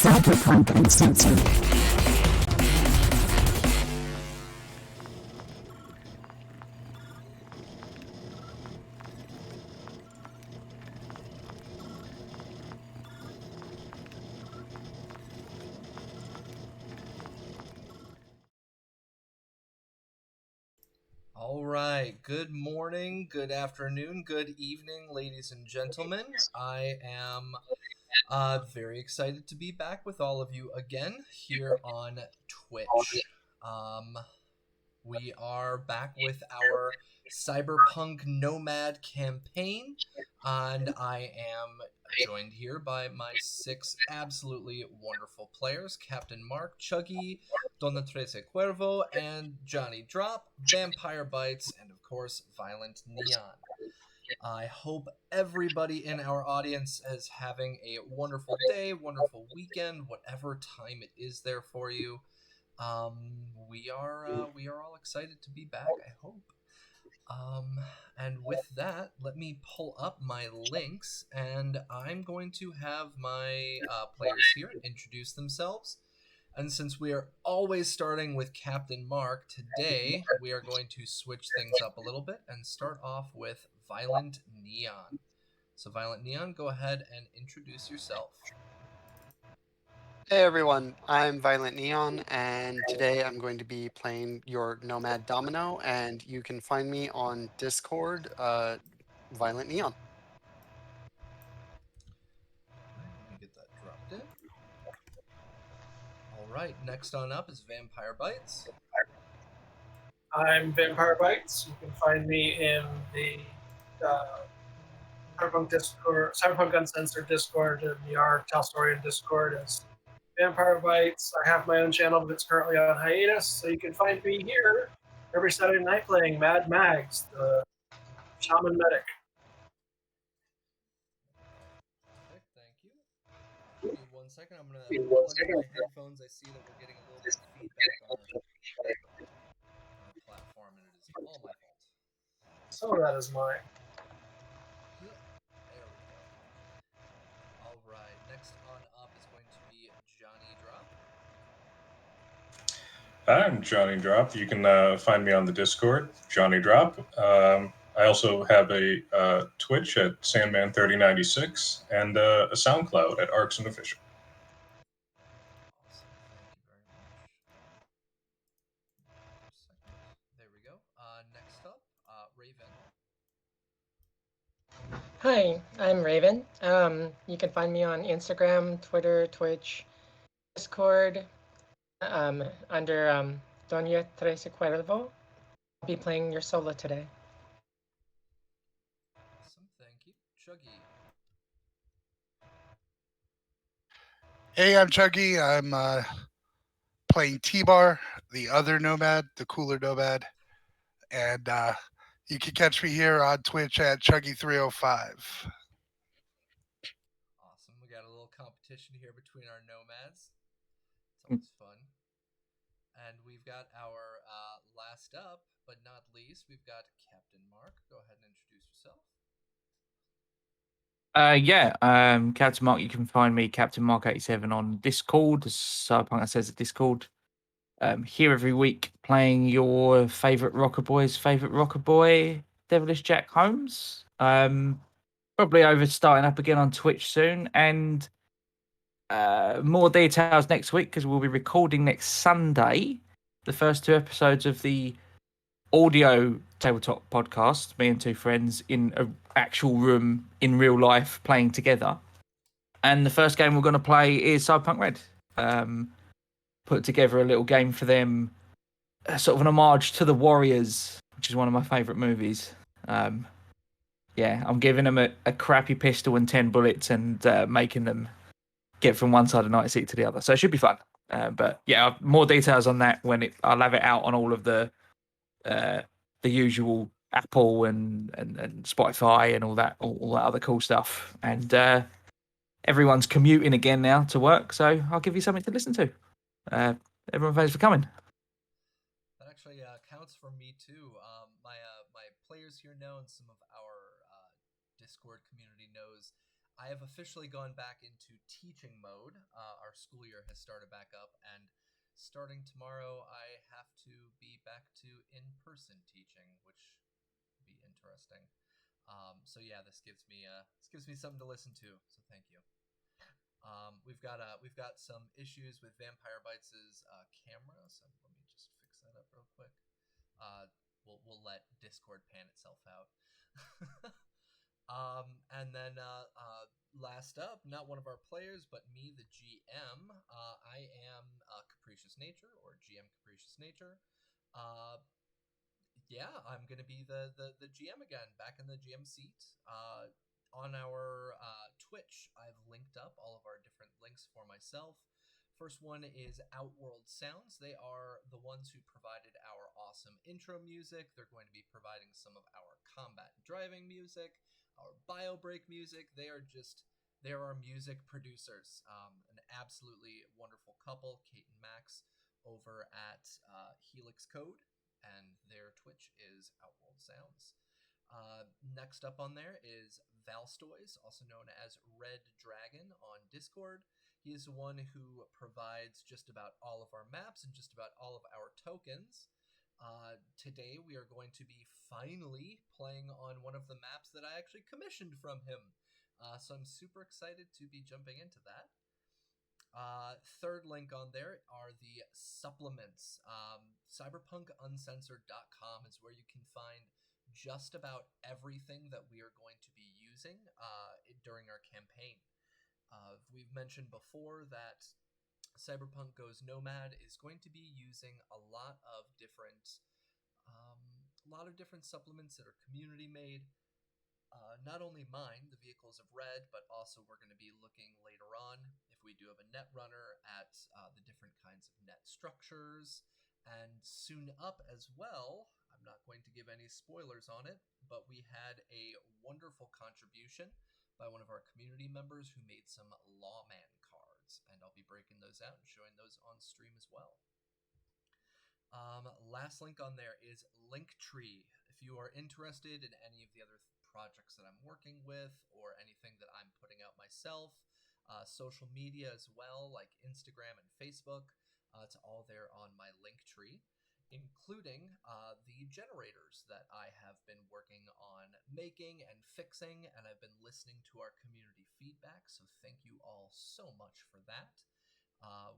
Cyberpunk Uncensored. All right. Good morning, good afternoon, good evening, ladies and gentlemen. I am very excited to be back with all of you again here on Twitch. We are back with our Cyberpunk Nomad campaign, and I am joined here by my 6 absolutely wonderful players: Captain Mark, Chuggy, Donna Trece Cuervo, and Johnny Drop, Vampire Bites, and of course, Violent Neon. I hope everybody in our audience is having a wonderful day, wonderful weekend, whatever time it is there for you. We are all excited to be back, I hope. And with that, let me pull up my links, and I'm going to have my players here introduce themselves. And since we are always starting with Captain Mark, today we are going to switch things up a little bit and start off with Violent Neon. So, Violent Neon, go ahead and introduce yourself. Hey everyone, I'm Violent Neon, and today I'm going to be playing your Nomad Domino, and you can find me on Discord, Violent Neon. Alright, let me get that dropped in. Alright, next on up is Vampire Bites. I'm Vampire Bites. You can find me in the Cyberpunk Discord, Cyberpunk Uncensored Discord, and the R Talstorian Discord as Vampire Bites. I have my own channel, but it's currently on hiatus, so you can find me here every Saturday night playing Mad Mags, the Shaman Medic. Perfect, thank you. Give me 1 second. I'm going to plug in my headphones. I see that we're getting a little bit of feedback on our platform, and it is all my fault. Some of that is mine. There we go. All right, next on up is going to be Johnny Drop. I'm Johnny Drop. You can find me on the Discord, Johnny Drop. I also have a Twitch at Sandman3096 and a SoundCloud at Arcs and Official. Awesome, thank you very much. For a second. There we go. Next up, Raven. Hi, I'm Raven. You can find me on Instagram, Twitter, Twitch, Discord, under Doña Teresa Cuervo. I'll be playing your solo today. Awesome, thank you. Chuggy. Hey, I'm Chuggy. I'm playing T-Bar, the other Nomad, the cooler Nomad. And you can catch me here on Twitch at Chuggy305. Awesome, we got a little competition here between our nomads. It's always fun. And we've got our last up, but not least, we've got Captain Mark. Go ahead and introduce yourself. Captain Mark. You can find me, Captain Mark87, on Discord. Cyberpunk says at Discord. Here every week, playing your favorite rocker boy, Devilish Jack Holmes. Probably starting up again on Twitch soon, and more details next week because we'll be recording next Sunday the first 2 episodes of the audio tabletop podcast, me and 2 friends in an actual room in real life playing together. And the first game we're going to play is Cyberpunk Red. Put together a little game for them, sort of an homage to The Warriors, which is one of my favourite movies. I'm giving them a crappy pistol and 10 bullets and making them get from one side of the night seat to the other. So it should be fun. But yeah, more details on that when I'll have it out on all of the usual Apple and Spotify and all that other cool stuff. And everyone's commuting again now to work, so I'll give you something to listen to. Everyone, thanks for coming. That actually counts for me too. My players here know, and some of our Discord community knows, I have officially gone back into teaching mode. Our school year has started back up, and starting tomorrow, I have to be back to in-person teaching, which will be interesting. So yeah, this gives me something to listen to. So thank you. We've got some issues with Vampire Bites' camera, so let me just fix that up real quick. We'll let Discord pan itself out. And then last up, not one of our players, but me, the GM. I am Capricious Nature, or GM Capricious Nature. Yeah, I'm gonna be the GM again, back in the GM seat. On our Twitch, I've linked up all of our different links for myself. First one is Outworld Sounds. They are the ones who provided our awesome intro music. They're going to be providing some of our combat driving music, our bio break music. They're our music producers. An absolutely wonderful couple, Kate and Max, over at Helix Code, and their Twitch is Outworld Sounds. Next up on there is Valstoys, also known as Red Dragon on Discord. He is the one who provides just about all of our maps and just about all of our tokens. Today we are going to be finally playing on one of the maps that I actually commissioned from him. So I'm super excited to be jumping into that. Third link on there are the supplements. Cyberpunkuncensored.com is where you can find just about everything that we are going to be using during our campaign. We've mentioned before that Cyberpunk Goes Nomad is going to be using a lot of different supplements that are community made. Not only mine, the Vehicles of Red, but also we're going to be looking later on, if we do have a net runner, at the different kinds of net structures. And soon up as well, I'm not going to give any spoilers on it, but we had a wonderful contribution by one of our community members who made some Lawman cards, and I'll be breaking those out and showing those on stream as well. Last link on there is Linktree. If you are interested in any of the other projects that I'm working with, or anything that I'm putting out myself, social media as well, like Instagram and Facebook, it's all there on my Linktree, including the generators that I have been working on making and fixing, and I've been listening to our community feedback, so thank you all so much for that.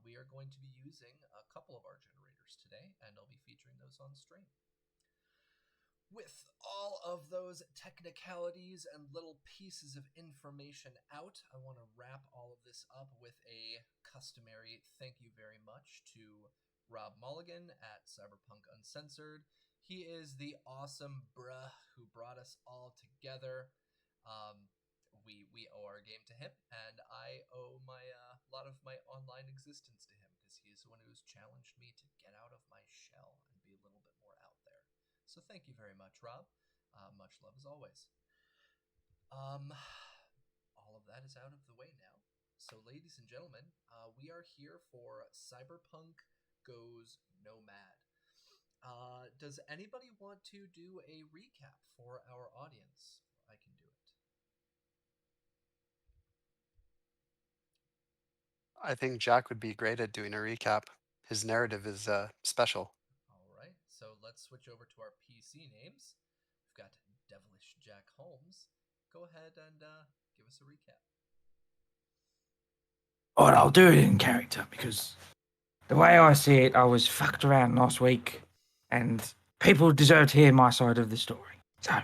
We are going to be using a couple of our generators today, and I'll be featuring those on stream. With all of those technicalities and little pieces of information out, I want to wrap all of this up with a customary thank you very much to Rob Mulligan at Cyberpunk Uncensored. He is the awesome bruh who brought us all together. We owe our game to him, and I owe a lot of my online existence to him, because he is the one who's challenged me to get out of my shell and be a little bit more out there. So thank you very much, Rob. Much love as always. All of that is out of the way now. So ladies and gentlemen, we are here for Cyberpunk Goes Nomad. Does anybody want to do a recap for our audience? I can do it. I think Jack would be great at doing a recap. His narrative is special. All right, so let's switch over to our PC names. We've got Devilish Jack Holmes. Go ahead and give us a recap. All right, I'll do it in character, because the way I see it, I was fucked around last week, and people deserve to hear my side of the story. So,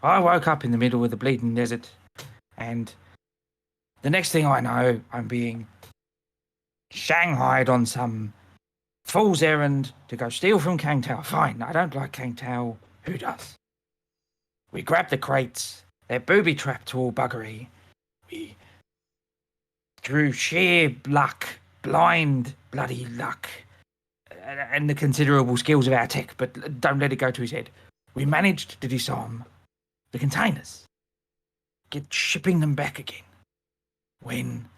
I woke up in the middle of the bleeding desert, and the next thing I know, I'm being shanghaied on some fool's errand to go steal from Kang Tao. Fine, I don't like Kang Tao. Who does? We grab the crates. They're booby-trapped to all buggery. We, through sheer luck, blind bloody luck, and the considerable skills of our tech, but don't let it go to his head, we managed to disarm the containers, get shipping them back again, when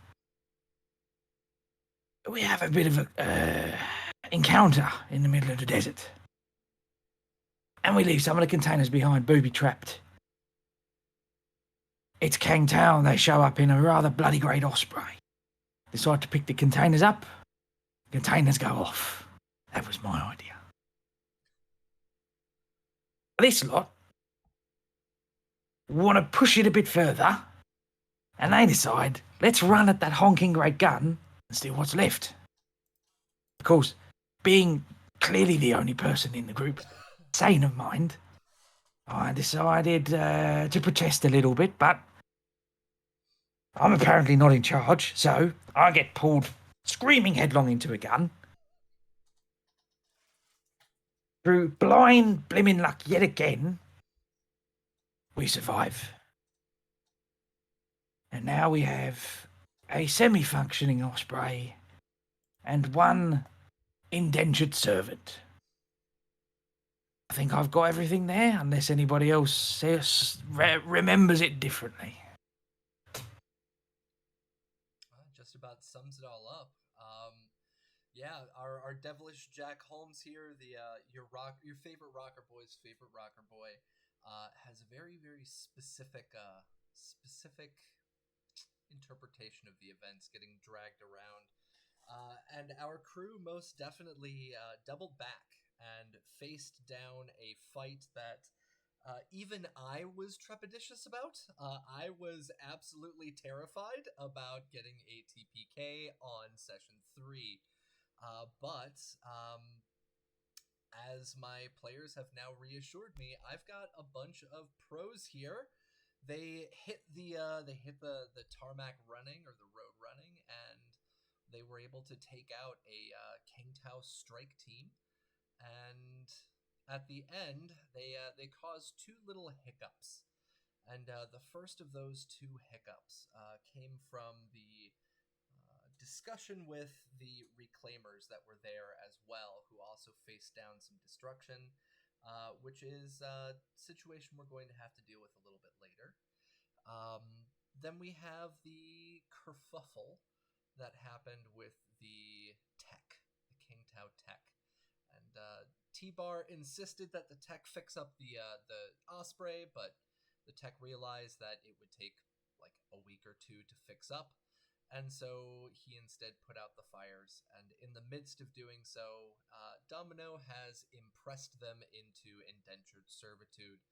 we have a bit of a encounter in the middle of the desert, and we leave some of the containers behind, booby-trapped It's Kang Town. They show up in a rather bloody great osprey. Decide to pick the containers up. Containers go off. That was my idea. This lot want to push it a bit further, and they decide, let's run at that honking great gun and see what's left. Of course, being clearly the only person in the group sane of mind, I decided to protest a little bit, but I'm apparently not in charge, so I get pulled screaming headlong into a gun. Through blind blimmin' luck yet again, we survive. And now we have a semi-functioning osprey and one indentured servant. I think I've got everything there, unless anybody else remembers it differently. Just about sums it all up. Yeah, our devilish Jack Holmes here, your favorite rocker boy's favorite rocker boy, has a very specific interpretation of the events getting dragged around, and our crew most definitely doubled back and faced down a fight that even I was trepidatious about. I was absolutely terrified about getting a TPK on session 3. But as my players have now reassured me, I've got a bunch of pros here. They hit the tarmac running, or the road running, and they were able to take out a Kangtao strike team. And at the end, they caused 2 little hiccups. And the first of those 2 hiccups came from the discussion with the reclaimers that were there as well, who also faced down some destruction, which is a situation we're going to have to deal with a little bit later. Then we have the kerfuffle that happened with the tech, the Kangtao tech. And T-Bar insisted that the tech fix up the Osprey, but the tech realized that it would take like a week or 2 to fix up. And so he instead put out the fires. And in the midst of doing so, Domino has impressed them into indentured servitude.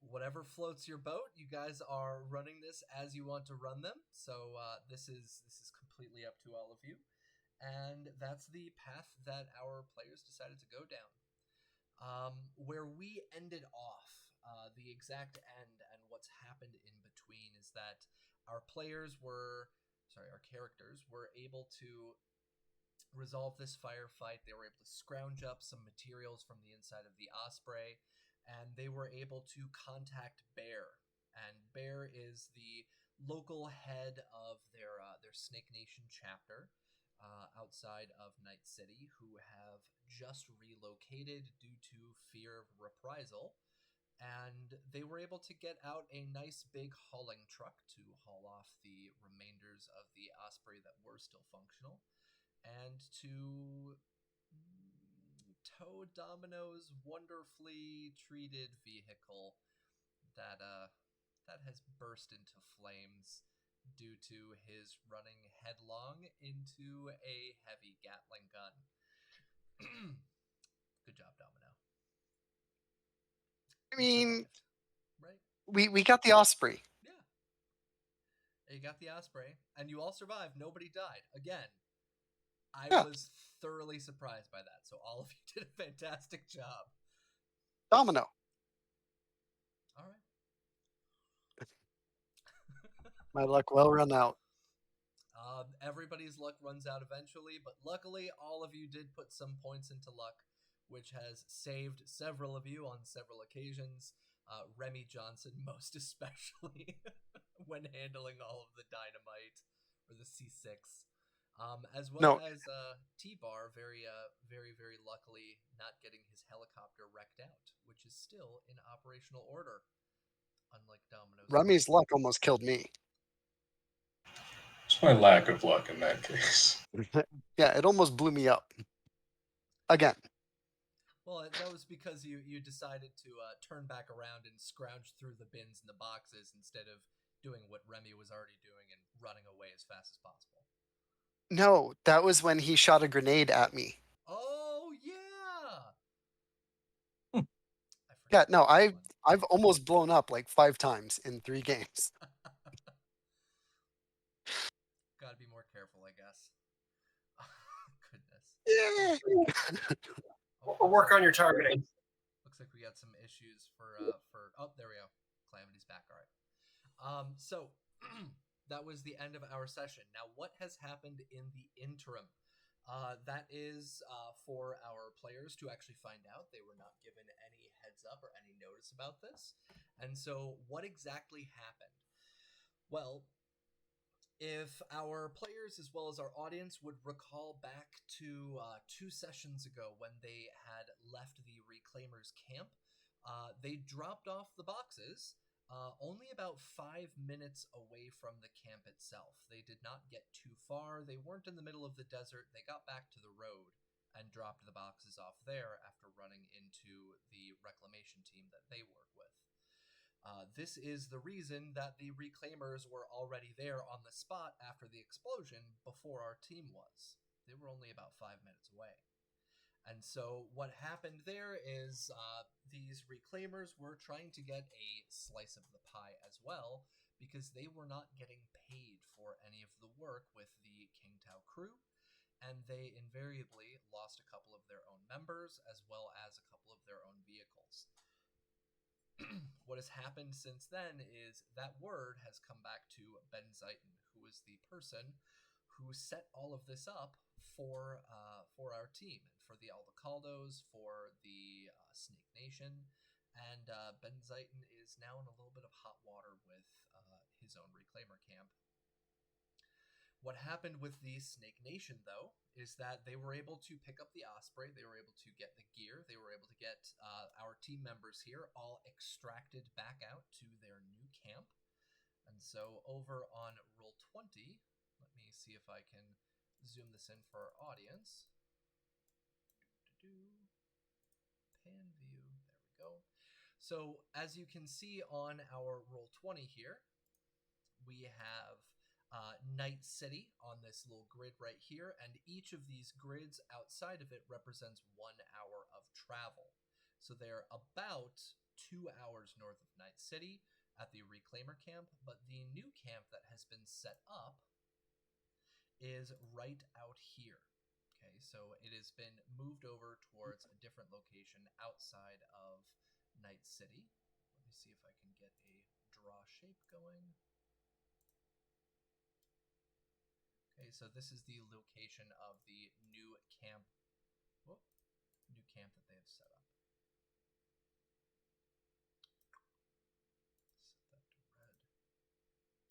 Whatever floats your boat, you guys are running this as you want to run them. So this is completely up to all of you. And that's the path that our players decided to go down. Where we ended off, the exact end and what's happened in between is that our characters were able to resolve this firefight. They were able to scrounge up some materials from the inside of the Osprey, and they were able to contact Bear. And Bear is the local head of their Snake Nation chapter outside of Night City, who have just relocated due to fear of reprisal. And they were able to get out a nice big hauling truck to haul off the remainders of the Osprey that were still functional, and to tow Domino's wonderfully treated vehicle that has burst into flames due to his running headlong into a heavy Gatling gun. Good job, Domino. I mean, right? We got the Osprey. Yeah. You got the Osprey, and you all survived. Nobody died. Again, I was thoroughly surprised by that. So all of you did a fantastic job. Domino. All right. My luck will run out. Everybody's luck runs out eventually, but luckily all of you did put some points into luck, which has saved several of you on several occasions. Remy Johnson most especially when handling all of the dynamite or the C6. As well as T-Bar very luckily not getting his helicopter wrecked out, which is still in operational order, unlike Domino's. Remy's luck almost killed me. It's my lack of luck in that case. Yeah, it almost blew me up. Again. Well, that was because you decided to turn back around and scrounge through the bins and the boxes instead of doing what Remy was already doing and running away as fast as possible. No, that was when he shot a grenade at me. Oh yeah. Hmm. I forgot Yeah, no, about that one. I've almost blown up like 5 times in 3 games. Got to be more careful, I guess. Goodness. Yeah. We'll work on your targeting. Looks like we got some issues for oh, there we go. Calamity's back. All right. So that was the end of our session. Now, what has happened in the interim? That is for our players to actually find out. They were not given any heads up or any notice about this. And so what exactly happened? Well, if our players as well as our audience would recall back to 2 sessions ago when they had left the Reclaimers camp, they dropped off the boxes only about 5 minutes away from the camp itself. They did not get too far. They weren't in the middle of the desert. They got back to the road and dropped the boxes off there after running into the reclamation team that they work with. This is the reason that the Reclaimers were already there on the spot after the explosion before our team was. They were only about 5 minutes away. And so what happened there is these Reclaimers were trying to get a slice of the pie as well, because they were not getting paid for any of the work with the King Tao crew, and they invariably lost a couple of their own members as well as a couple of their own vehicles. What has happened since then is that word has come back to Ben Zeiton, who is the person who set all of this up for our team, and for the Aldecaldos, for the Snake Nation, and Ben Zeiton is now in a little bit of hot water with his own Reclaimer camp. What happened with the Snake Nation, though, is that they were able to pick up the Osprey, they were able to get the gear, they were able to get our team members here all extracted back out to their new camp. And so over on Roll20, let me see if I can zoom this in for our audience. Pan view, there we go. So as you can see on our Roll20 here, we have Night City on this little grid right here, and each of these grids outside of it represents 1 hour of travel. So they're about 2 hours north of Night City at the Reclaimer camp, but the new camp that has been set up is right out here. Okay, so it has been moved over towards a different location outside of Night City. Let me see if I can get a draw shape going. Okay, so this is the location of the new camp. Whoop, new camp that they have set up. Set that to red.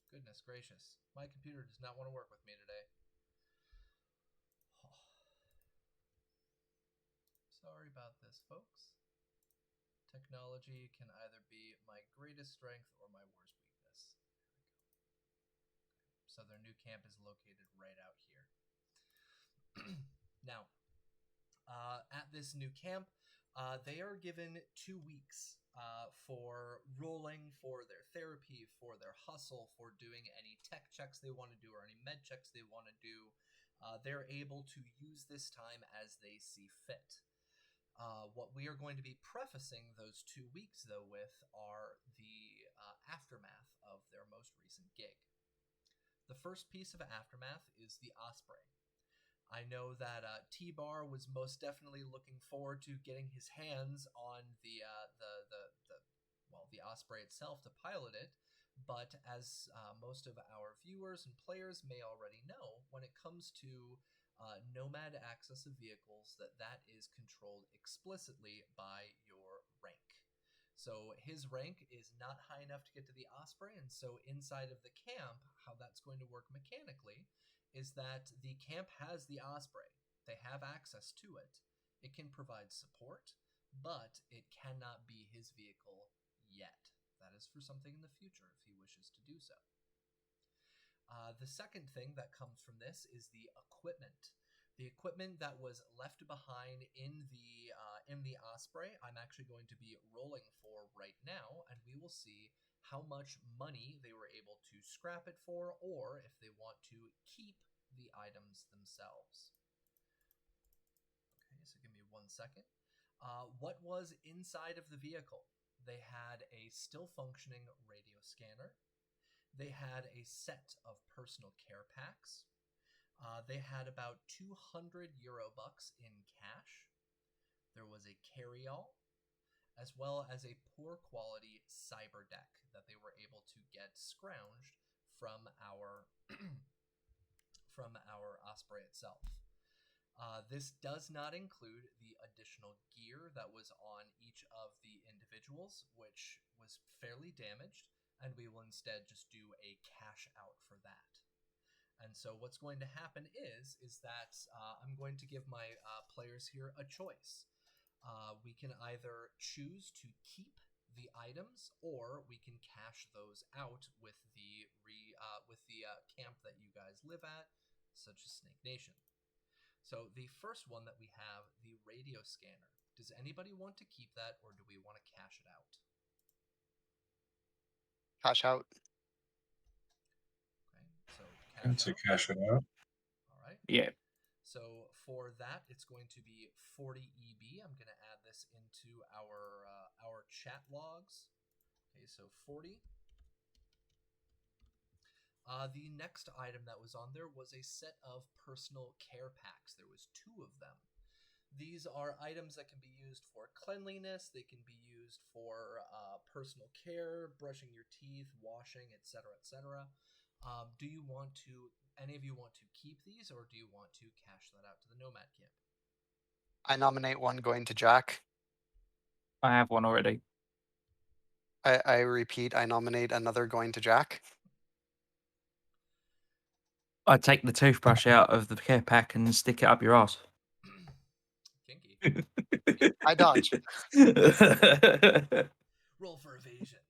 Goodness gracious, my computer does not want to work with me today. Oh. Sorry about this, folks. Technology can either be my greatest strength or my worst weakness. So their new camp is located right out here. Now, at this new camp, they are given 2 weeks for rolling, for their therapy, for their hustle, for doing any tech checks they want to do or any med checks they want to do. They're able to use this time as they see fit. What we are going to be prefacing those 2 weeks, though, with are the aftermath of their most recent gig. The first piece of aftermath is the Osprey. I know that T-Bar was most definitely looking forward to getting his hands on the Osprey itself to pilot it, but as most of our viewers and players may already know, when it comes to Nomad access of vehicles, that is controlled explicitly by your rank. So his rank is not high enough to get to the Osprey, and so inside of the camp, how that's going to work mechanically is that the camp has the Osprey. They have access to it. It can provide support, but it cannot be his vehicle yet. That is for something in the future if he wishes to do so. The second thing that comes from this is the equipment. The equipment that was left behind in the in the Osprey, I'm actually going to be rolling for right now, and we will see how much money they were able to scrap it for, or if they want to keep the items themselves. Okay, so give me 1 second. What was inside of the vehicle? They had a still functioning radio scanner. They had a set of personal care packs. They had about 200 Eurobucks in cash. There was a carry-all, as well as a poor quality cyber deck that they were able to get scrounged from our from our Osprey itself. This does not include the additional gear that was on each of the individuals, which was fairly damaged, and we will instead just do a cash out for that. And so what's going to happen is that I'm going to give my players here a choice. We can either choose to keep the items, or we can cash those out with the camp that you guys live at, such as Snake Nation. So the first one that we have, the radio scanner. Does anybody want to keep that, or do we want to cash it out? Cash out. Okay, so I'd cash say out. cash it out. All right. Yeah. So for that, it's going to be 40 EB. I'm going to add this into our chat logs. Okay, so 40. The next item that was on there was a set of personal care packs. There was 2 of them. These are items that can be used for cleanliness. They can be used for personal care, brushing your teeth, washing, etc., etc. Do you want to? Any of you want to keep these, or do you want to cash that out to the Nomad camp? I nominate one going to Jack. I have one already. I repeat, I nominate another going to Jack. I take the toothbrush out of the care pack and stick it up your ass. Kinky. I dodge. Roll for evasion.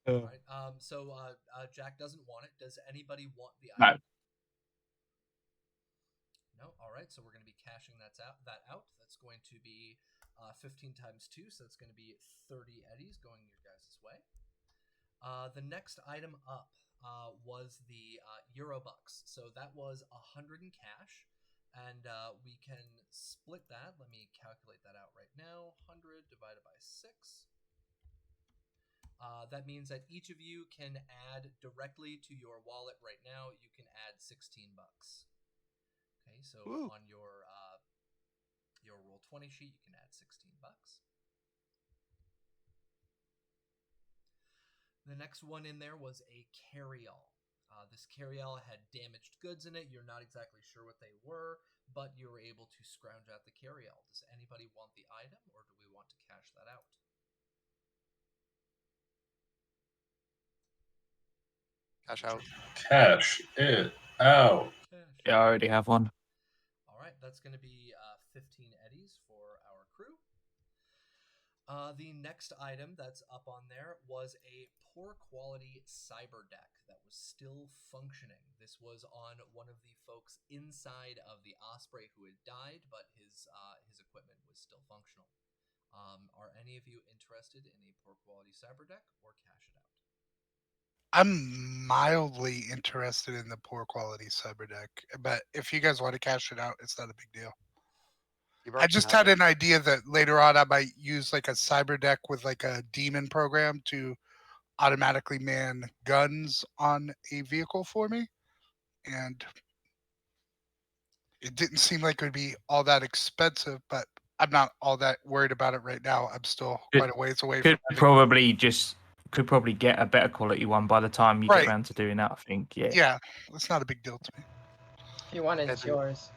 Oh. All right. So Jack doesn't want it. Does anybody want the No. item? No. All right. So we're going to be cashing that out. That's going to be 15 times 2, so it's going to be 30 eddies going your guys' way. The next item up was the Eurobucks. So that was 100 in cash, and we can split that. Let me calculate that out right now. 100 divided by 6. That means that each of you can add directly to your wallet right now. You can add 16 bucks. Okay, so Ooh. on your Roll20 sheet, you can add 16 bucks. The next one in there was a carry-all. This carry-all had damaged goods in it. You're not exactly sure what they were, but you were able to scrounge out the carry-all. Does anybody want the item, or do we want to cash that out? Cash out. Cash it out. Cash. Yeah, I already have one. All right, that's going to be 15 eddies for our crew. The next item that's up on there was a poor quality cyber deck that was still functioning. This was on one of the folks inside of the Osprey who had died, but his equipment was still functional. Are any of you interested in a poor quality cyber deck, or cash it out? I'm mildly interested in the poor quality cyber deck, but if you guys want to cash it out, it's not a big deal. I just had an idea that later on I might use like a cyber deck with like a demon program to automatically man guns on a vehicle for me, and it didn't seem like it would be all that expensive, but I'm not all that worried about it right now. I'm still quite a ways away from Could probably get a better quality one by the time you Right. get around to doing that, I think. Yeah. Yeah, it's not a big deal to me. If you want it, it's yours.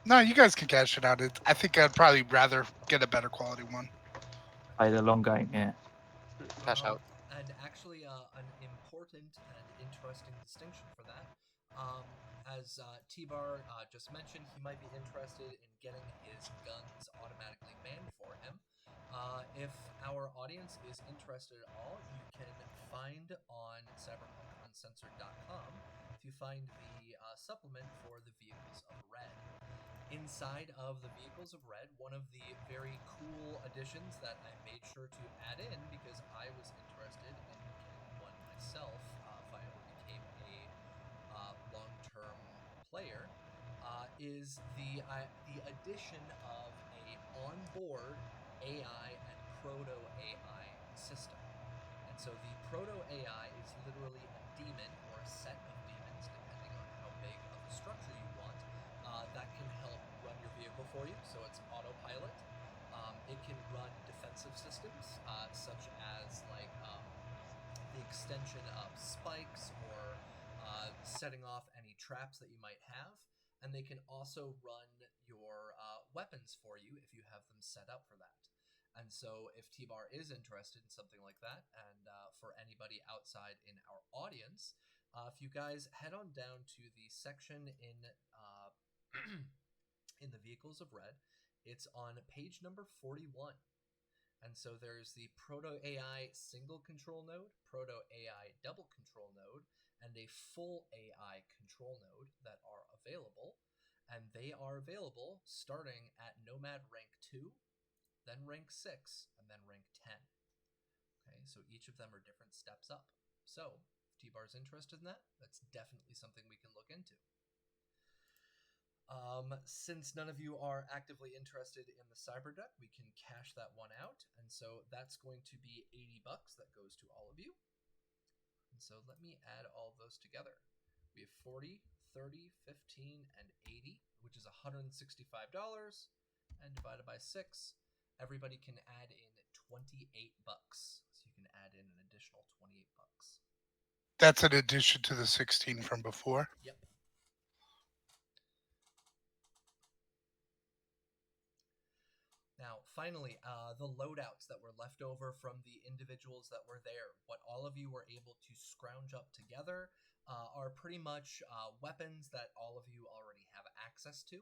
No, you guys can cash it out. I think I'd probably rather get a better quality one. Play the long game, yeah. Cash out. And actually, an important and interesting distinction for that. As T-Bar just mentioned, he might be interested in getting his guns automatically manned for him. If our audience is interested at all, you can find on cyberpunkuncensored.com, if you find the supplement for the Vehicles of Red. Inside of the Vehicles of Red, one of the very cool additions that I made sure to add in because I was interested in getting one myself if I ever became a long-term player, is the addition of a onboard AI and proto AI system. And so the proto AI is literally a demon or a set of demons, depending on how big of a structure you want, that can help run your vehicle for you. So it's autopilot. It can run defensive systems, such as like the extension of spikes or setting off any traps that you might have. And they can also run your weapons for you if you have them set up for that. And so if T-Bar is interested in something like that, and for anybody outside in our audience, if you guys head on down to the section in in the Vehicles of Red, it's on page number 41. And so there's the Proto AI single control node, Proto AI double control node, and a full AI control node that are available. And they are available starting at Nomad rank 2, then rank 6, and then rank 10. Okay, so each of them are different steps up. So if T-Bar's interested in that, that's definitely something we can look into. Since none of you are actively interested in the cyber deck, we can cash that one out. And so that's going to be $80 that goes to all of you. And so let me add all those together. We have 40, 30, 15, and 80, which is $165. And divided by 6, everybody can add in $28. So you can add in an additional $28. That's an addition to the 16 from before. Yep. Now, finally, the loadouts that were left over from the individuals that were there, what all of you were able to scrounge up together are pretty much weapons that all of you already have access to.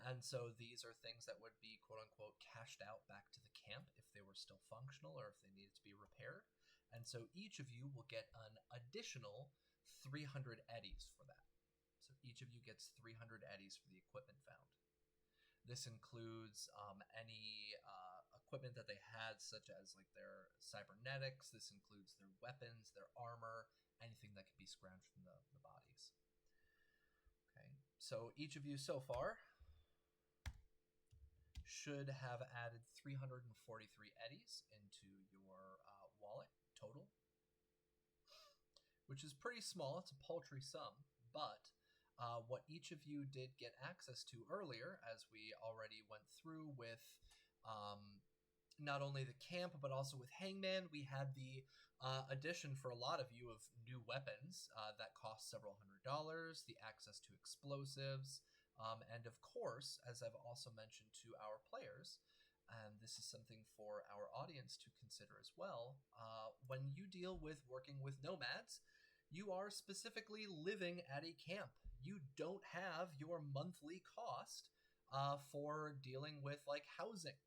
And so these are things that would be quote-unquote cashed out back to the camp if they were still functional or if they needed to be repaired. And so each of you will get an additional 300 eddies for that. So each of you gets 300 eddies for the equipment found. This includes any equipment that they had, such as like their cybernetics. This includes their weapons, their armor, anything that can be scrounged from the bodies. Okay, so each of you so far should have added 343 eddies into your wallet total, which is pretty small. It's a paltry sum, but what each of you did get access to earlier, as we already went through with not only the camp, but also with Hangman, we had the addition for a lot of you of new weapons that cost several $100s, the access to explosives, and of course, as I've also mentioned to our players, and this is something for our audience to consider as well, when you deal with working with nomads, you are specifically living at a camp. You don't have your monthly cost for dealing with like housing.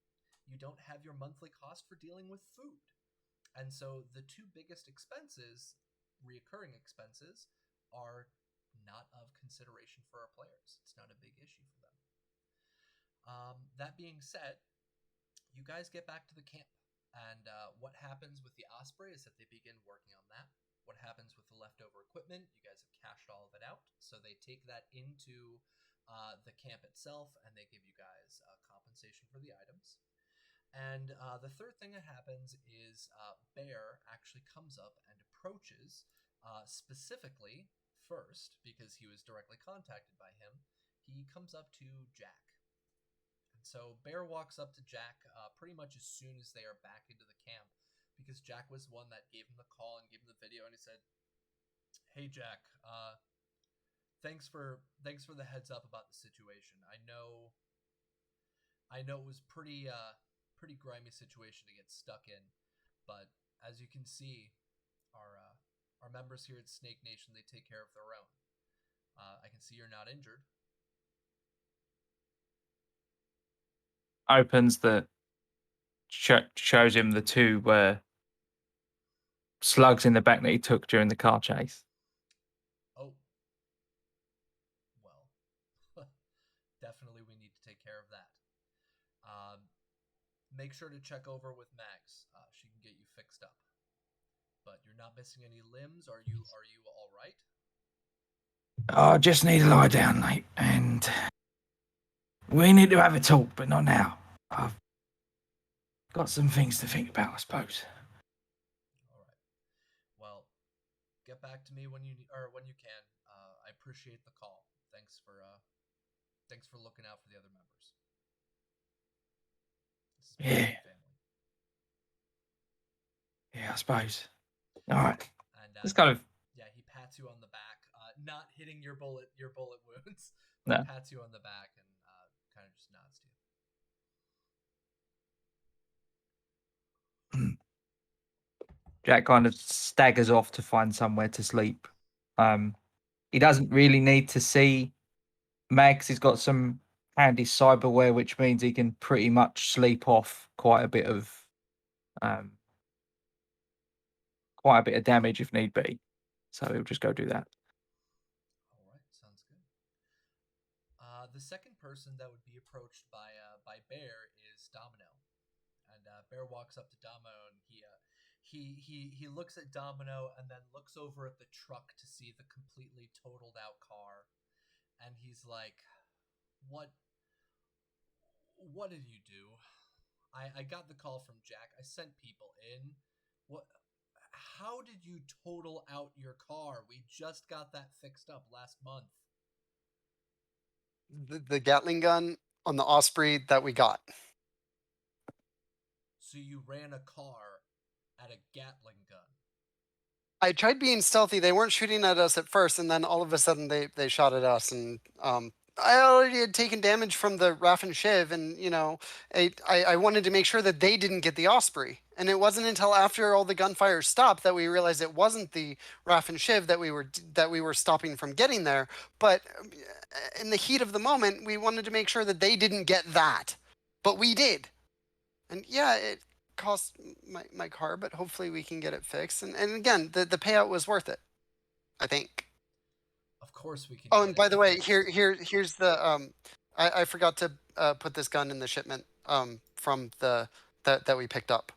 You don't have your monthly cost for dealing with food. And so the two biggest expenses, reoccurring expenses, are not of consideration for our players. It's not a big issue for them. That being said, you guys get back to the camp. And what happens with the Osprey is that they begin working on that. What happens with the leftover equipment, you guys have cashed all of it out. So they take that into the camp itself, and they give you guys compensation for the items. And the third thing that happens is Bear actually comes up and approaches specifically first, because he was directly contacted by him, he comes up to Jack. And so Bear walks up to Jack pretty much as soon as they are back into the camp, because Jack was the one that gave him the call and gave him the video, and he said, "Hey Jack, thanks for the heads up about the situation. I know it was pretty grimy situation to get stuck in, but as you can see, our members here at Snake Nation, they take care of their own. I can see you're not injured." Opens the shows him the two slugs in the back that he took during the car chase. Oh. Well, definitely make sure to check over with Max. She can get you fixed up. But you're not missing any limbs. Are you all right? I just need to lie down, mate, and we need to have a talk, but not now. I've got some things to think about, I suppose. All right. Well, get back to me when you can. I appreciate the call. Thanks for looking out for the other members. This is Yeah. family. Yeah, I suppose. All right. And It's kind of yeah, he pats you on the back, not hitting your bullet wounds, No. but pats you on the back and kind of just nods to you. Jack kind of staggers off to find somewhere to sleep. He doesn't really need to see Mags. He's got some handy cyberware, which means he can pretty much sleep off quite a bit of damage if need be. So he'll just go do that. All right, sounds good. The second person that would be approached by Bear is Domino, and Bear walks up to Domino and he looks at Domino and then looks over at the truck to see the completely totaled out car, and he's like, "What did you do? I got the call from Jack. I sent people in. What? How did you total out your car? We just got that fixed up last month." The Gatling gun on the Osprey that we got. So you ran a car at a Gatling gun. I tried being stealthy. They weren't shooting at us at first, and then all of a sudden they shot at us. And I already had taken damage from the Raff and Shiv, and I wanted to make sure that they didn't get the Osprey. And it wasn't until after all the gunfire stopped that we realized it wasn't the Raff and Shiv that we were stopping from getting there. But in the heat of the moment, we wanted to make sure that they didn't get that. But we did. And yeah, it cost my car, but hopefully we can get it fixed. And again, the payout was worth it, I think. Of course we can. Oh, and by the way, here's the I forgot to put this gun in the shipment from that we picked up.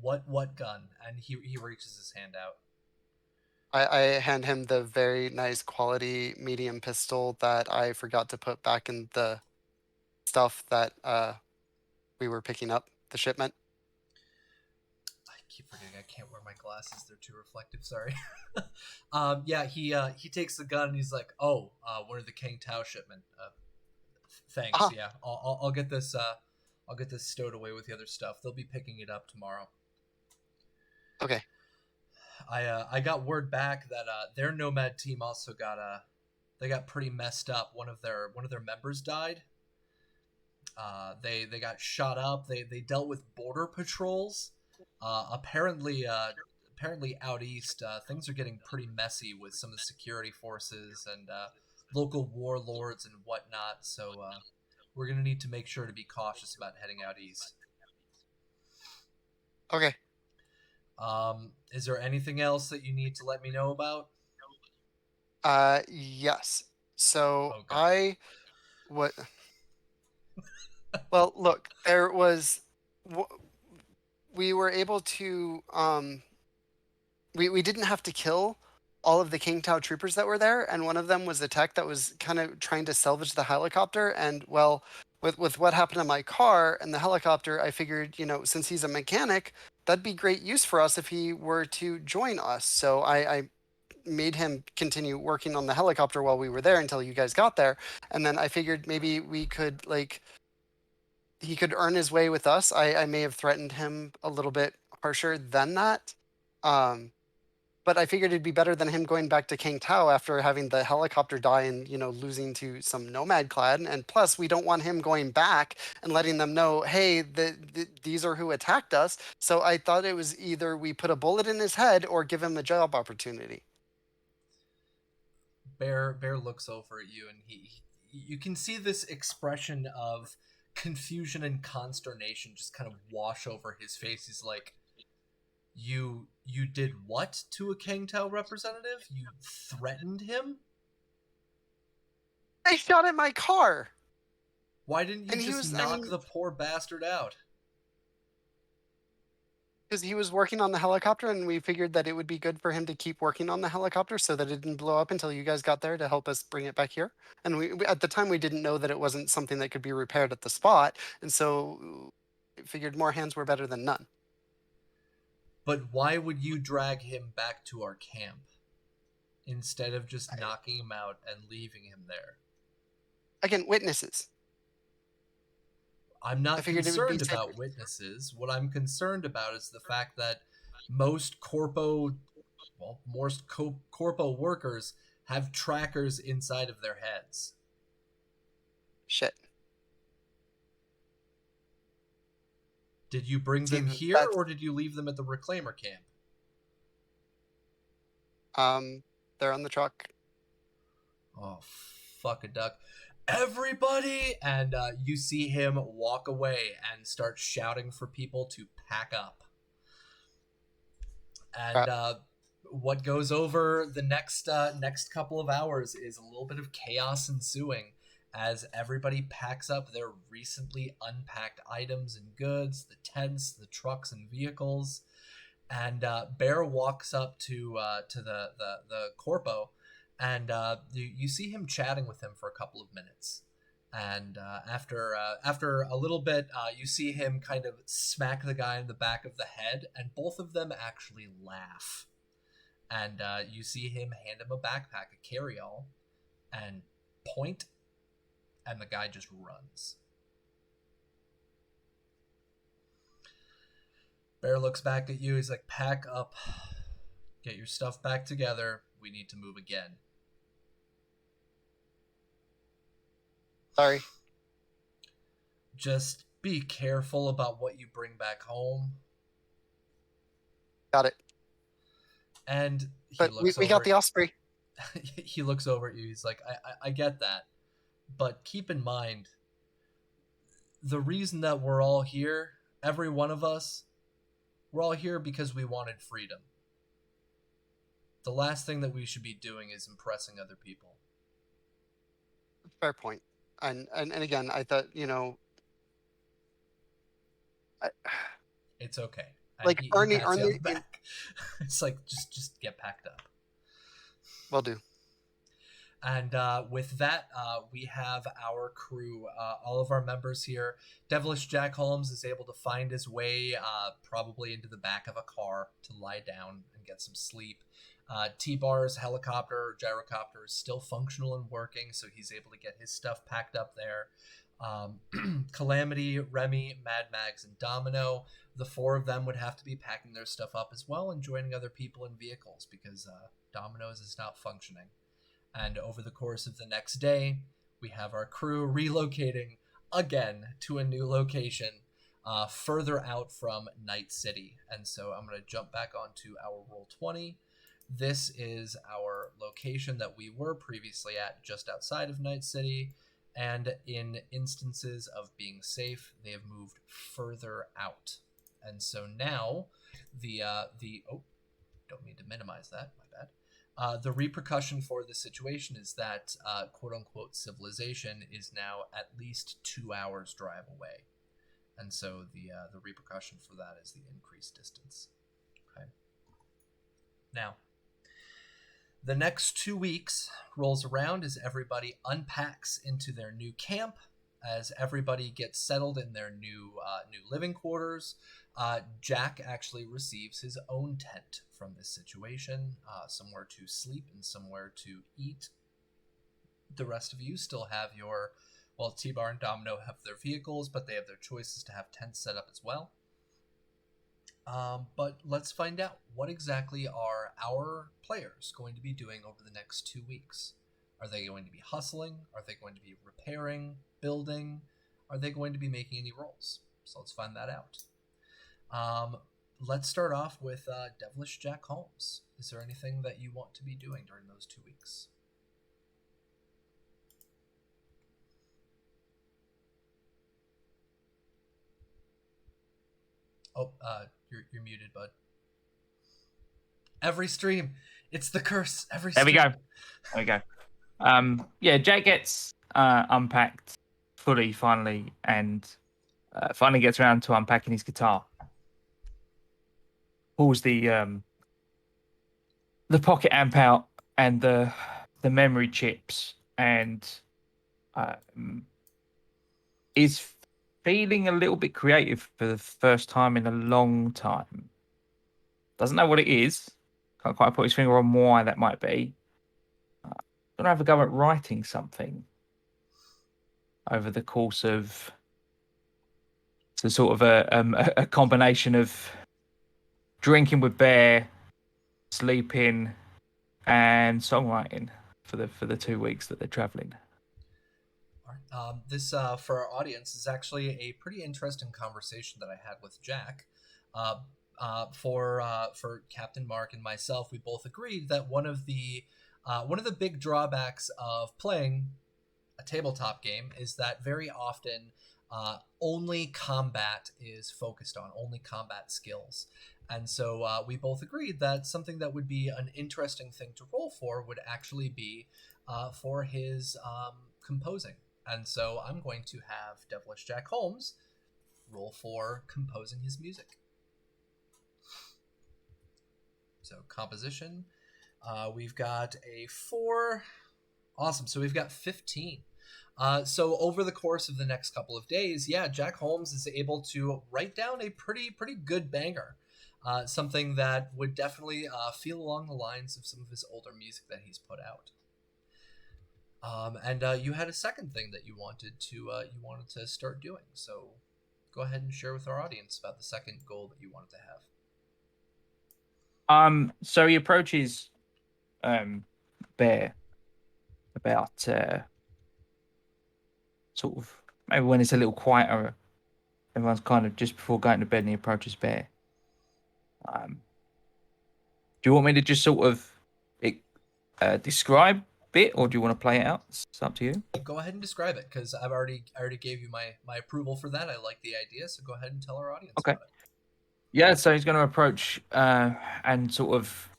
What gun? And he reaches his hand out. I hand him the very nice quality medium pistol that I forgot to put back in the stuff that we were picking up, the shipment. I keep forgetting I can't wear my glasses. They're too reflective. Sorry. Yeah, he takes the gun and he's like, "Oh, one of the King Tao shipment. Thanks. Uh-huh. Yeah, I'll get this. I'll get this stowed away with the other stuff. They'll be picking it up tomorrow." Okay. I got word back that their Nomad team also got pretty messed up. One of their members died. They got shot up. They dealt with border patrols. Apparently out east, things are getting pretty messy with some of the security forces and local warlords and whatnot. So we're gonna need to make sure to be cautious about heading out east. Okay. Is there anything else that you need to let me know about? Yes. So Okay. Well, look, there was we were able to we didn't have to kill all of the King Tao troopers that were there, and one of them was the tech that was kind of trying to salvage the helicopter. And well, with what happened to my car and the helicopter, I figured, since he's a mechanic, that'd be great use for us if he were to join us. So I made him continue working on the helicopter while we were there until you guys got there. And then I figured maybe we could he could earn his way with us. I may have threatened him a little bit harsher than that. But I figured it'd be better than him going back to King Tao after having the helicopter die and, losing to some Nomad clan. And plus, we don't want him going back and letting them know, hey, these are who attacked us. So I thought it was either we put a bullet in his head or give him a job opportunity. Bear looks over at you, and you can see this expression of confusion and consternation just kind of wash over his face. He's like, You did what to a King Tao representative? You threatened him? They shot at my car. Why didn't you And he just was- I knock mean- the poor bastard out? Because he was working on the helicopter, and we figured that it would be good for him to keep working on the helicopter so that it didn't blow up until you guys got there to help us bring it back here. And at the time, we didn't know that it wasn't something that could be repaired at the spot, and so we figured more hands were better than none. But why would you drag him back to our camp instead of just knocking him out and leaving him there? Again, witnesses. I'm not I figured it would be concerned about sacred. witnesses. What I'm concerned about is the fact that most corpo workers have trackers inside of their heads. Shit. Did you bring them See, here, that's- or did you leave them at the reclaimer camp? They're on the truck. Oh, fuck a duck. Everybody! And you see him walk away and start shouting for people to pack up. And what goes over the next couple of hours is a little bit of chaos ensuing as everybody packs up their recently unpacked items and goods, the tents, the trucks, and vehicles. And Bear walks up to the corpo, and you see him chatting with him for a couple of minutes. And after a little bit, you see him kind of smack the guy in the back of the head, and both of them actually laugh. And you see him hand him a backpack, a carry-all, and point, and the guy just runs. Bear looks back at you. He's like, pack up. Get your stuff back together. We need to move again. Sorry. Just be careful about what you bring back home. Got it. And But we got the Osprey. He looks over at you. He's like, I get that. But keep in mind, the reason that we're all here, every one of us, we're all here because we wanted freedom. The last thing that we should be doing is impressing other people. Fair point. And again, I thought, It's okay. Like, he Ernie- pats you on Ernie- the back. It's like, just get packed up. will do. And with that, we have our crew, all of our members here. Devilish Jack Holmes is able to find his way probably into the back of a car to lie down and get some sleep. T-Bar's helicopter or gyrocopter is still functional and working, so he's able to get his stuff packed up there. Calamity, Remy, Mad Mags, and Domino, the four of them would have to be packing their stuff up as well and joining other people in vehicles because Domino's is not functioning. And over the course of the next day, we have our crew relocating again to a new location further out from Night City. And so I'm going to jump back onto our Roll20. This is our location that we were previously at just outside of Night City. And in instances of being safe, they have moved further out. And so now don't mean to minimize that, my bad. The repercussion for this situation is that quote-unquote civilization is now at least 2 hours drive away. And so the repercussion for that is the increased distance. Okay. Now, the next 2 weeks rolls around as everybody unpacks into their new camp, as everybody gets settled in their new living quarters. Jack actually receives his own tent from this situation, somewhere to sleep and somewhere to eat. The rest of you still have your, well, T-Bar and Domino have their vehicles, but they have their choices to have tents set up as well. But let's find out, what exactly are our players going to be doing over the next 2 weeks? Are they going to be hustling? Are they going to be repairing, building? Are they going to be making any rolls? So let's find that out. Let's start off with Devilish Jack Holmes. Is there anything that you want to be doing during those 2 weeks? Oh, you're muted, bud. Every stream, it's the curse. There we go. Yeah, Jack gets unpacked fully finally, and finally gets around to unpacking his guitar. Pulls the pocket amp out and the memory chips, and is feeling a little bit creative for the first time in a long time. Doesn't know what it is. Can't quite put his finger on why that might be. Gonna have a go at writing something over the course of sort of a combination of drinking with Bear, sleeping, and songwriting for the 2 weeks that they're traveling. This for our audience is actually a pretty interesting conversation that I had with Jack. For Captain Mark and myself, we both agreed that one of the big drawbacks of playing a tabletop game is that very often only combat is focused on, only combat skills. And so we both agreed that something that would be an interesting thing to roll for would actually be for his composing. And so I'm going to have Devilish Jack Holmes roll for composing his music. So composition, we've got a 4. Awesome. So we've got 15. So over the course of the next couple of days, Jack Holmes is able to write down a pretty good banger. Something that would definitely feel along the lines of some of his older music that he's put out. And you had a second thing that you wanted to start doing. So go ahead and share with our audience about the second goal that you wanted to have. So he approaches Bear about sort of maybe when it's a little quieter, everyone's kind of just before going to bed, and he approaches Bear. Do you want me to just sort of describe it, or do you want to play it out? It's up to you. Go ahead and describe it, because I already gave you my approval for that. I like the idea, so go ahead and tell our audience about it. Yeah, so he's going to approach and sort of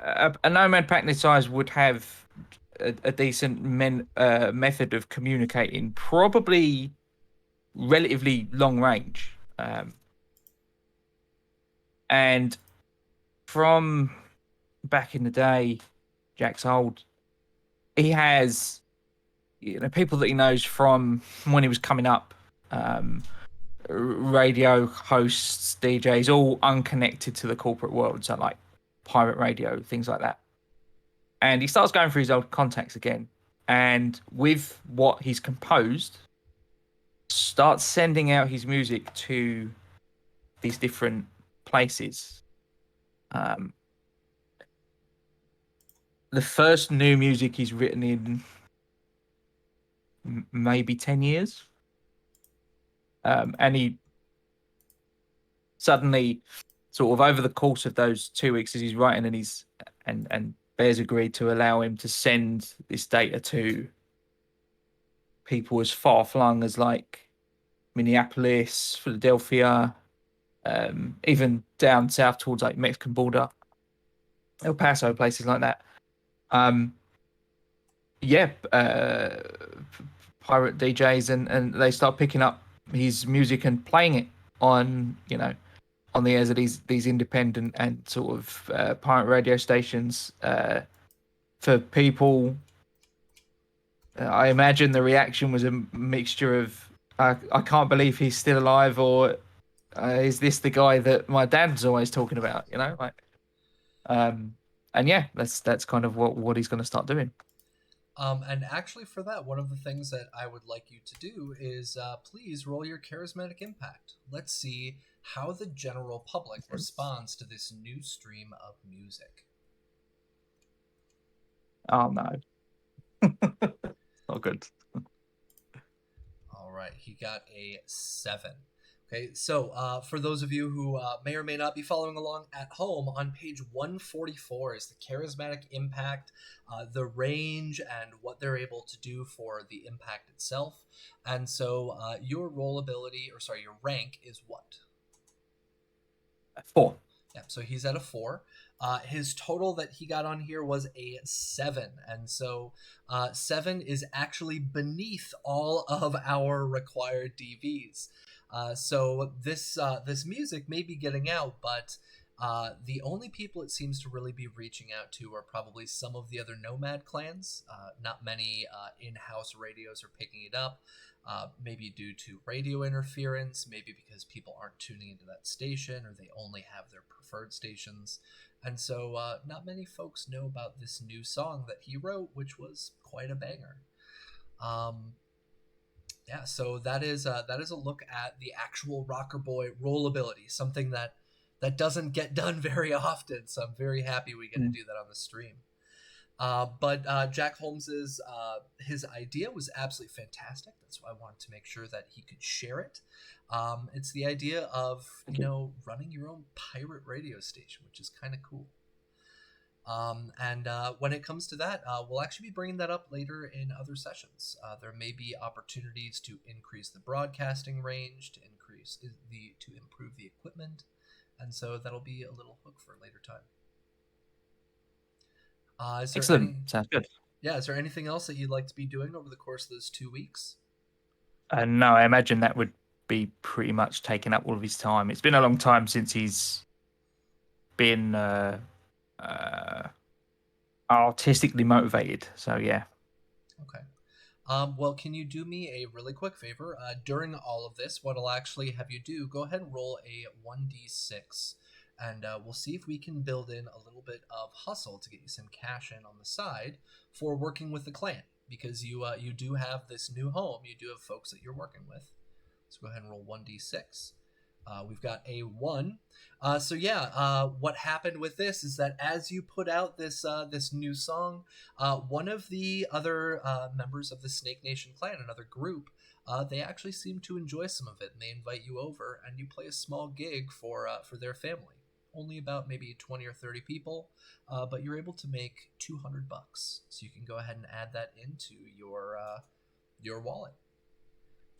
a nomad pack this size would have a decent method of communicating, probably relatively long range. And from back in the day, Jack's old, he has people that he knows from when he was coming up, radio hosts, DJs, all unconnected to the corporate world, so like pirate radio, things like that. And he starts going through his old contacts again, and with what he's composed, starts sending out his music to these different places. The first new music he's written in maybe 10 years. And he suddenly, sort of over the course of those 2 weeks as he's writing, and Bears agreed to allow him to send this data to people as far flung as like Minneapolis, Philadelphia, even down south towards like Mexican border, El Paso, places like that. Pirate DJs and they start picking up his music and playing it on on the airs of these independent and sort of pirate radio stations. For people, I imagine the reaction was a mixture of I can't believe he's still alive, or is this the guy that my dad's always talking about? And yeah, that's kind of what he's going to start doing. And actually, for that, one of the things that I would like you to do is please roll your charismatic impact. Let's see how the general public responds to this new stream of music. Oh no, not good. All right, he got a 7. Okay, so for those of you who may or may not be following along at home, on page 144 is the charismatic impact, the range, and what they're able to do for the impact itself. And so your rank is what? 4. Yeah, so he's at a 4. His total that he got on here was a 7, and so 7 is actually beneath all of our required DVs. So this music may be getting out, but the only people it seems to really be reaching out to are probably some of the other Nomad clans. Not many in-house radios are picking it up. Maybe due to radio interference, maybe because people aren't tuning into that station or they only have their preferred stations. And so not many folks know about this new song that he wrote, which was quite a banger. Yeah, so that is a look at the actual Rocker Boy rollability, something that doesn't get done very often. So I'm very happy we get to do that on the stream. But Jack Holmes's his idea was absolutely fantastic. That's why I wanted to make sure that he could share it. It's the idea of running your own pirate radio station, which is kind of cool. And when it comes to that, we'll actually be bringing that up later in other sessions. There may be opportunities to increase the broadcasting range, to improve the equipment, and so that'll be a little hook for a later time. Excellent. Sounds good. Yeah, is there anything else that you'd like to be doing over the course of those 2 weeks? No, I imagine that would be pretty much taking up all of his time. It's been a long time since he's been artistically motivated. So yeah. Okay. Well, can you do me a really quick favor? During all of this, what I'll actually have you do, go ahead and roll a 1d6. And we'll see if we can build in a little bit of hustle to get you some cash in on the side for working with the clan. Because you do have this new home. You do have folks that you're working with. So go ahead and roll 1d6. We've got a 1. So yeah, what happened with this is that as you put out this new song, one of the other members of the Snake Nation clan, another group, they actually seem to enjoy some of it, and they invite you over, and you play a small gig for their family. Only about maybe 20 or 30 people, but you're able to make $200. So you can go ahead and add that into your wallet.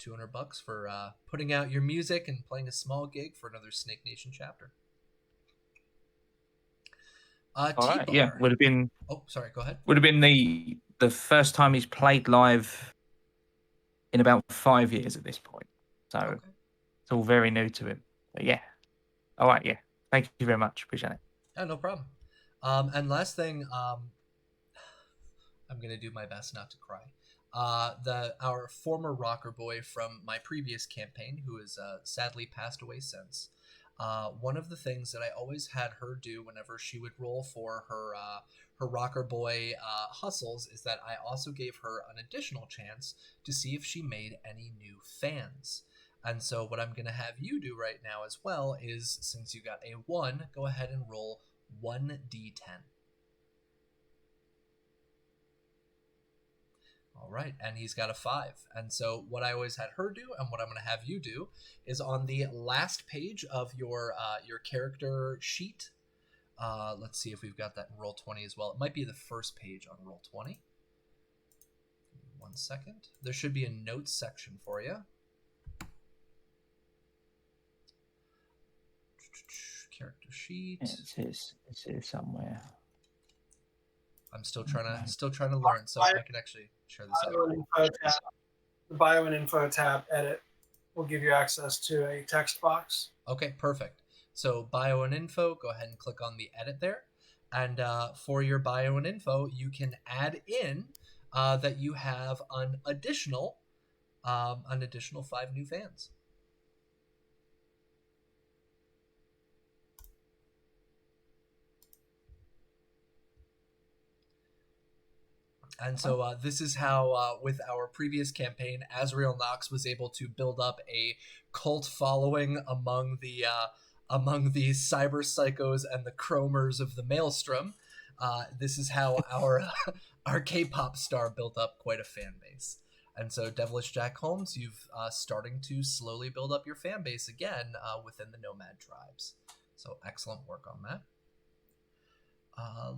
$200 for putting out your music and playing a small gig for another Snake Nation chapter. All right, yeah, would have been. Oh, sorry. Go ahead. Would have been the first time he's played live in about 5 years at this point. So it's all very new to him. But yeah. All right, yeah. Thank you very much. Appreciate it. Yeah, no problem. And last thing, I'm gonna do my best not to cry. Our former rocker boy from my previous campaign, who has sadly passed away since. One of the things that I always had her do whenever she would roll for her rocker boy hustles is that I also gave her an additional chance to see if she made any new fans. And so what I'm going to have you do right now as well is, since you got a 1, go ahead and roll 1d10. All right, and he's got a 5. And so what I always had her do, and what I'm going to have you do, is on the last page of your character sheet. Let's see if we've got that in Roll20 as well. It might be the first page on Roll20. Give me 1 second. There should be a notes section for you. Character sheet. Yeah, it's here somewhere. I'm still trying to learn, so I can actually share this out. The bio and info tab edit will give you access to a text box. Okay, perfect. So bio and info, go ahead and click on the edit there. And for your bio and info, you can add in that you have an additional 5 new fans. And so this is how, with our previous campaign, Azrael Knox was able to build up a cult following among the cyber psychos and the chromers of the Maelstrom. This is how our K-pop star built up quite a fan base. And so, Devilish Jack Holmes, you've starting to slowly build up your fan base again within the Nomad tribes. So excellent work on that.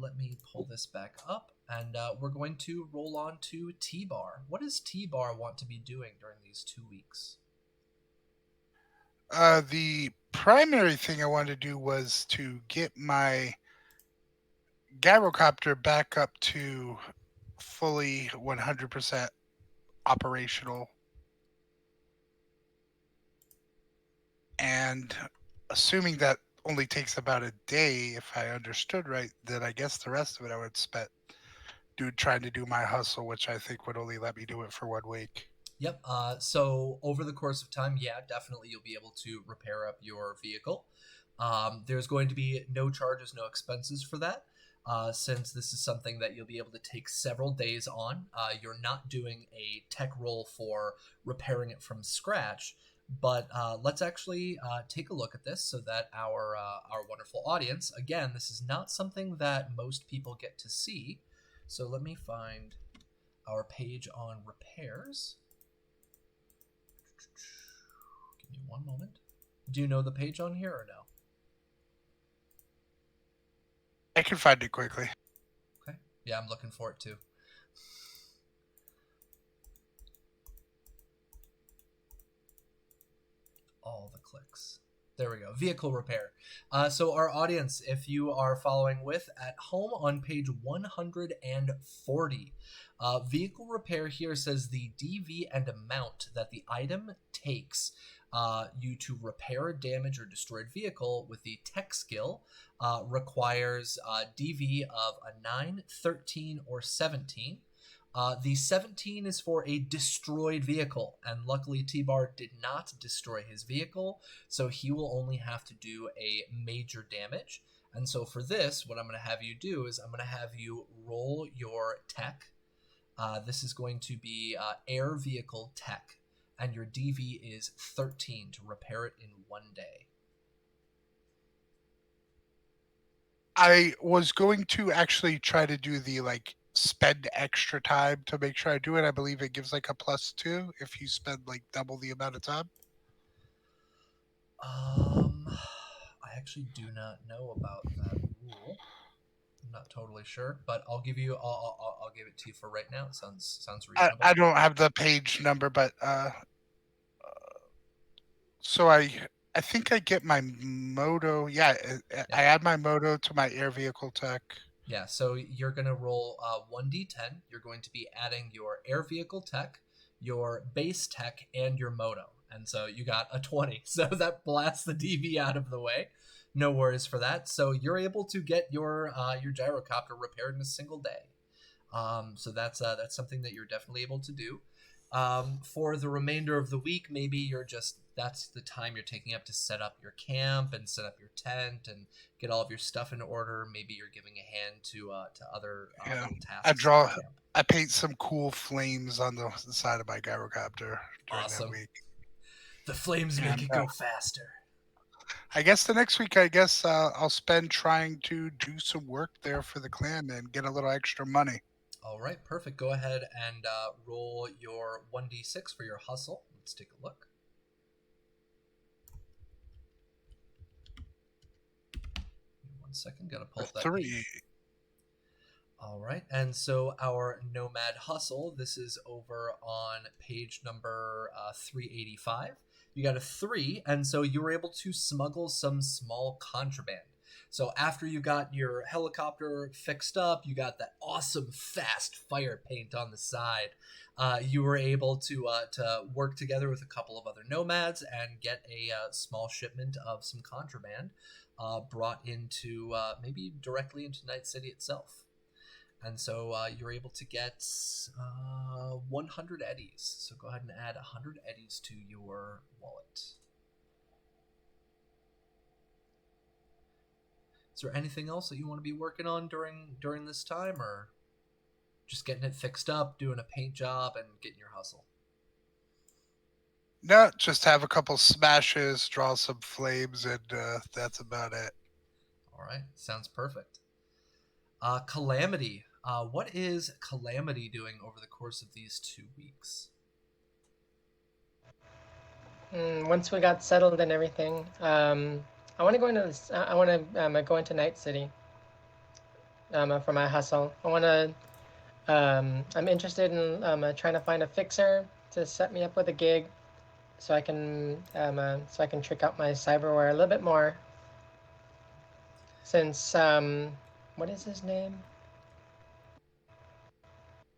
Let me pull this back up, and we're going to roll on to T-Bar. What does T-Bar want to be doing during these 2 weeks? The primary thing I wanted to do was to get my gyrocopter back up to fully 100% operational. And assuming that only takes about a day, if I understood right, then I guess the rest of it I would spend trying to do my hustle, which I think would only let me do it for 1 week. Yep. So over the course of time, yeah, definitely you'll be able to repair up your vehicle. There's going to be no charges, no expenses for that. Since this is something that you'll be able to take several days on. You're not doing a tech roll for repairing it from scratch, but let's actually take a look at this so that our wonderful audience, again, this is not something that most people get to see. So let me find our page on repairs. Give me one moment. Do you know the page on here or no? I can find it quickly. Okay. Yeah, I'm looking for it too. All the clicks. There we go. Vehicle repair. So our audience, if you are following with at home on page 140, vehicle repair here says the DV and amount that the item takes you to repair a damaged or destroyed vehicle with the tech skill requires DV of a 9, 13, or 17. The 17 is for a destroyed vehicle, and luckily T-Bar did not destroy his vehicle, so he will only have to do a major damage. And so for this, what I'm going to have you do is I'm going to have you roll your tech. This is going to be air vehicle tech, and your DV is 13 to repair it in 1 day. I was going to actually try to do the spend extra time to make sure I do it. I believe it gives like a +2 if you spend like double the amount of time. I actually do not know about that rule. I'm not totally sure, but I'll give you. I'll give it to you for right now. It sounds reasonable. I don't have the page number, but so I think I get my moto. Yeah, I add my moto to my air vehicle tech. Yeah, so you're going to roll 1d10. You're going to be adding your air vehicle tech, your base tech, and your moto. And so you got a 20. So that blasts the DV out of the way. No worries for that. So you're able to get your gyrocopter repaired in a single day. So that's something that you're definitely able to do. For the remainder of the week, maybe that's the time you're taking up to set up your camp and set up your tent and get all of your stuff in order. Maybe you're giving a hand to other little tasks. I paint some cool flames on the side of my gyrocopter during that week. The flames make it go faster. I guess the next week, I'll spend trying to do some work there for the clan and get a little extra money. All right, perfect. Go ahead and roll your 1d6 for your hustle. Let's take a look. One second, gotta pull up that 3. page. All right, and so our Nomad Hustle, this is over on page number 385. You got a 3, and so you were able to smuggle some small contraband. So after you got your helicopter fixed up, you got that awesome fast fire paint on the side. You were able to work together with a couple of other nomads and get a small shipment of some contraband brought into maybe directly into Night City itself. And so you're able to get 100 eddies. So go ahead and add 100 eddies to your wallet. Is there anything else that you want to be working on during this time, or just getting it fixed up, doing a paint job, and getting your hustle? No, just have a couple smashes, draw some flames, and that's about it. All right, sounds perfect. Calamity. What is Calamity doing over the course of these 2 weeks? Once we got settled and everything, I want to go into I want to go into Night City for my hustle. I want to. I'm interested in trying to find a fixer to set me up with a gig, so I can trick out my cyberware a little bit more. Since what is his name?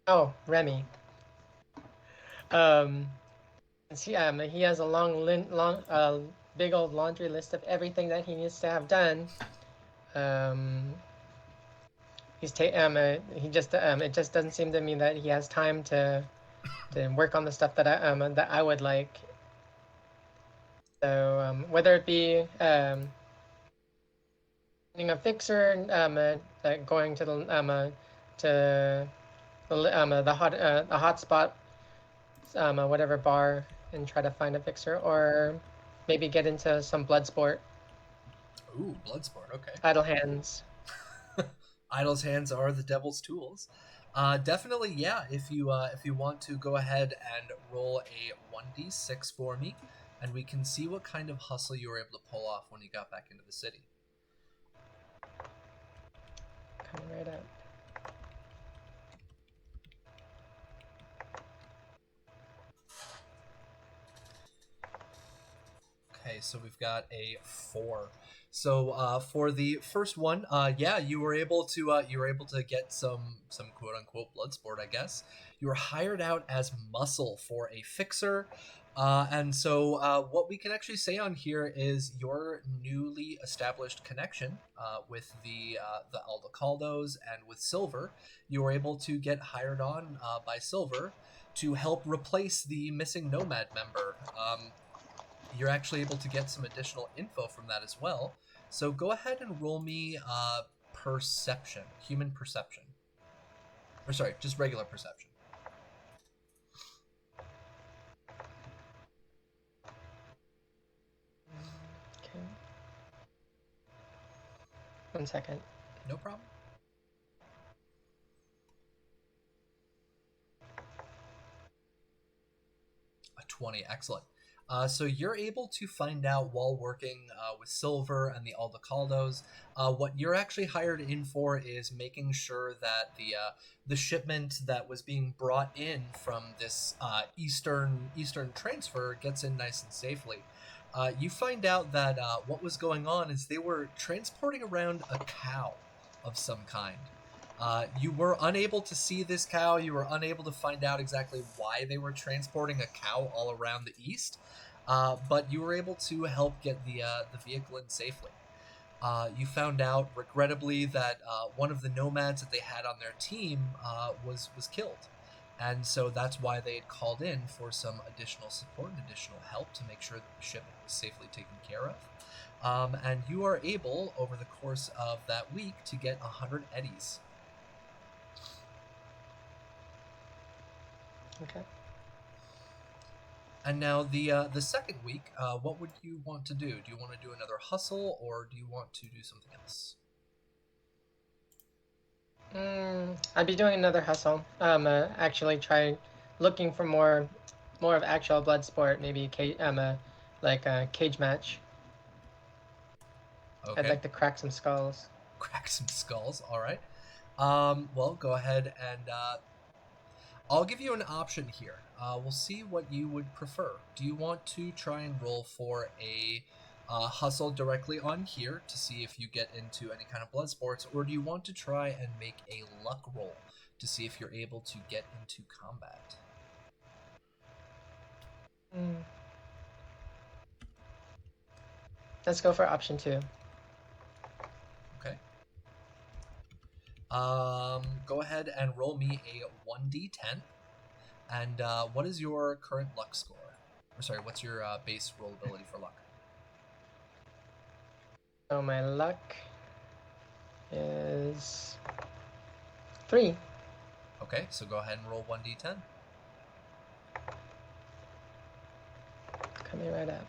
Oh, Remy. Since he has a big old laundry list of everything that he needs to have done. He just it just doesn't seem to me that he has time to work on the stuff that I would like. So whether it be finding a fixer, going to the hot spot, whatever bar, and try to find a fixer, or maybe get into some blood sport. Ooh, blood sport. Okay. Idle hands. Idle's hands are the devil's tools. Definitely, yeah. If you want to go ahead and roll a 1d6 for me, and we can see what kind of hustle you were able to pull off when you got back into the city. Coming right up. Okay, so we've got a 4. So for the first one, yeah, you were able to get some quote unquote blood sport, I guess. You were hired out as muscle for a fixer, and so what we can actually say on here is your newly established connection with the Aldecaldos and with Silver. You were able to get hired on by Silver to help replace the missing Nomad member. You're actually able to get some additional info from that as well. So go ahead and roll me perception, human perception. Or sorry, just regular perception. Okay. 1 second. No problem. A 20, excellent. So you're able to find out while working with Silver and the Aldecaldos, what you're actually hired in for is making sure that the shipment that was being brought in from this eastern transfer gets in nice and safely. You find out that what was going on is they were transporting around a cow of some kind. You were unable to see this cow. You were unable to find out exactly why they were transporting a cow all around the east, but you were able to help get the vehicle in safely. You found out, regrettably, that one of the nomads that they had on their team was killed, and so that's why they had called in for some additional support and additional help to make sure that the shipment was safely taken care of. And you are able, over the course of that week, to get 100 eddies. Okay. And now the second week, what would you want to do? Do you want to do another hustle, or do you want to do something else? I'd be doing another hustle. Actually try looking for more of actual blood sport. Maybe like a cage match. Okay. I'd like to crack some skulls. Crack some skulls. All right. Well, go ahead and I'll give you an option here. We'll see what you would prefer. Do you want to try and roll for a hustle directly on here to see if you get into any kind of blood sports, or do you want to try and make a luck roll to see if you're able to get into combat? Let's go for option 2. Okay. Go ahead and roll me a 1d10. And what is your current luck score? Or sorry, what's your base roll ability for luck? So my luck is 3. Okay, so go ahead and roll 1d10. Coming right up.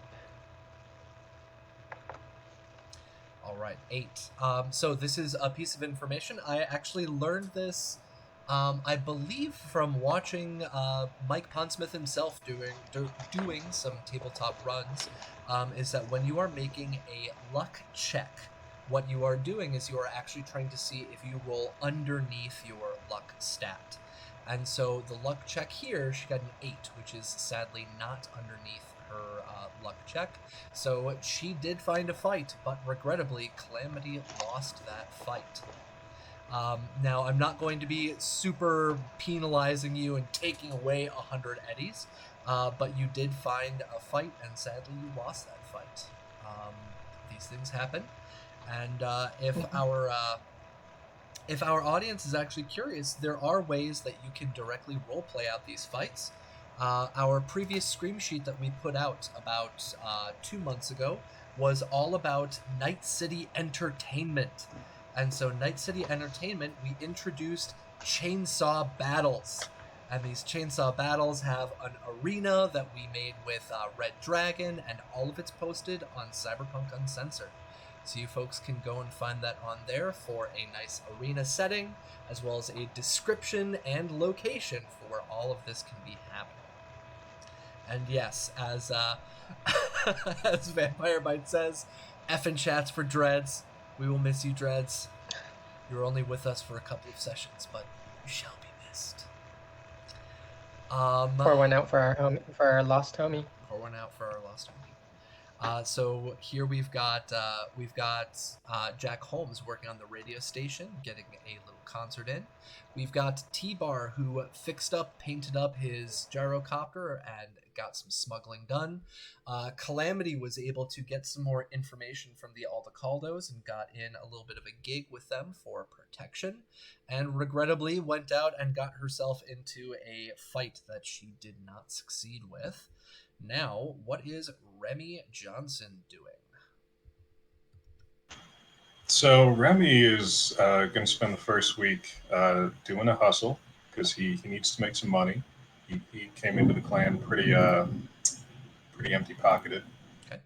All right, 8. So this is a piece of information. I actually learned this, I believe, from watching Mike Pondsmith himself doing some tabletop runs. Is that when you are making a luck check, what you are doing is you are actually trying to see if you roll underneath your luck stat. And so the luck check here, she got an 8, which is sadly not underneath her luck check. So she did find a fight, but regrettably, Calamity lost that fight. Now, I'm not going to be super penalizing you and taking away 100 eddies, but you did find a fight, and sadly, you lost that fight. These things happen, and if our audience is actually curious, there are ways that you can directly roleplay out these fights. Our previous scream sheet that we put out about 2 months ago was all about Night City Entertainment. And so Night City Entertainment, we introduced chainsaw battles. And these chainsaw battles have an arena that we made with Red Dragon, and all of it's posted on Cyberpunk Uncensored. So you folks can go and find that on there for a nice arena setting, as well as a description and location for where all of this can be happening. And yes, as as Vampire Bite says, effing chats for Dreads. We will miss you, Dreads. You're only with us for a couple of sessions, but you shall be missed. Pour one out for our lost homie. Pour one out for our lost homie. So here we've got Jack Holmes working on the radio station, getting a little concert in. We've got T-Bar, who painted up his gyrocopter and got some smuggling done. Calamity was able to get some more information from the Aldecaldos and got in a little bit of a gig with them for protection, and regrettably went out and got herself into a fight that she did not succeed with. Now, what is Remy Johnson doing? So Remy is going to spend the first week doing a hustle because he needs to make some money. He came into the clan pretty empty-pocketed. Okay.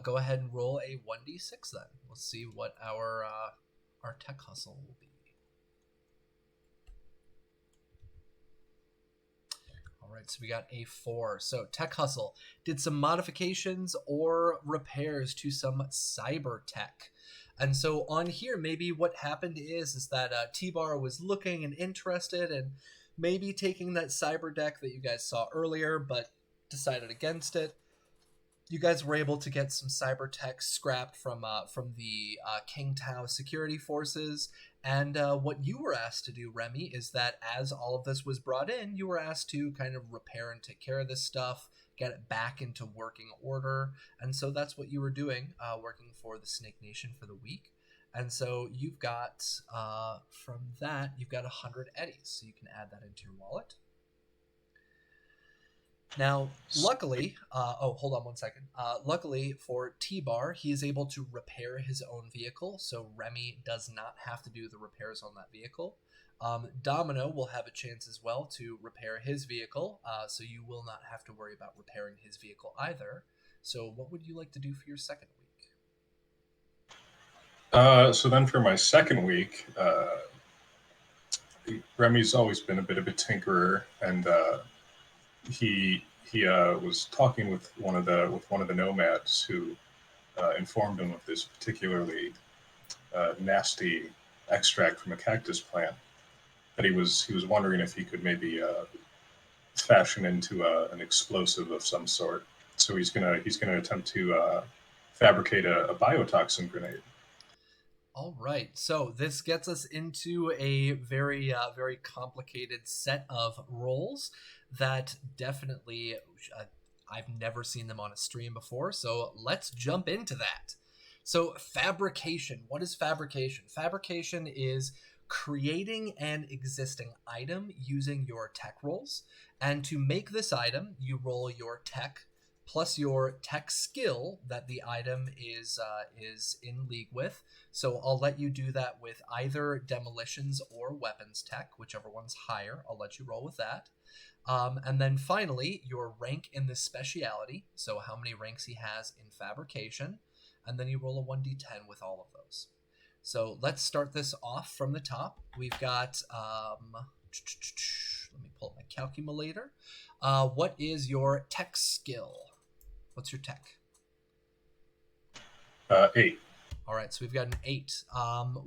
Go ahead and roll a 1d6 then. Let's see what our tech hustle will be. All right, so we got a 4. So Tech Hustle did some modifications or repairs to some cyber tech. And so on here, maybe what happened is that T-Bar was looking and interested and maybe taking that cyber deck that you guys saw earlier, but decided against it. You guys were able to get some cyber tech scrapped from the King Tao security forces. And what you were asked to do, Remy, is that as all of this was brought in, you were asked to kind of repair and take care of this stuff, get it back into working order. And so that's what you were doing, working for the Snake Nation for the week. And so you've got, from that, you've got 100 eddies. So you can add that into your wallet. Now, luckily, hold on one second. Luckily for T-Bar, he is able to repair his own vehicle, so Remy does not have to do the repairs on that vehicle. Domino will have a chance as well to repair his vehicle, so you will not have to worry about repairing his vehicle either. So what would you like to do for your second week? So then for my second week, Remy's always been a bit of a tinkerer, and he was talking with one of the nomads who informed him of this particularly nasty extract from a cactus plant that he was wondering if he could maybe fashion into an explosive of some sort. So he's gonna attempt to fabricate a biotoxin grenade. All right, so this gets us into a very complicated set of roles that definitely I've never seen them on a stream before, so let's jump into that. So fabrication, what is fabrication? Fabrication is creating an existing item using your tech rolls, and to make this item, you roll your tech plus your tech skill that the item is in league with. So I'll let you do that with either demolitions or weapons tech, whichever one's higher. I'll let you roll with that. And then finally, your rank in the speciality, so how many ranks he has in fabrication, and then you roll a 1d10 with all of those. So let's start this off from the top. We've got, let me pull up my calculator. What is your tech skill? What's your tech? 8. All right, so we've got an 8.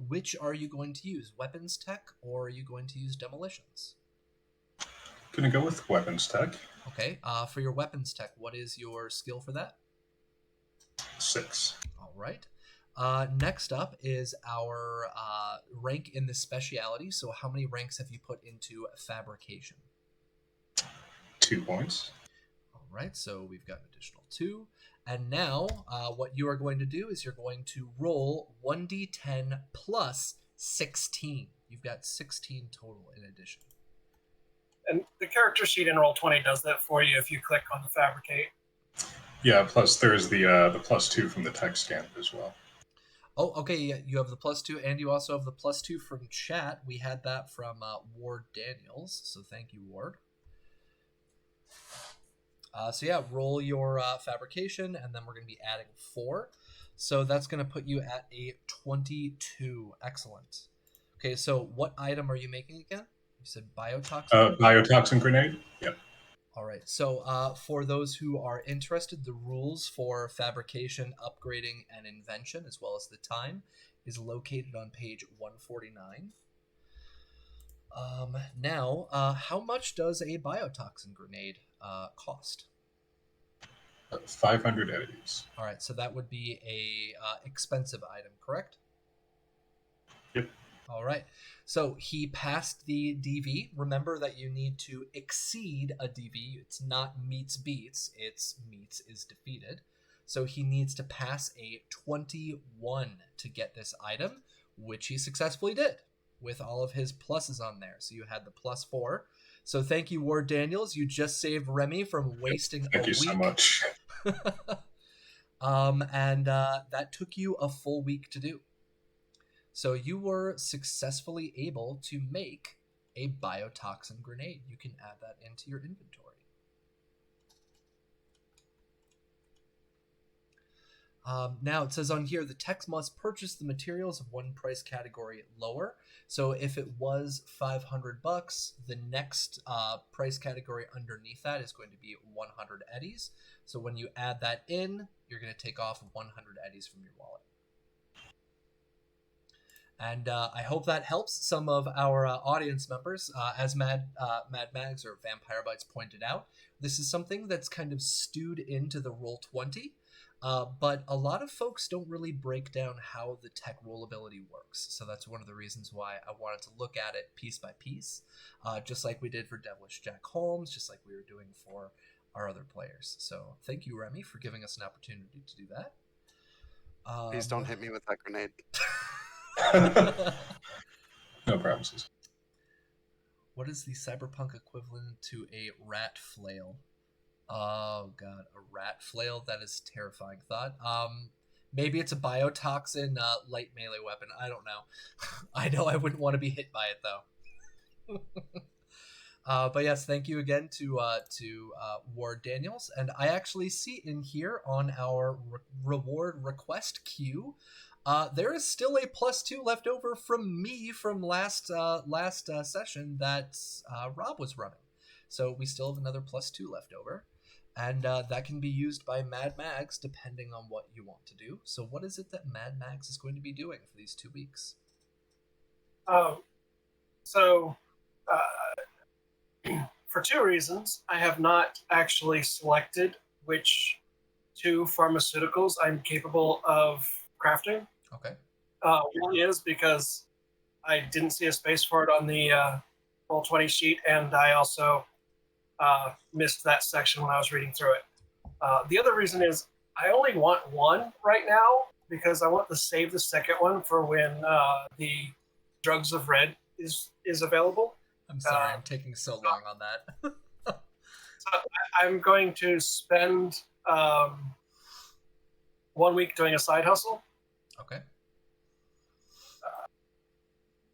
Which are you going to use? Weapons tech, or are you going to use demolitions? Gonna go with weapons tech. Okay. For your weapons tech, what is your skill for that? 6. All right. Next up is our rank in the speciality. So how many ranks have you put into fabrication? 2 points. All right, so we've got an additional 2. And now what you are going to do is you're going to roll 1d10 plus 16. You've got 16 total in addition. And the character sheet in Roll20 does that for you if you click on the fabricate. Yeah, plus there's the +2 from the tech scan as well. Oh, okay, yeah, you have the +2, and you also have the +2 from chat. We had that from Ward Daniels, so thank you, Ward. So yeah, roll your fabrication, and then we're going to be adding 4. So that's going to put you at a 22. Excellent. Okay, so what item are you making again? You said biotoxin? Biotoxin grenade? Yep. All right, so for those who are interested, the rules for fabrication, upgrading, and invention, as well as the time, is located on page 149. Now, how much does a biotoxin grenade cost? 500 eddies. All right, so that would be a expensive item, correct? Yep. All right, so he passed the DV. Remember that you need to exceed a DV. It's not meets beats, it's meets is defeated. So he needs to pass a 21 to get this item, which he successfully did with all of his pluses on there. So you had the +4. So thank you, Ward Daniels. You just saved Remy from wasting Thank a you week. so much. And that took you a full week to do. So you were successfully able to make a biotoxin grenade. You can add that into your inventory. Now it says on here, the text must purchase the materials of one price category lower. So if it was $500, the next price category underneath that is going to be 100 eddies. So when you add that in, you're going to take off 100 eddies from your wallet. And I hope that helps some of our audience members. As Mad Mags or Vampire Bites pointed out, this is something that's kind of stewed into the Roll20. But a lot of folks don't really break down how the tech rollability works. So that's one of the reasons why I wanted to look at it piece by piece, just like we did for Devilish Jack Holmes, just like we were doing for our other players. So thank you, Remy, for giving us an opportunity to do that. Please don't hit me with that grenade. No promises. What is the cyberpunk equivalent to a rat flail? Oh god, a rat flail? That is a terrifying thought. Maybe it's a biotoxin light melee weapon. I don't know. I know I wouldn't want to be hit by it though. But yes, thank you again to Ward Daniels, and I actually see in here on our reward request queue, there is still a +2 left over from me from last session that Rob was running. So we still have another +2 left over. And that can be used by Mad Mags depending on what you want to do. So what is it that Mad Mags is going to be doing for these 2 weeks? For 2 reasons, I have not actually selected which 2 pharmaceuticals I'm capable of crafting. Okay. One is because I didn't see a space for it on the Roll20 sheet, and I also missed that section when I was reading through it. The other reason is I only want 1 right now because I want to save the second one for when the Drugs of Red is available. I'm sorry, I'm taking so long on that. So I'm going to spend 1 week doing a side hustle. Okay.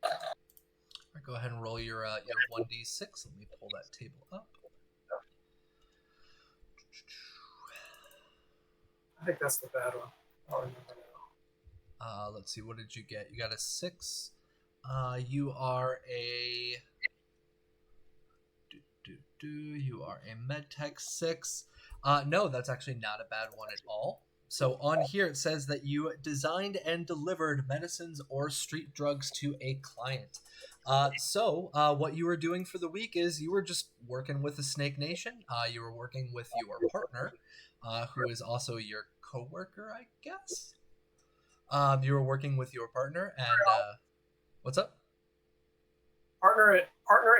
All right, go ahead and roll your 1d6. Let me pull that table up. I think that's the bad one. I'll remember now. Let's see, what did you get? You got a 6. You are a... You are a MedTech 6. No, that's actually not a bad one at all. So on here it says that you designed and delivered medicines or street drugs to a client. So what you were doing for the week is you were just working with the Snake Nation. You were working with your partner, who is also your coworker, I guess. You were working with your partner, and what's up? Partner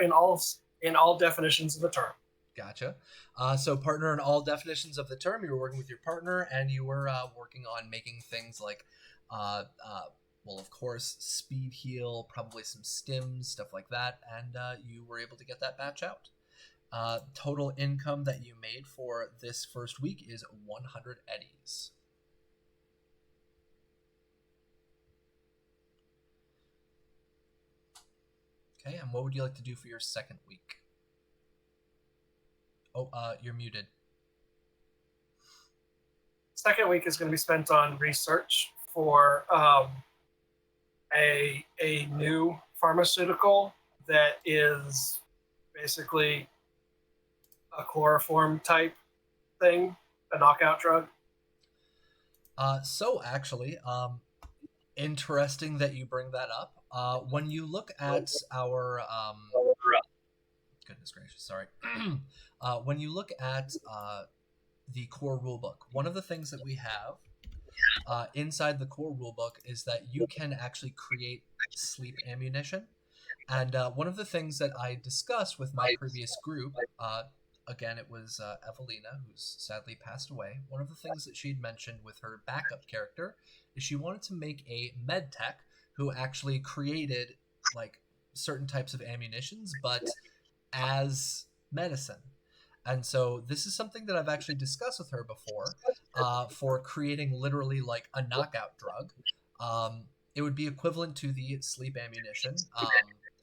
in all definitions of the term. Gotcha. So partner in all definitions of the term. You were working with your partner, and you were working on making things like, well, of course, speed heal, probably some stims, stuff like that, and you were able to get that batch out. Total income that you made for this first week is 100 eddies. Okay, and what would you like to do for your second week? Oh, you're muted. Second week is going to be spent on research for a new pharmaceutical that is basically a chloroform type thing, a knockout drug. So actually, interesting that you bring that up. When you look at our goodness gracious, sorry. When you look at the core rulebook, one of the things that we have inside the core rulebook is that you can actually create sleep ammunition. And one of the things that I discussed with my previous group, again, it was Evelina, who's sadly passed away. One of the things that she'd mentioned with her backup character is she wanted to make a med tech who actually created like certain types of ammunitions, but as medicine. And so this is something that I've actually discussed with her before for creating literally like a knockout drug. It would be equivalent to the sleep ammunition.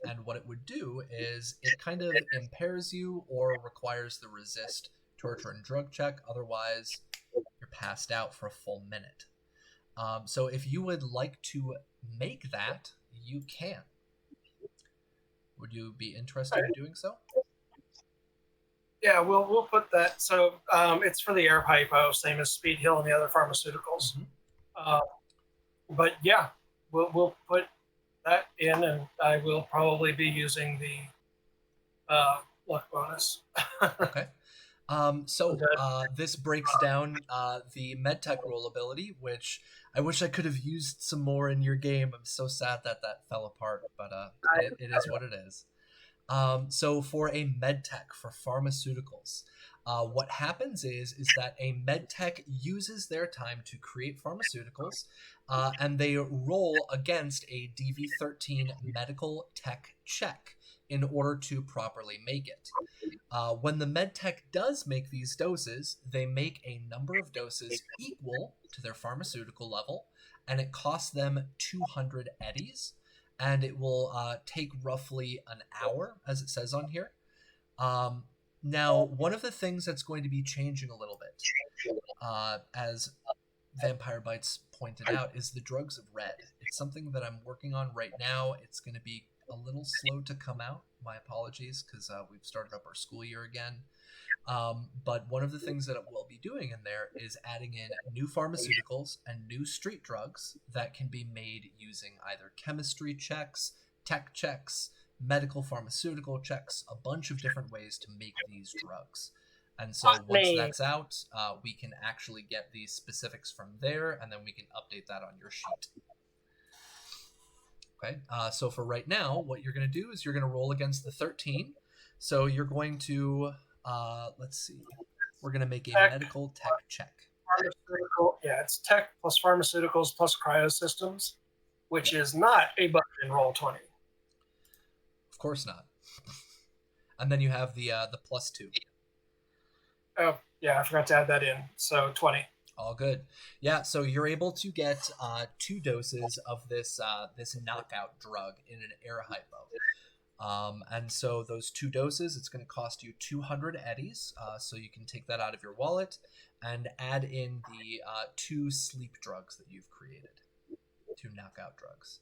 And what it would do is it kind of impairs you or requires the resist torture and drug check. Otherwise, you're passed out for a full minute. So if you would like to make that, you can. Would you be interested in doing so? Yeah, we'll put that. So it's for the air hypo, same as speed heal and the other pharmaceuticals. But yeah, we'll put that in, and I will probably be using the luck bonus. Okay. So this breaks down the medtech roll ability, which I wish I could have used some more in your game. I'm so sad that that fell apart, but it is what it is. So for a medtech for pharmaceuticals, what happens is that a medtech uses their time to create pharmaceuticals, and they roll against a DV13 medical tech check in order to properly make it. When the medtech does make these doses, they make a number of doses equal to their pharmaceutical level, and it costs them 200 eddies, and it will take roughly an hour, as it says on here. Now, one of the things that's going to be changing a little bit, as Vampire Bites pointed out, is the drugs of red. It's something that I'm working on right now. It's going to be a little slow to come out. My apologies, because we've started up our school year again. But one of the things that we'll be doing in there is adding in new pharmaceuticals and new street drugs that can be made using either chemistry checks, tech checks, medical pharmaceutical checks, a bunch of different ways to make these drugs. And so once that's out, we can actually get these specifics from there, and then we can update that on your sheet. Okay, so for right now, what you're going to do is you're going to roll against the 13. So you're going to, let's see, we're going to make a medical tech check. Pharmaceutical, yeah, it's tech plus pharmaceuticals plus cryosystems, which is not a button in roll 20. Of course not. And then you have the +2. Oh, yeah, I forgot to add that in. So 20. All good. Yeah, so you're able to get 2 doses of this this knockout drug in an air hypo. And so those 2 doses, it's going to cost you 200 eddies. So you can take that out of your wallet and add in the 2 sleep drugs that you've created. 2 knockout drugs.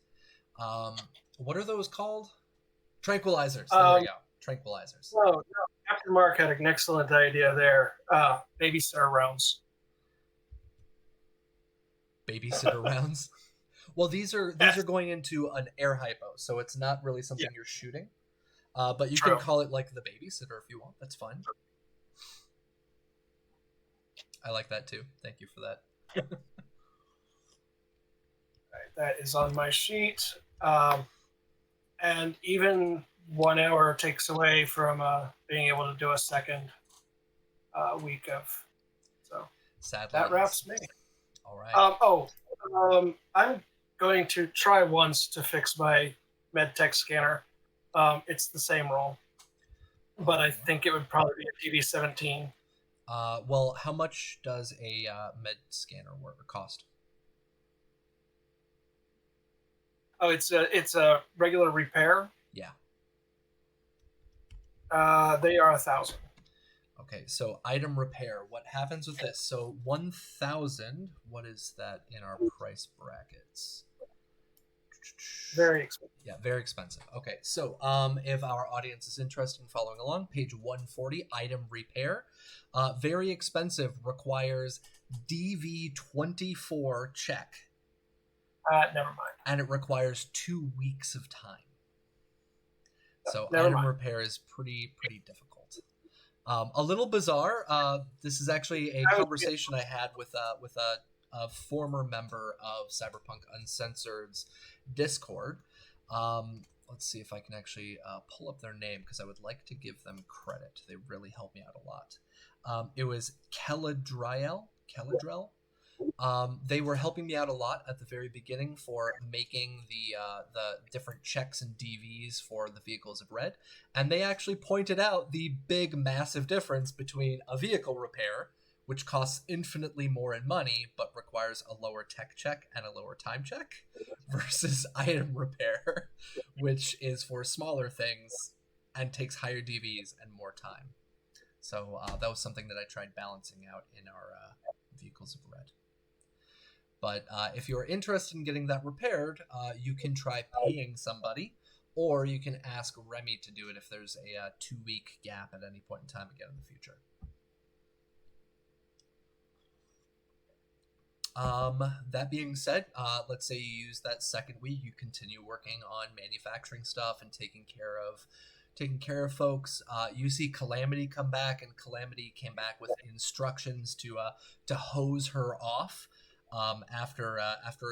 What are those called? Tranquilizers. There we go. Tranquilizers. No, Captain Mark had an excellent idea there. Babysitter rounds. Babysitter rounds. Well, these are going into an air hypo, so it's not really something you're shooting. But you True. can call it like the babysitter if you want. That's fine. I like that too. Thank you for that. That is on my sheet. And even 1 hour takes away from being able to do a second week of. So Sadly, that wraps me. All right. I'm going to try once to fix my medtech scanner. It's the same roll, but I think it would probably be a TV-17. Well, how much does a med scanner cost? Oh, it's a regular repair. Yeah. They are 1,000. Okay, so item repair. What happens with this? So 1,000. What is that in our price brackets? Very expensive. Yeah, very expensive. Okay, so if our audience is interested in following along, page 140, item repair. Very expensive, requires DV24 check. Never mind. And it requires 2 weeks of time. So Never item mind. repair is pretty difficult. A little bizarre. This is actually a conversation I had with a former member of Cyberpunk Uncensored's Discord. Let's see if I can actually pull up their name, because I would like to give them credit. They really helped me out a lot. It was Keladrel. They were helping me out a lot at the very beginning for making the different checks and DVs for the vehicles of red, and they actually pointed out the big massive difference between a vehicle repair, which costs infinitely more in money but requires a lower tech check and a lower time check, versus item repair, which is for smaller things and takes higher DVs and more time. So that was something that I tried balancing out in our vehicles of red. But if you're interested in getting that repaired, you can try paying somebody, or you can ask Remy to do it if there's a 2-week gap at any point in time again in the future. That being said, let's say you use that second week, you continue working on manufacturing stuff and taking care of folks. You see Calamity come back, and Calamity came back with instructions to hose her off. After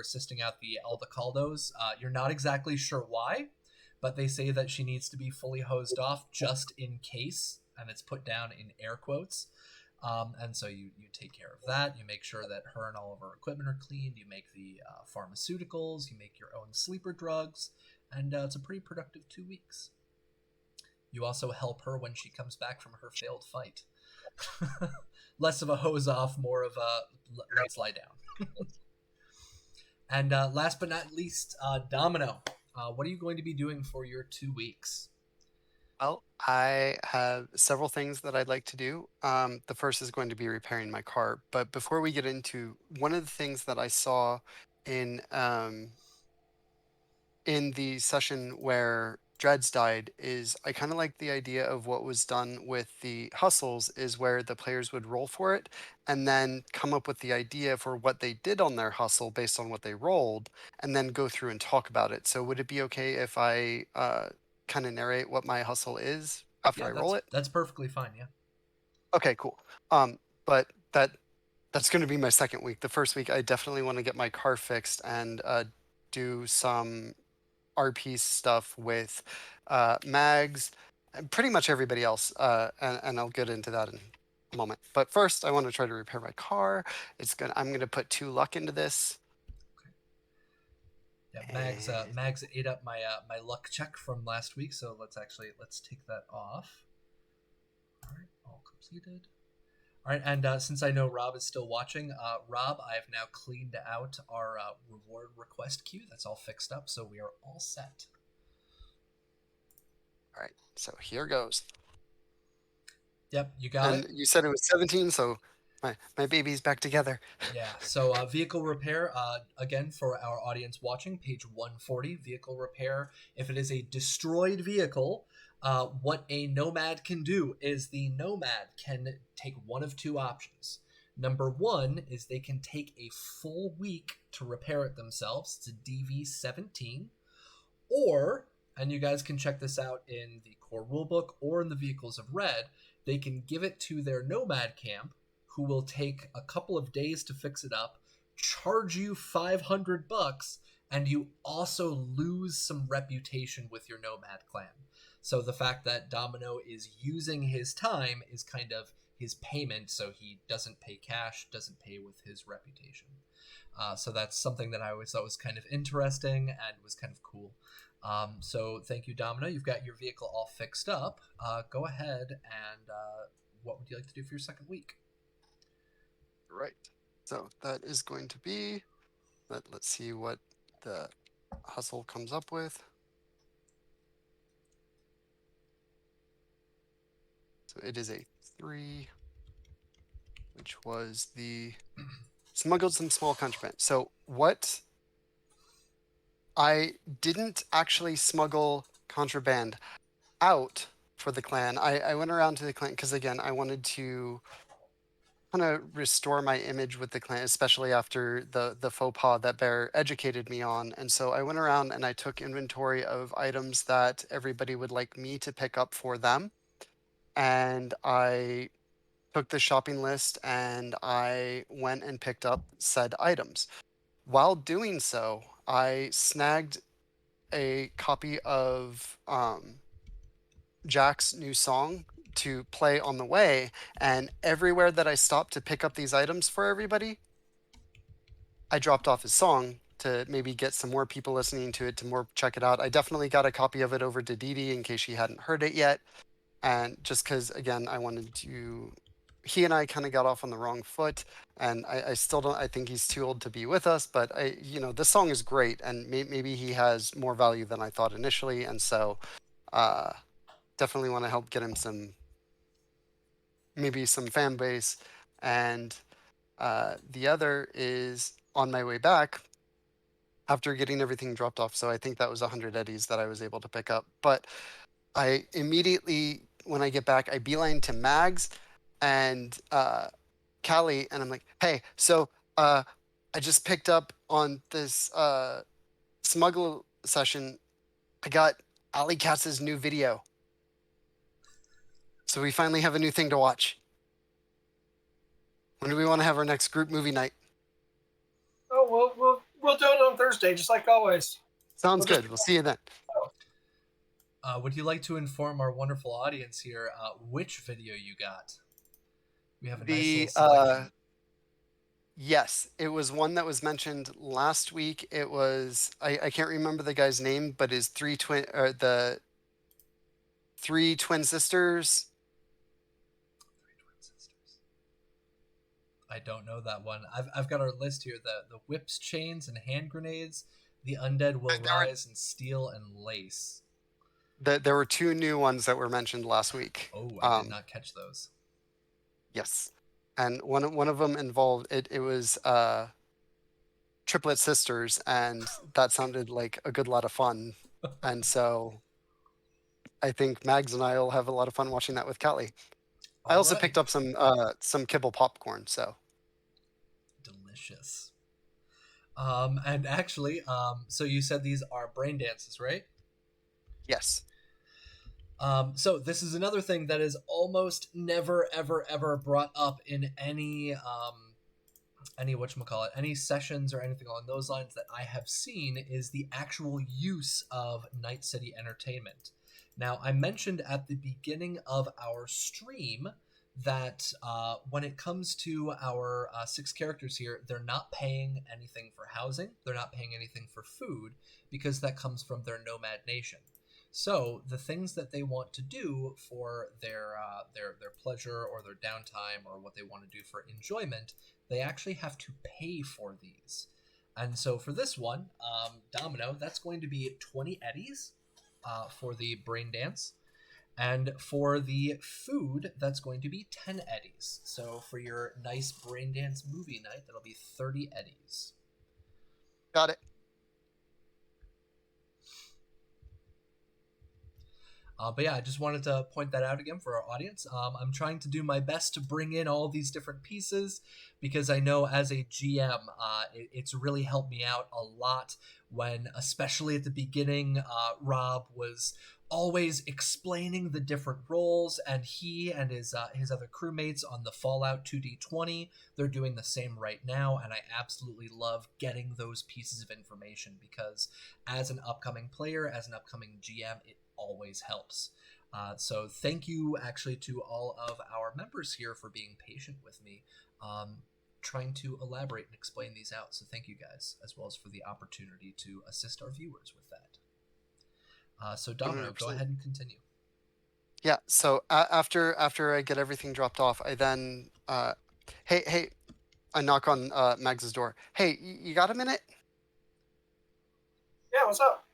assisting out the Aldecaldos. You're not exactly sure why, but they say that she needs to be fully hosed off just in case, and it's put down in air quotes. And so you take care of that. You make sure that her and all of her equipment are cleaned. You make the pharmaceuticals. You make your own sleeper drugs. And it's a pretty productive 2 weeks. You also help her when she comes back from her failed fight. Less of a hose off, more of a let's lie down. And last but not least, Domino. What are you going to be doing for your 2 weeks? Well, I have several things that I'd like to do. The first is going to be repairing my car. But before we get into one of the things that I saw in the session where Dreads died is I kind of like the idea of what was done with the hustles, is where the players would roll for it and then come up with the idea for what they did on their hustle based on what they rolled, and then go through and talk about it. So would it be okay if I kind of narrate what my hustle is after I roll it? That's perfectly fine, yeah. Okay, cool. But that's going to be my second week. The first week, I definitely want to get my car fixed and do some RP stuff with Mags and pretty much everybody else, and I'll get into that in a moment. But first, I want to try to repair my car. I'm going to put 2 luck into this. Yeah, Mags ate up my my luck check from last week, so let's take that off. All right, all completed. All right, and since I know Rob is still watching, Rob, I have now cleaned out our reward request queue. That's all fixed up, so we are all set. All right, so here goes. Yep, you got it. And you said it was 17, so my baby's back together. Yeah, so vehicle repair, again, for our audience watching, page 140, vehicle repair. If it is a destroyed vehicle, what a Nomad can do is the Nomad can take one of 2 options. Number one is they can take a full week to repair it themselves. It's a DV17. Or, and you guys can check this out in the core rulebook or in the Vehicles of Red, they can give it to their Nomad camp, who will take a couple of days to fix it up, charge you $500, and you also lose some reputation with your Nomad clan. So the fact that Domino is using his time is kind of his payment, so he doesn't pay cash, doesn't pay with his reputation. So that's something that I always thought was kind of interesting and was kind of cool. So thank you, Domino. You've got your vehicle all fixed up. Go ahead and what would you like to do for your second week? Right. So that is going to be, let's see what the hustle comes up with. So it is a 3, which was the smuggled some small contraband. So what I didn't actually smuggle contraband out for the clan. I went around to the clan because, again, I wanted to kind of restore my image with the clan, especially after the faux pas that Bear educated me on. And so I went around and I took inventory of items that everybody would like me to pick up for them. And I took the shopping list and I went and picked up said items. While doing so, I snagged a copy of Jack's new song to play on the way, and everywhere that I stopped to pick up these items for everybody, I dropped off his song to maybe get some more people listening to it, to more check it out. I definitely got a copy of it over to Dee Dee in case she hadn't heard it yet. And just because, again, I wanted to, he and I kind of got off on the wrong foot, and I still don't, I think he's too old to be with us, but this song is great, and maybe he has more value than I thought initially. And so definitely want to help get him maybe some fan base. And the other is on my way back after getting everything dropped off. So I think that was 100 eddies that I was able to pick up. But I immediately, when I get back, I beeline to Mags and Callie, and I'm like, hey, so I just picked up on this smuggle session. I got Alley Katz's new video. So we finally have a new thing to watch. When do we want to have our next group movie night? Oh, we'll do it on Thursday, just like always. Sounds good. We'll see you then. Would you like to inform our wonderful audience here which video you got? We have a nice little selection. Yes, it was one that was mentioned last week. It was I can't remember the guy's name, but his the 3 twin sisters. I don't know that one. I've got our list here: the whips, chains, and hand grenades. The undead will rise and steal and lace. There were 2 new ones that were mentioned last week. Oh, I did not catch those. Yes, and one of them involved it was triplet sisters, and that sounded like a good lot of fun. And so I think Mags and I will have a lot of fun watching that with Callie. I also picked up some kibble popcorn, so delicious. And actually, so you said these are brain dances, right? Yes. So this is another thing that is almost never, ever, ever brought up in any whatchamacallit, any sessions or anything along those lines that I have seen, is the actual use of Night City Entertainment. Now, I mentioned at the beginning of our stream that when it comes to our 6 characters here, they're not paying anything for housing, they're not paying anything for food, because that comes from their Nomad Nation. So the things that they want to do for their pleasure or their downtime or what they want to do for enjoyment, they actually have to pay for these. And so for this one, Domino, that's going to be 20 eddies for the brain dance. And for the food, that's going to be 10 eddies. So for your nice brain dance movie night, that'll be 30 eddies. Got it. But yeah, I just wanted to point that out again for our audience. I'm trying to do my best to bring in all these different pieces because I know as a GM, it's really helped me out a lot when, especially at the beginning, Rob was always explaining the different roles, and he and his other crewmates on the Fallout 2D20, they're doing the same right now, and I absolutely love getting those pieces of information because as an upcoming player, as an upcoming GM, it always helps. So thank you actually to all of our members here for being patient with me, trying to elaborate and explain these out. So thank you guys, as well as for the opportunity to assist our viewers with that. So Domino, 100%. go ahead and continue. Yeah. So after I get everything dropped off, I then hey, I knock on Mags's door. Hey, you got a minute? Yeah, what's up?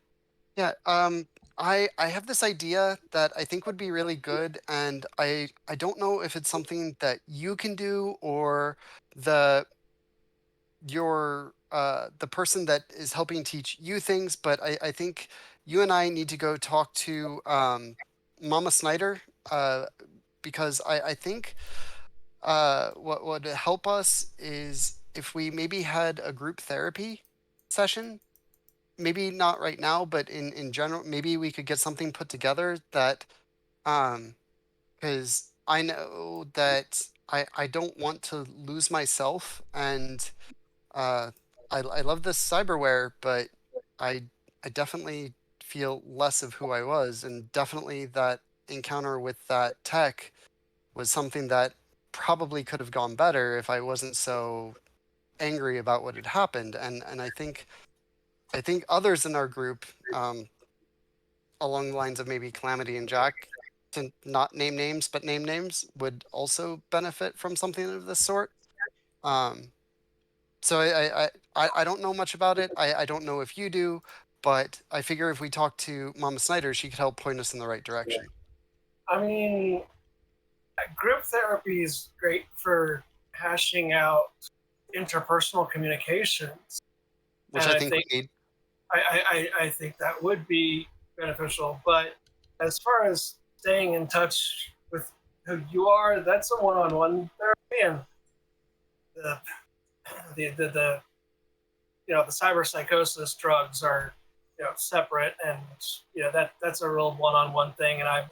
Yeah. I have this idea that I think would be really good, and I don't know if it's something that you can do or the person that is helping teach you things, but I think you and I need to go talk to Mama Snyder because I think what would help us is if we maybe had a group therapy session. Maybe not right now, but in general, maybe we could get something put together that, because I know that I don't want to lose myself, and I love this cyberware, but I I definitely feel less of who I was, and definitely that encounter with that tech was something that probably could have gone better if I wasn't so angry about what had happened, and I think others in our group, along the lines of maybe Calamity and Jack, to not name names but name names, would also benefit from something of this sort. Um, so I don't know much about it. I don't know if you do, but I figure if we talk to Mama Snyder, she could help point us in the right direction. I mean, group therapy is great for hashing out interpersonal communications, Which and I think we need. I think that would be beneficial. But as far as staying in touch with who you are, that's a one-on-one therapy, and the the cyber psychosis drugs are separate, and that's a real one-on-one thing, and I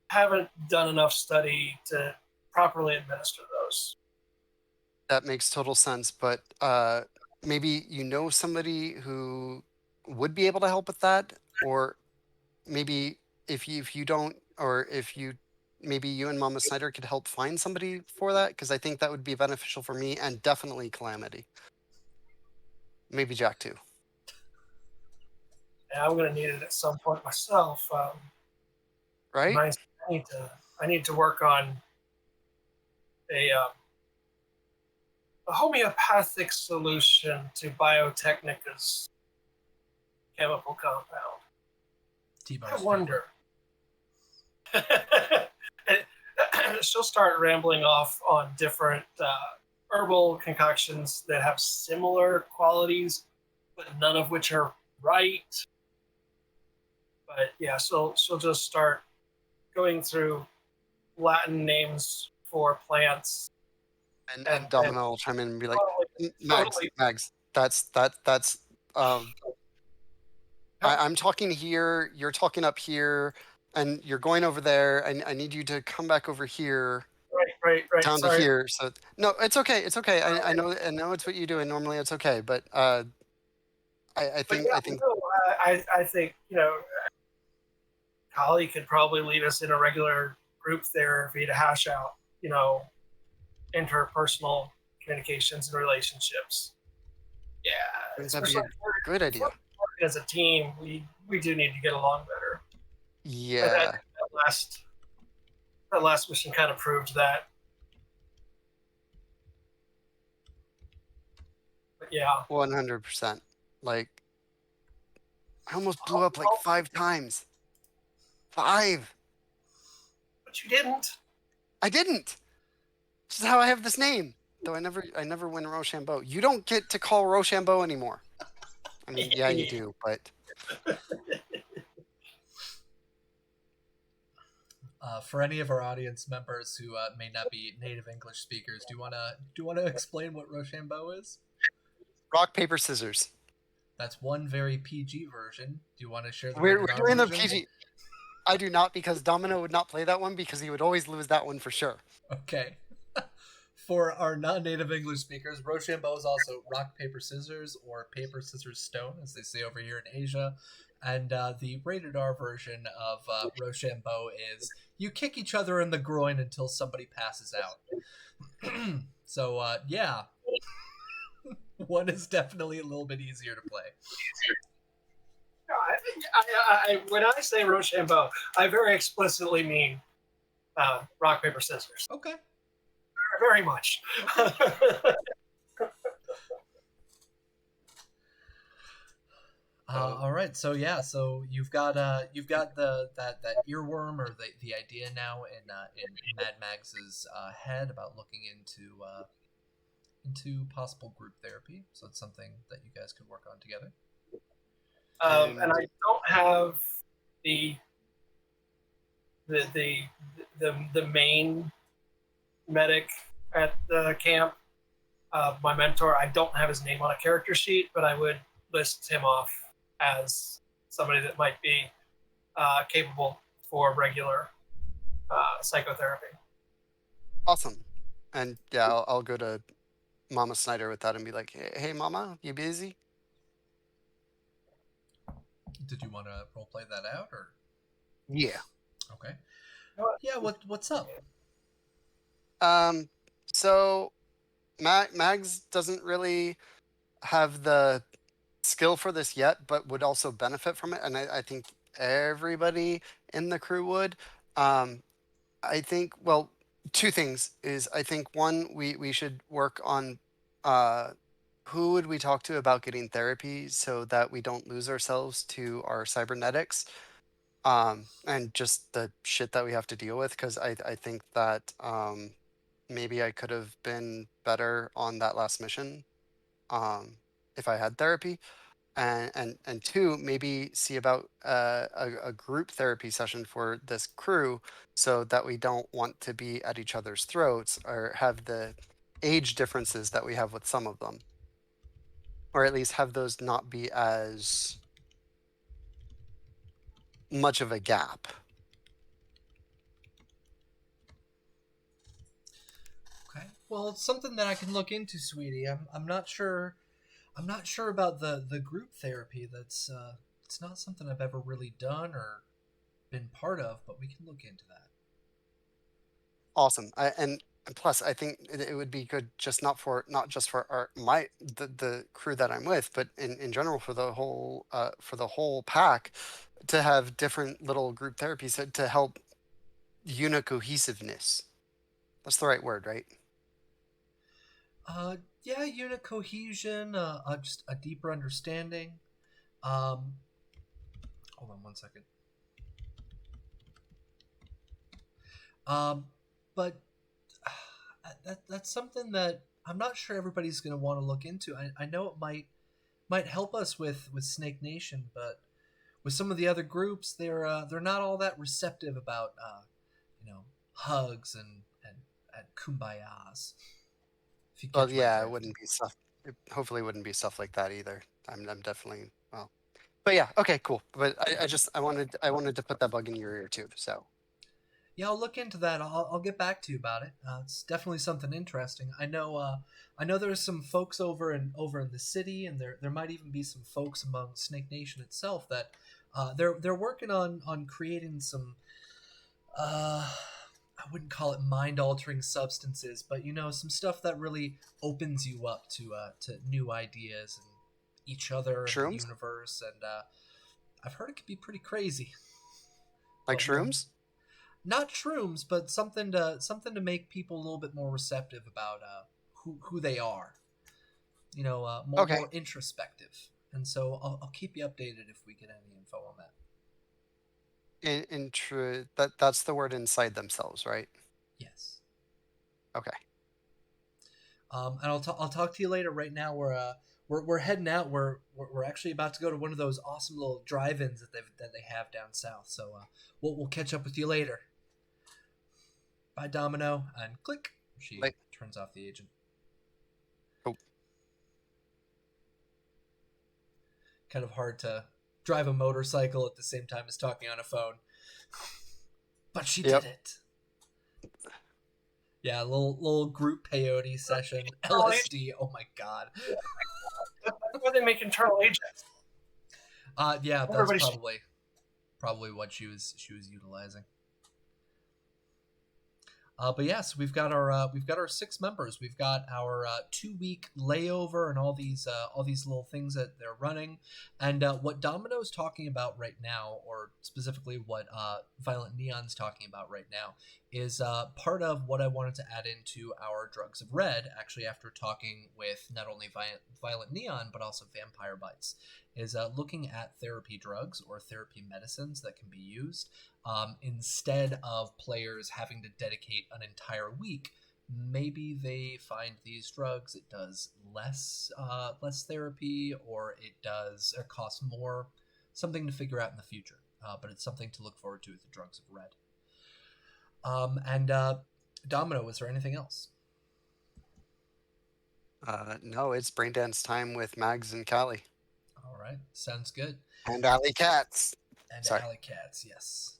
haven't done enough study to properly administer those. That makes total sense, but maybe you know somebody who would be able to help with that, or maybe if you don't, or if you maybe you and Mama Snyder could help find somebody for that, because I think that would be beneficial for me and definitely Calamity. Maybe Jack too. And I'm going to need it at some point myself. Right? I need to work on a homeopathic solution to Biotechnica's chemical compound. I wonder. She'll start rambling off on different herbal concoctions that have similar qualities, but none of which are right. But yeah, she'll just start going through Latin names for plants. And Domino will chime in and be like, totally. Mags, that's I'm talking here, you're talking up here, and you're going over there, and I need you to come back over here. Right. Down Sorry. to here. So no, it's okay. It's okay. I know it's what you do, and normally it's okay. But I think I think Kali could probably lead us in a regular group therapy to hash out interpersonal communications and relationships. Yeah, that'd be a good idea. As a team, we do need to get along better. Yeah. That last mission kind of proved that. But yeah. 100%. Like, I almost blew up like 5 times. 5. But you didn't. I didn't. This is how I have this name. Though I never win Rochambeau. You don't get to call Rochambeau anymore. I mean, yeah, you do, but For any of our audience members who may not be native English speakers, do you wanna explain what Rochambeau is? Rock, paper, scissors. That's one very PG version. Do you want to share the We're rated R doing the version? PG. I do not, because Domino would not play that one because he would always lose that one for sure. Okay. For our non-native English speakers, Rochambeau is also rock, paper, scissors, or paper, scissors, stone, as they say over here in Asia. And the rated R version of Rochambeau is you kick each other in the groin until somebody passes out. So, yeah. One is definitely a little bit easier to play. When I say Rochambeau, I very explicitly mean rock, paper, scissors. Okay. Very much. All right, so yeah, so you've got that earworm or the idea now in Mad Mags's head about looking into possible group therapy. So it's something that you guys could work on together. And I don't have the main medic at the camp. My mentor, I don't have his name on a character sheet, but I would list him off as somebody that might be capable for regular psychotherapy. Awesome. And yeah, I'll go to Mama Snyder with that and be like, hey Mama, you busy? Did you want to roleplay that out, or? Yeah. Okay. Yeah. What's up? So Mags doesn't really have the skill for this yet, but would also benefit from it, and I think everybody in the crew would. I think, well, two things is, I think one, we should work on who would we talk to about getting therapy so that we don't lose ourselves to our cybernetics, and just the shit that we have to deal with, because I think that maybe I could have been better on that last mission if I had therapy. And two, maybe see about a group therapy session for this crew so that we don't want to be at each other's throats or have the age differences that we have with some of them, or at least have those not be as much of a gap. Okay. Well, it's something that I can look into, sweetie. I'm not sure. I'm not sure about the group therapy. That's it's not something I've ever really done or been part of, but we can look into that. Awesome. And plus, I think it would be good just not just for the crew that I'm with, but in general for the whole pack, to have different little group therapies to help unit cohesiveness. That's the right word, right? Yeah, unit cohesion, just a deeper understanding. Hold on one second. But that's something that I'm not sure everybody's going to want to look into. I know it might help us with Snake Nation, but with some of the other groups, they're not all that receptive about hugs and kumbayas. Well, yeah, it wouldn't be stuff. It hopefully wouldn't be stuff like that either. I'm definitely, well, but yeah, okay, cool. But I wanted to put that bug in your ear too. So yeah, I'll look into that. I'll get back to you about it. It's definitely something interesting. I know there's some folks over in the city, and there might even be some folks among Snake Nation itself that they're working on creating some I wouldn't call it mind-altering substances, but some stuff that really opens you up to new ideas and each other and the universe. And I've heard it could be pretty crazy. Like shrooms? Not shrooms, but something to make people a little bit more receptive about who they are. More introspective. And so I'll keep you updated if we get any info on that. That's the word, inside themselves, right? Yes. Okay. And I'll talk to you later. Right now we're heading out. We're actually about to go to one of those awesome little drive-ins that they have down south. So we'll catch up with you later. Bye, Domino. And click. She Bye. turns off the agent. Oh. Kind of hard to drive a motorcycle at the same time as talking on a phone. But she Yep. did it. Yeah, little group peyote session. Oh, LSD. Oh my god. That's why they make internal agents. Yeah, that's Everybody probably what she was utilizing. But yes, we've got our 6 members. We've got our 2-week layover and all these little things that they're running. And what Domino's talking about right now, or specifically what Violent Neon's talking about right now, is part of what I wanted to add into our Drugs of Red. Actually, after talking with not only Violent Neon but also Vampire Bites, is looking at therapy drugs or therapy medicines that can be used. Instead of players having to dedicate an entire week, maybe they find these drugs, it does less therapy, or it costs more. Something to figure out in the future, but it's something to look forward to with the Drugs of Red. And Domino, was there anything else? No, it's brain dance time with Mags and Callie. All right, sounds good. And Alley Cats. And Sorry. Alley Cats, yes.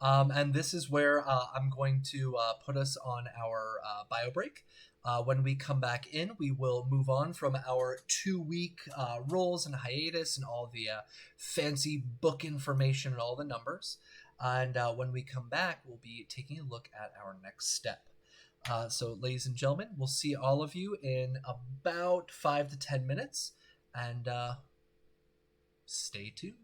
And this is where I'm going to put us on our bio break. When we come back in, we will move on from our 2-week rolls and hiatus and all the fancy book information and all the numbers. And when we come back, we'll be taking a look at our next step. So, ladies and gentlemen, we'll see all of you in about 5 to 10 minutes. And stay tuned.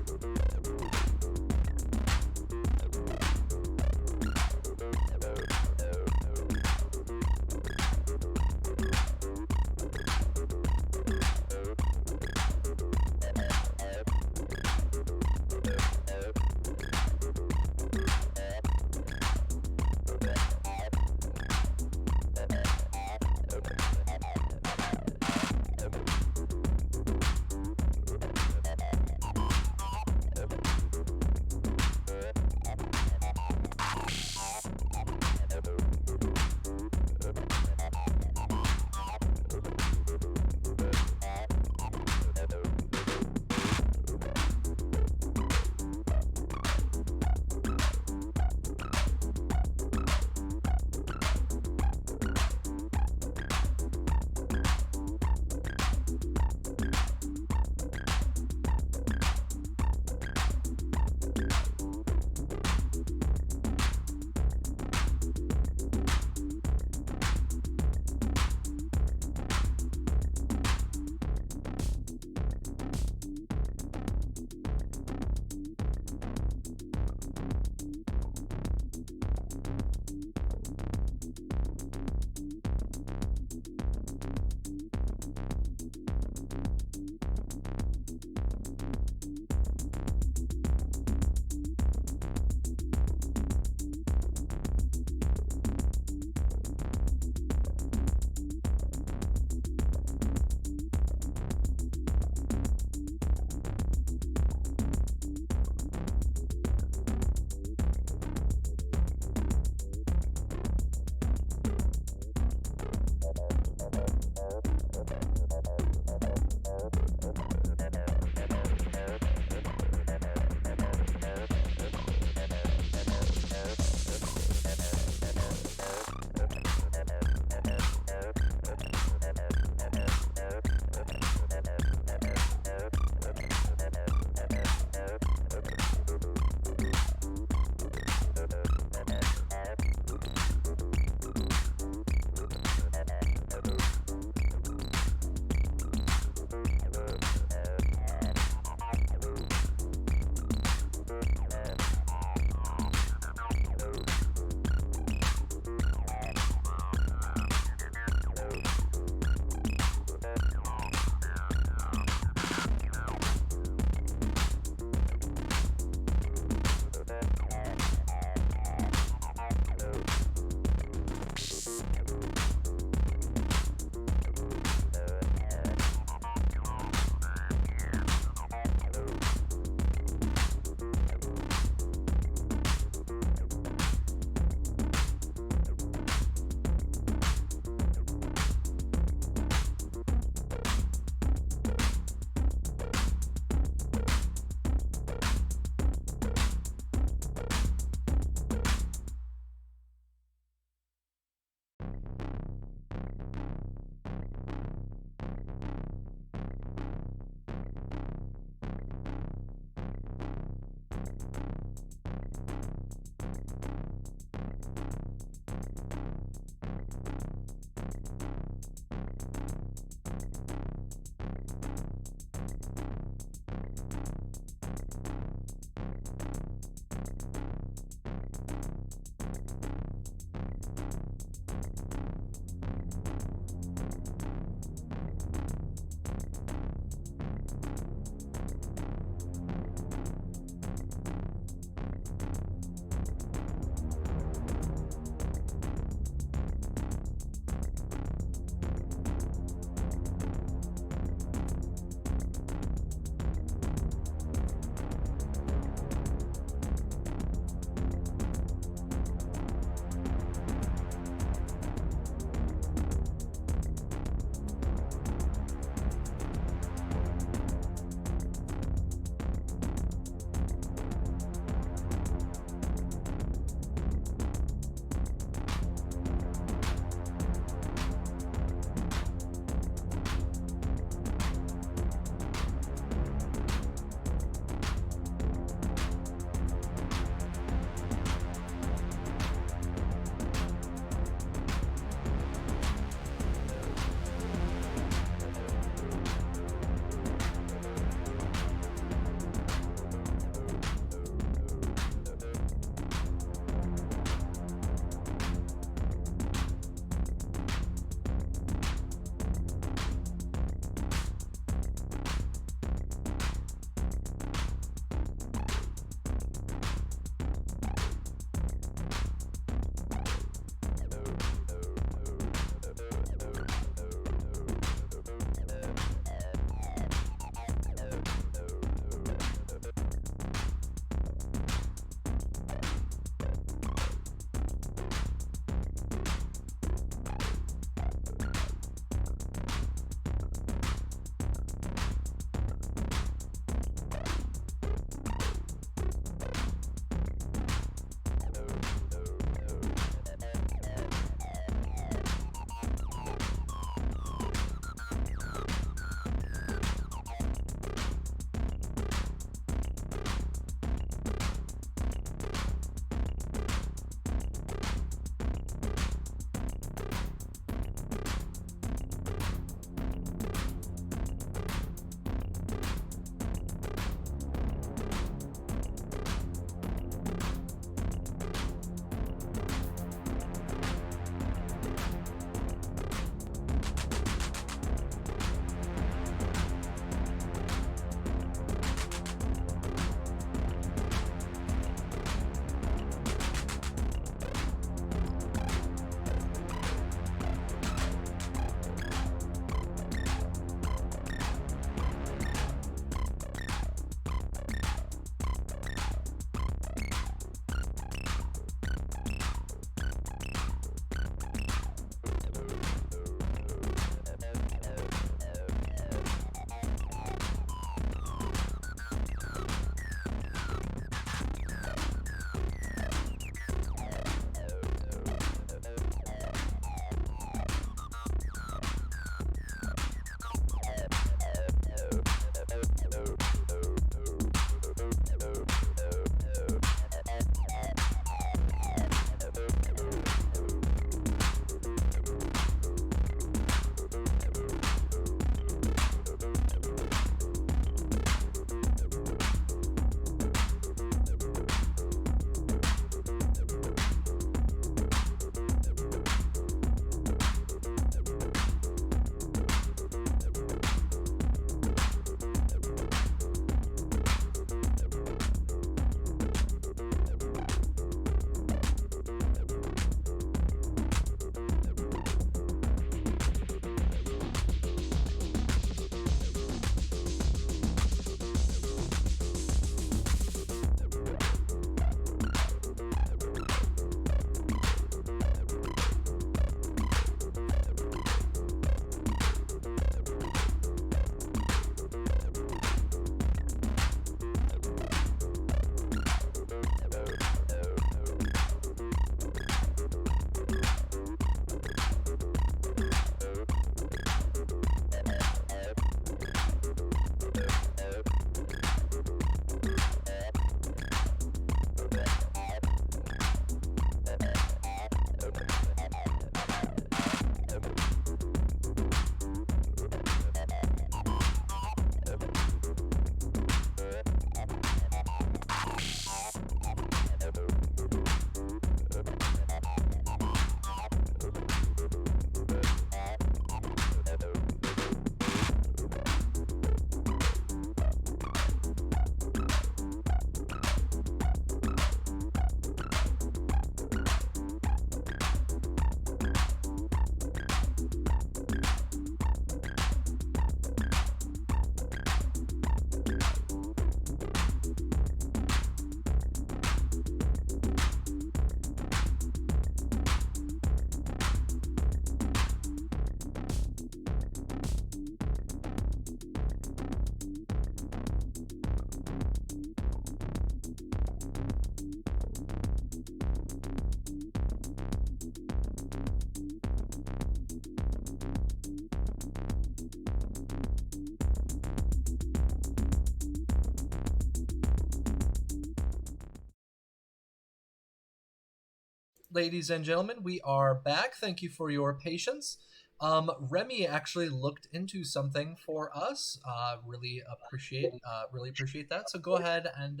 ladies and gentlemen, we are back. Thank you for your patience. Remy actually looked into something for us. Really appreciate that. So go ahead and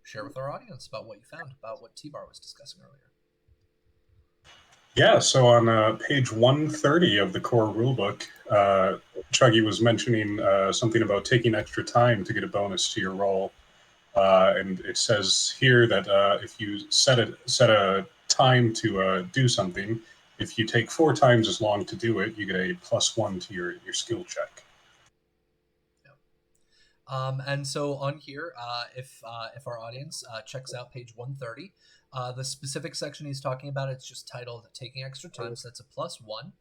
share with our audience about what you found, about what T-Bar was discussing earlier. Yeah, so on page 130 of the core rulebook, Chuggy was mentioning something about taking extra time to get a bonus to your roll. And it says here that if you set a time to do something, if you take 4 times as long to do it, you get a +1 to your skill check. And so on here, if our audience checks out page 130, the specific section he's talking about, it's just titled "Taking Extra Time," so that's a +1.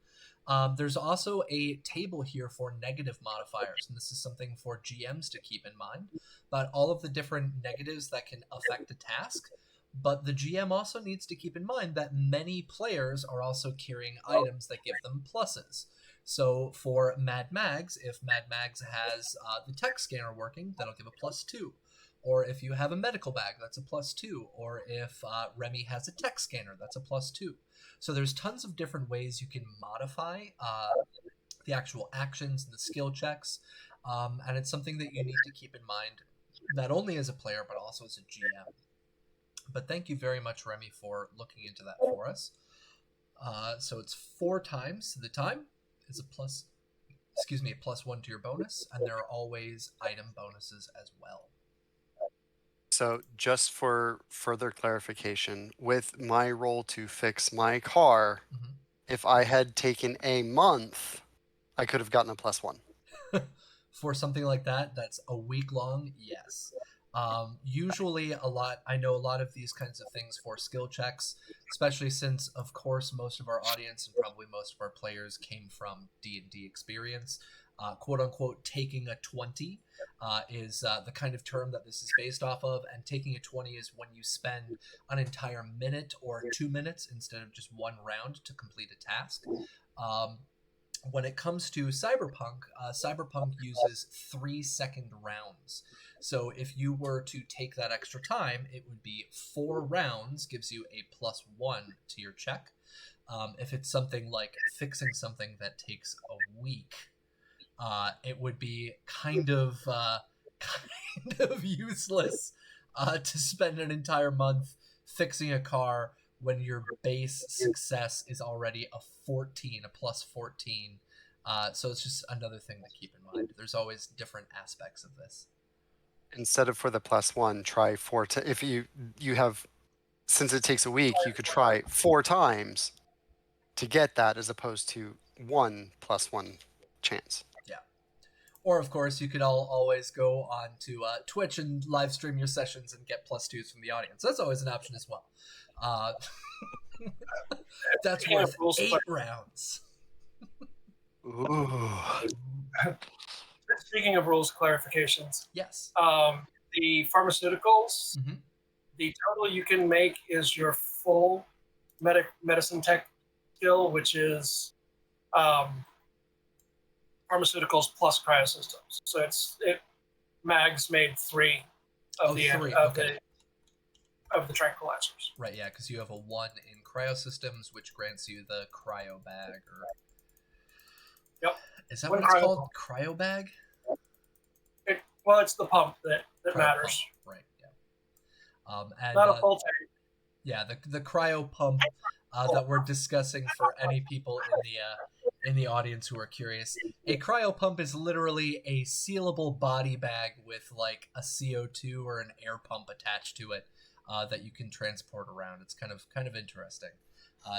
There's also a table here for negative modifiers, and this is something for GMs to keep in mind, about all of the different negatives that can affect a task. But the GM also needs to keep in mind that many players are also carrying items that give them pluses. So for Mad Mags, if Mad Mags has the tech scanner working, that'll give a +2. Or if you have a medical bag, that's a +2. Or if Remy has a tech scanner, that's a +2. So there's tons of different ways you can modify the actual actions and the skill checks. And it's something that you need to keep in mind, not only as a player, but also as a GM. But thank you very much, Remy, for looking into that for us. So it's 4 times the time. Is a +1 to your bonus, and there are always item bonuses as well. So just for further clarification, with my roll to fix my car, if I had taken a month, I could have gotten a +1. For something like that, that's a week long, yes. Usually I know a lot of these kinds of things for skill checks, especially since, of course, most of our audience and probably most of our players came from D&D experience. Quote unquote, taking a 20 is the kind of term that this is based off of, and taking a 20 is when you spend an entire minute or 2 minutes instead of just 1 round to complete a task. When it comes to Cyberpunk, Cyberpunk uses 3-second rounds. So if you were to take that extra time, it would be 4 rounds, gives you a +1 to your check. If it's something like fixing something that takes a week, it would be kind of useless to spend an entire month fixing a car when your base success is already a 14, a +14. So it's just another thing to keep in mind. There's always different aspects of this. Instead of for the +1, try 4 if you have, since it takes a week, you could try 4 times to get that, as opposed to 1 +1 chance. Yeah. Or of course, you could always go on to Twitch and live stream your sessions and get +2s from the audience. That's always an option as well. That's worth 8 rounds. Ooh. Speaking of rules clarifications, yes. The pharmaceuticals, the total you can make is your full medicine tech skill, which is pharmaceuticals plus cryosystems. So Mags made 3 of the tranquilizers. Right, yeah, because you have a 1 in cryosystems, which grants you the cryo bag. Yep. Is that what it's called? Cryo bag? Well, it's the pump that matters. Pump. Right, yeah. And, not a full tank. Yeah, the cryo pump that we're discussing, for any people in the audience who are curious. A cryo pump is literally a sealable body bag with like a CO2 or an air pump attached to it that you can transport around. It's kind of interesting.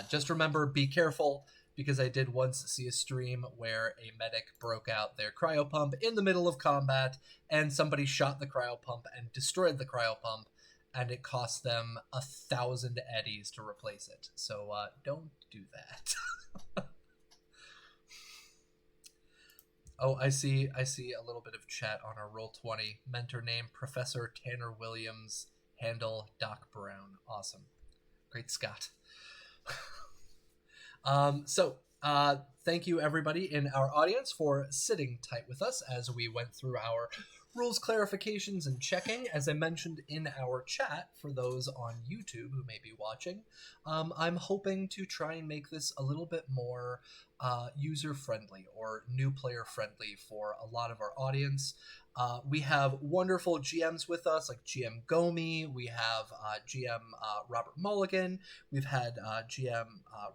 Just remember, be careful, because I did once see a stream where a medic broke out their cryo pump in the middle of combat, and somebody shot the cryo pump and destroyed the cryo pump, and it cost them 1,000 eddies to replace it. So don't do that. Oh, I see a little bit of chat on our Roll20. Mentor name, Professor Tanner Williams. Handle, Doc Brown. Awesome. Great Scott. Thank you everybody in our audience for sitting tight with us as we went through our rules clarifications and checking. As I mentioned in our chat, for those on YouTube who may be watching, I'm hoping to try and make this a little bit more user-friendly or new player-friendly for a lot of our audience. We have wonderful GMs with us, like GM Gomi. We have GM Robert Mulligan. We've had GM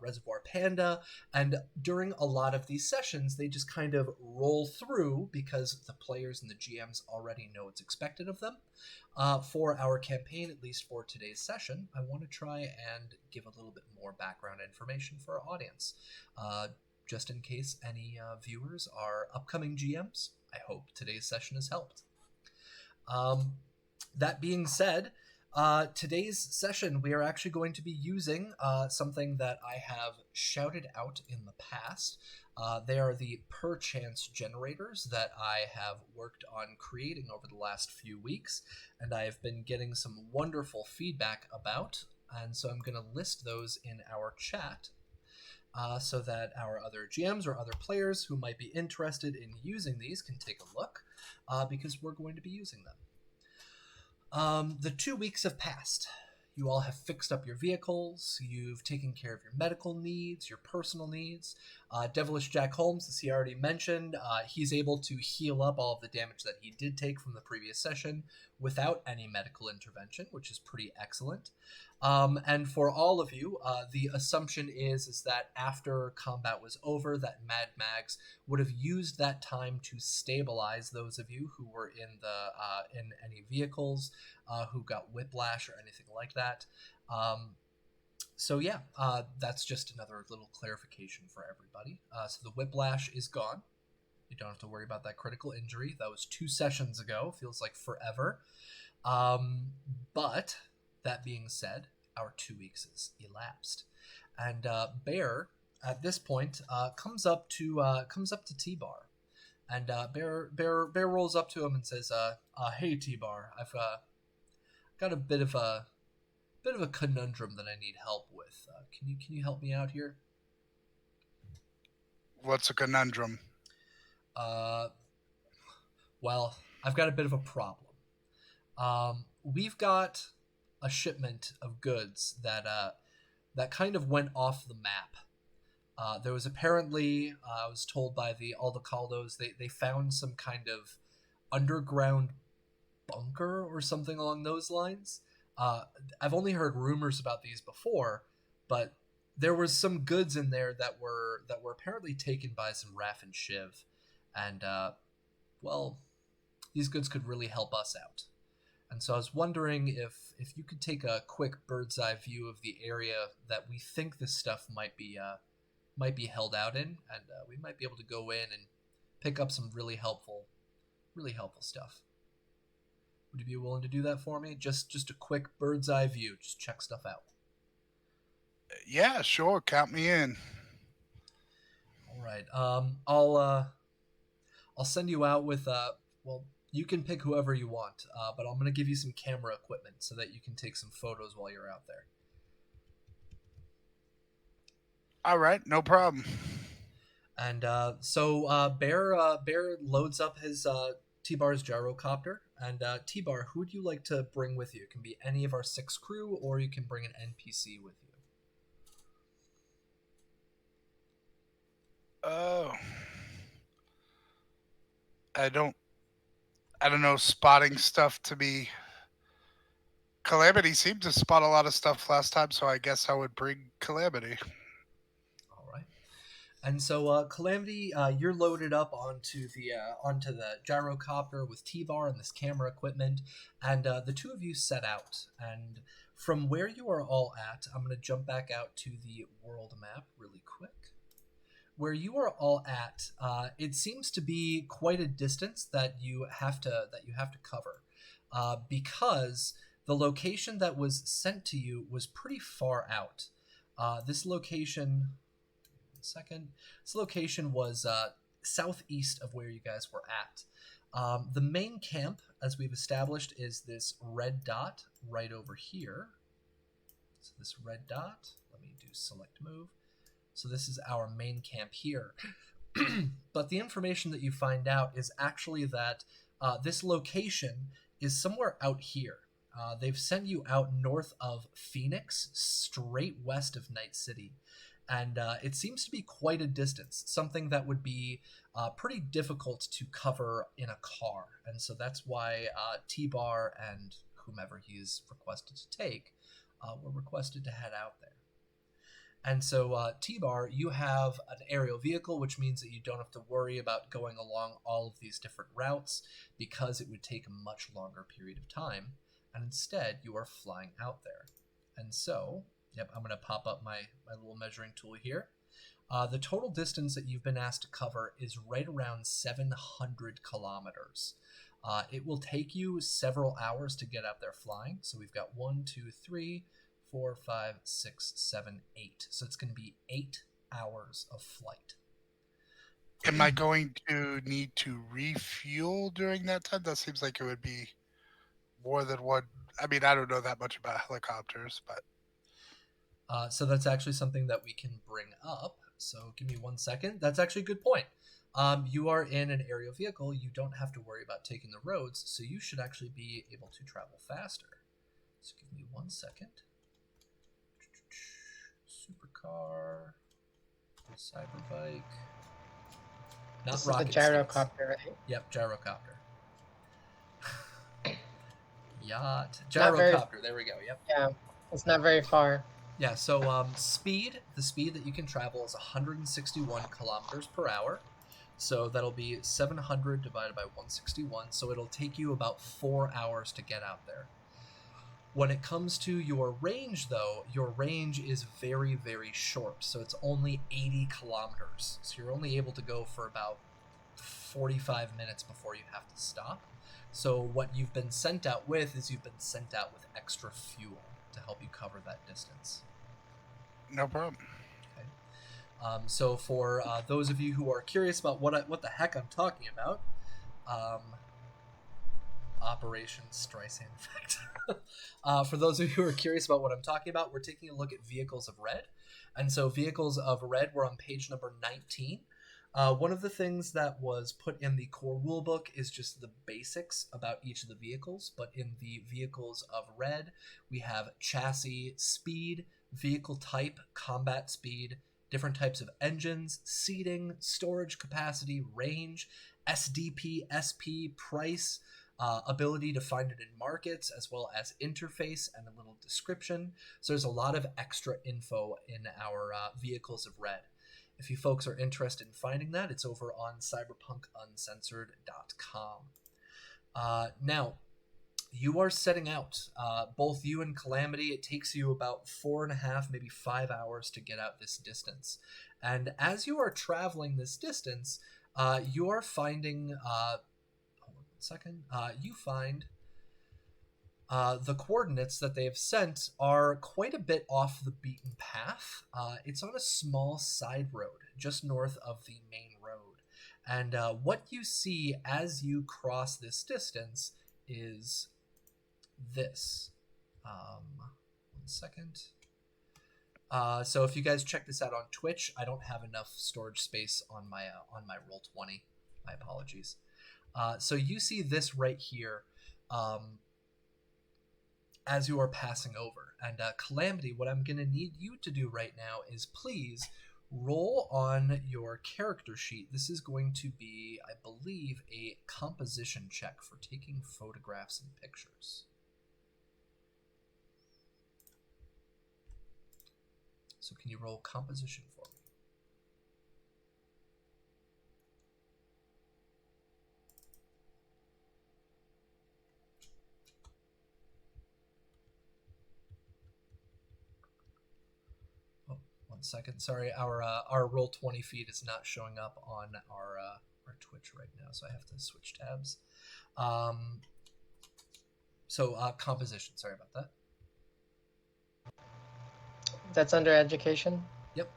Reservoir Panda. And during a lot of these sessions, they just kind of roll through because the players and the GMs already know what's expected of them. For our campaign, at least for today's session, I want to try and give a little bit more background information for our audience. Just in case any viewers are upcoming GMs, I hope today's session has helped. That being said, today's session we are actually going to be using something that I have shouted out in the past. They are the perchance generators that I have worked on creating over the last few weeks, and I have been getting some wonderful feedback about, and so I'm going to list those in our chat. So that our other GMs or other players who might be interested in using these can take a look, because we're going to be using them. The 2 weeks have passed. You all have fixed up your vehicles, you've taken care of your medical needs, your personal needs. Devilish Jack Holmes, as he already mentioned, he's able to heal up all of the damage that he did take from the previous session without any medical intervention, which is pretty excellent. And for all of you, the assumption is that after combat was over, that Mad Mags would have used that time to stabilize those of you who were in the in any vehicles, who got whiplash or anything like that. So yeah, that's just another little clarification for everybody. So the whiplash is gone. You don't have to worry about that critical injury. That was 2 sessions ago. Feels like forever. But that being said, our 2 weeks has elapsed, and Bear at this point comes up to T-Bar, and Bear rolls up to him and says, "Hey T-Bar, I've got a bit of a conundrum that I need help with. Can you help me out here?" What's a conundrum? Well, I've got a bit of a problem. We've got a shipment of goods that kind of went off the map. There was apparently, I was told by the Aldecaldos, they found some kind of underground bunker or something along those lines. I've only heard rumors about these before, but there was some goods in there that were apparently taken by some Raff and Shiv, and well, these goods could really help us out. And so I was wondering if you could take a quick bird's eye view of the area that we think this stuff might be held out in, and we might be able to go in and pick up some really helpful stuff. Would you be willing to do that for me? Just a quick bird's eye view. Just check stuff out. Yeah, sure. Count me in. All right. I'll send you out with well, you can pick whoever you want, but I'm going to give you some camera equipment so that you can take some photos while you're out there. All right, no problem. And so Bear loads up his T-Bar's gyrocopter. And T-Bar, who would you like to bring with you? It can be any of our 6 crew, or you can bring an NPC with you. Oh. I don't know, spotting stuff to be... Calamity seemed to spot a lot of stuff last time, so I guess I would bring Calamity. All right. And so Calamity, you're loaded up onto the gyrocopter with T-Bar and this camera equipment, and the two of you set out. And from where you are all at, I'm going to jump back out to the world map really quick. Where you are all at, it seems to be quite a distance that you have to cover, because the location that was sent to you was pretty far out. This location was southeast of where you guys were at. The main camp, as we've established, is this red dot right over here. So this red dot, let me do select move. So this is our main camp here. But the information that you find out is actually that This location is somewhere out here. They've sent you out north of Phoenix, straight west of Night City. And it seems to be quite a distance, something that would be pretty difficult to cover in a car. And so that's why T-Bar and whomever he's requested to take were requested to head out there. And so, T-Bar, you have an aerial vehicle, which means that you don't have to worry about going along all of these different routes because it would take a much longer period of time. And instead, you are flying out there. And so, yep, I'm going to pop up my little measuring tool here. The total distance that you've been asked to cover is right around 700 kilometers. It will take you several hours to get out there flying. So we've got 1, 2, 3, 4, 5, 6, 7, 8. So it's going to be 8 hours of flight. Am I going to need to refuel during that time? That seems like it would be more than one. I mean, I don't know that much about helicopters, but so that's actually something that we can bring up. So give me 1 second. That's actually a good point. You are in an aerial vehicle. You don't have to worry about taking the roads, so you should actually be able to travel faster. So give me 1 second. Supercar, Cyberbike. Not This rocket is the gyrocopter, skates. right? Yep, gyrocopter. Yacht. Not very- Gyrocopter, there we go, yep. Yeah, it's not very far. Yeah, so the speed that you can travel is 161 kilometers per hour. So that'll be 700 divided by 161. So it'll take you about 4 hours to get out there. When it comes to your range, though, your range is very, very short. So it's only 80 kilometers. So you're only able to go for about 45 minutes before you have to stop. So what you've been sent out with is you've been sent out with extra fuel to help you cover that distance. no problem. Okay. So for those of you who are curious about what the heck I'm talking about, Operation Streisand Effect. For those of you who are curious about what I'm talking about, we're taking a look at Vehicles of Red. And so Vehicles of Red, we're on page number 19. One of the things that was put in the core rulebook is just the basics about each of the vehicles, but in the Vehicles of Red, we have chassis speed, vehicle type, combat speed, different types of engines, seating, storage capacity, range, SDP, SP, price, ability to find it in markets, as well as interface and a little description. So there's a lot of extra info in our Vehicles of Red. If you folks are interested in finding that, it's over on cyberpunkuncensored.com. Now, you are setting out, both you and Calamity. It takes you about 4.5, maybe 5 hours to get out this distance. And as you are traveling this distance, you are finding... hold on 1 second. You find... the coordinates that they have sent are quite a bit off the beaten path. It's on a small side road just north of the main road. And what you see as you cross this distance is this. 1 second. So if you guys check this out on Twitch, I don't have enough storage space on my Roll20. My apologies. So you see this right here. As you are passing over. And Calamity, what I'm going to need you to do right now is please roll on your character sheet. This is going to be, I believe, a composition check for taking photographs and pictures. So can you roll composition for me? Second, sorry, our Roll20 feed is not showing up on our Twitch right now, so I have to switch tabs. Composition, sorry about that. That's under education? Yep.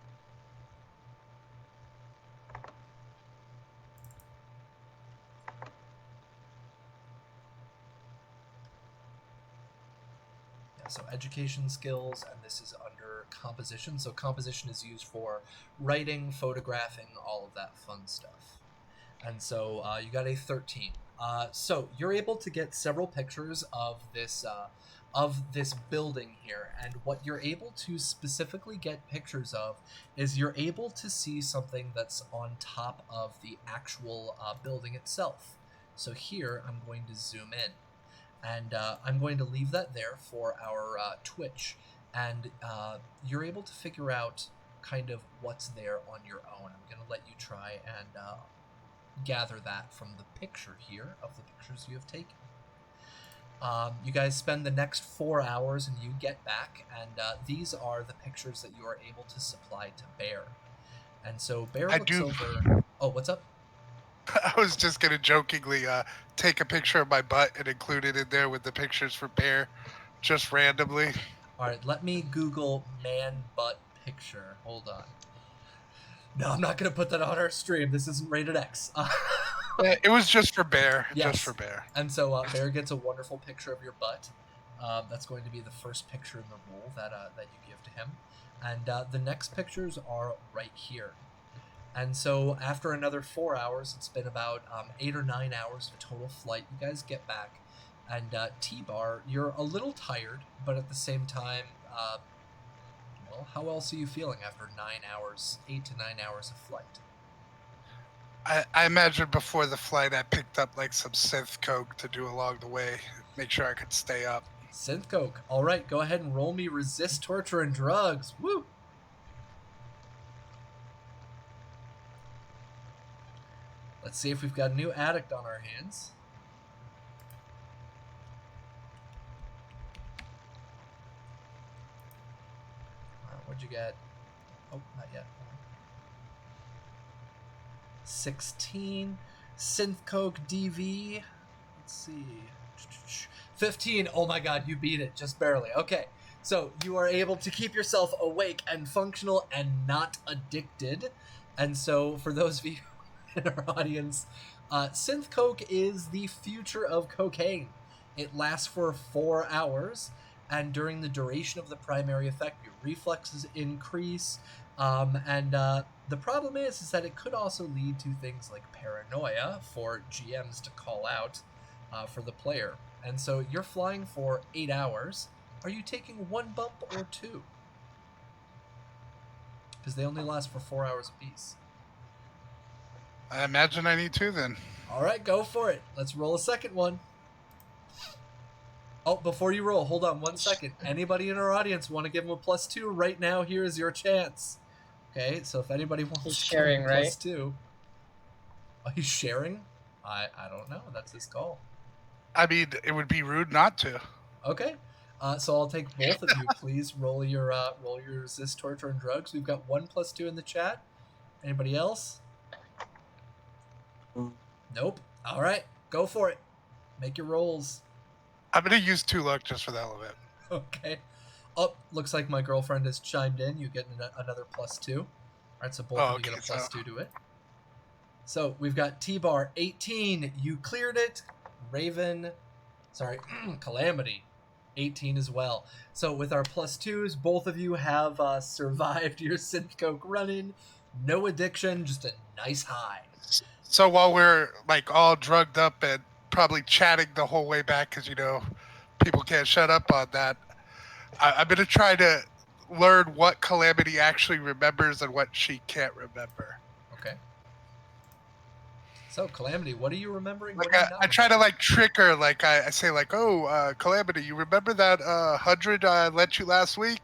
So education skills, and this is under composition. So composition is used for writing, photographing, all of that fun stuff. And so you got a 13. So you're able to get several pictures of this building here, and what you're able to specifically get pictures of is you're able to see something that's on top of the actual building itself. So here I'm going to zoom in, and I'm going to leave that there for our Twitch, and you're able to figure out kind of what's there on your own. I'm going to let you try and gather that from the picture here of the pictures you have taken. You guys spend the next 4 hours and you get back, and these are the pictures that you are able to supply to Bear. And so Bear looks over... Oh, what's up? I was just going to jokingly take a picture of my butt and include it in there with the pictures for Bear, just randomly. All right, let me Google man butt picture. Hold on. No, I'm not going to put that on our stream. This isn't rated X. It was just for Bear. Yes. Just for Bear. And so Bear gets a wonderful picture of your butt. That's going to be the first picture in the roll that you give to him. And the next pictures are right here. And so after another 4 hours, it's been about 8 or 9 hours of total flight. You guys get back. And T-Bar, you're a little tired, but at the same time, well, how else are you feeling after 9 hours, 8 to 9 hours of flight? I imagine before the flight I picked up like some synth coke to do along the way, make sure I could stay up. Synth coke. All right, go ahead and roll me resist torture and drugs. Woo! Let's see if we've got a new addict on our hands. What'd you get? Oh, not yet. 16. Synth Coke DV. Let's see. 15. Oh my god, you beat it. Just barely. Okay. So you are able to keep yourself awake and functional and not addicted. And so for those of you in our audience, Synth Coke is the future of cocaine. It lasts for 4 hours, and during the duration of the primary effect, your reflexes increase. And the problem is that it could also lead to things like paranoia for GMs to call out for the player. And so you're flying for 8 hours. Are you taking one bump or two? Because they only last for 4 hours apiece. I imagine I need to then. All right, go for it. Let's roll a second one. Oh, before you roll, hold on 1 second. Anybody in our audience want to give him a +2 right now? Here is your chance. Okay, so if anybody wants He's to sharing, give him a right? +2. Oh, he's sharing? I don't know. That's his call. I mean, it would be rude not to. Okay. So I'll take both of you. Please roll your resist torture and drugs. We've got 1 +2 in the chat. Anybody else? Nope. All right, go for it. Make your rolls. I'm going to use 2 luck just for the hell of it. Okay. Oh, looks like my girlfriend has chimed in. You get another +2. All right, so both of you get a +2 to it. So we've got T-Bar 18. You cleared it. Raven, sorry, Calamity 18 as well. So with our +2s, both of you have survived your synth coke run-in. No addiction, just a nice high. So while we're like all drugged up and probably chatting the whole way back, because you know people can't shut up on that, I'm going to try to learn what Calamity actually remembers and what she can't remember. Okay. So Calamity, what are you remembering? Like I try to like trick her. Like I say like, oh, Calamity, you remember that 100 I lent you last week?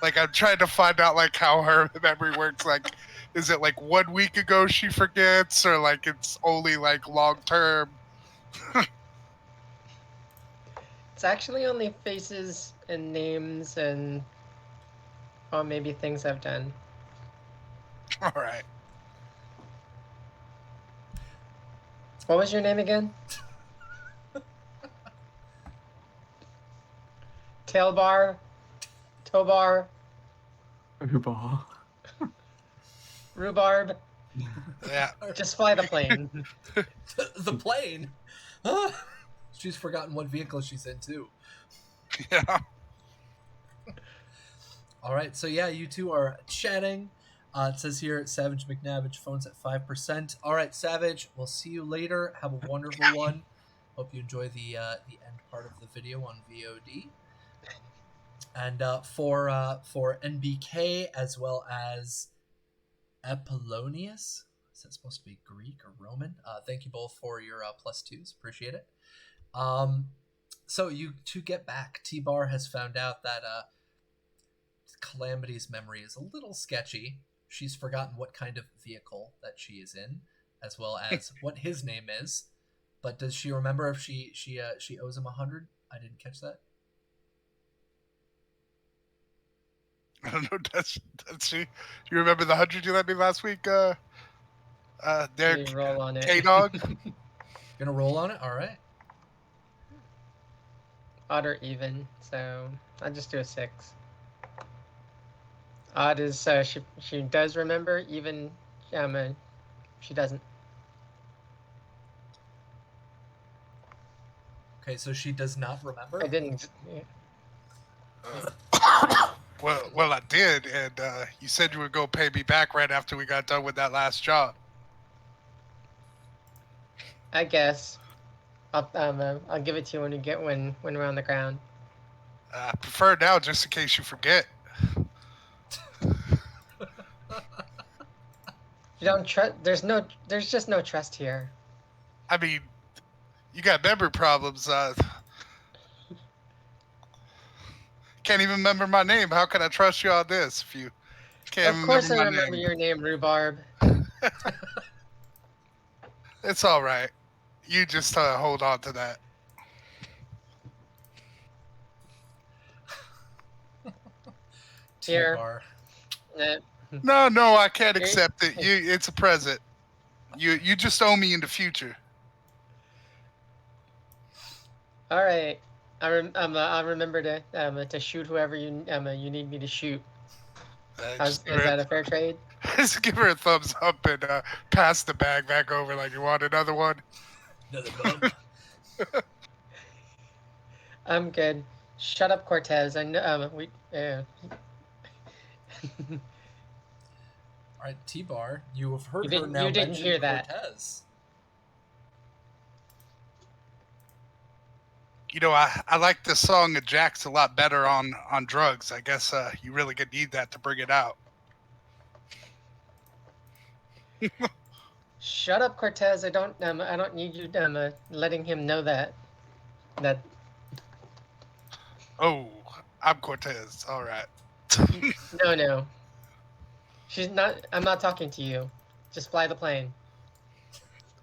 Like I'm trying to find out like how her memory works. Like, is it like 1 week ago she forgets, or like it's only like long term? It's actually only faces and names and maybe things I've done. All right. What was your name again? Tailbar? Tobar? Ubar. Rhubarb? Yeah. Just fly the plane. The plane? She's forgotten what vehicle she's in, too. Yeah. All right, so yeah, you two are chatting. It says here, Savage McNavage, phone's at 5%. All right, Savage, we'll see you later. Have a wonderful one. Hope you enjoy the end part of the video on VOD. And for NBK as well as Apollonius, is that supposed to be Greek or Roman? Thank you both for your +2s. Appreciate it. So you to get back, T-Bar has found out that Calamity's memory is a little sketchy. She's forgotten what kind of vehicle that she is in, as well as what his name is. But does she remember if she owes him 100? I didn't catch that. I don't know. Does she? Do you remember the 100 you let me last week? Derek Roll on it. K-Dog? Gonna roll on it? All right. Odd or even, so I'll just do a 6. Odd is she does remember, even she doesn't. Okay, so she does not remember? I didn't. Well, I did, and you said you would go pay me back right after we got done with that last job. I guess. I'll give it to you when we're on the ground. I prefer now, just in case you forget. You don't trust. There's just no trust here. I mean, you got memory problems. Can't even remember my name. How can I trust you on this if you can't Of course, I remember my remember name? your name, Rhubarb. It's all right. You just hold on to that. Here. T-Bar. No, I can't accept it. It's a present. You just owe me in the future. All right. I'll remember to shoot whoever you need me to shoot. Is that a fair trade? Just give her a thumbs up and pass the bag back over like you want another one. Another bump. I'm good. Shut up, Cortez. I know we. All right, T-Bar, you have heard You her didn't- now you didn't mention hear that. Cortez. You know, I like the song of Jack's a lot better on drugs. I guess you really could need that to bring it out. Shut up, Cortez. I don't need you letting him know that. Oh, I'm Cortez. All right. No. She's not. I'm not talking to you. Just fly the plane.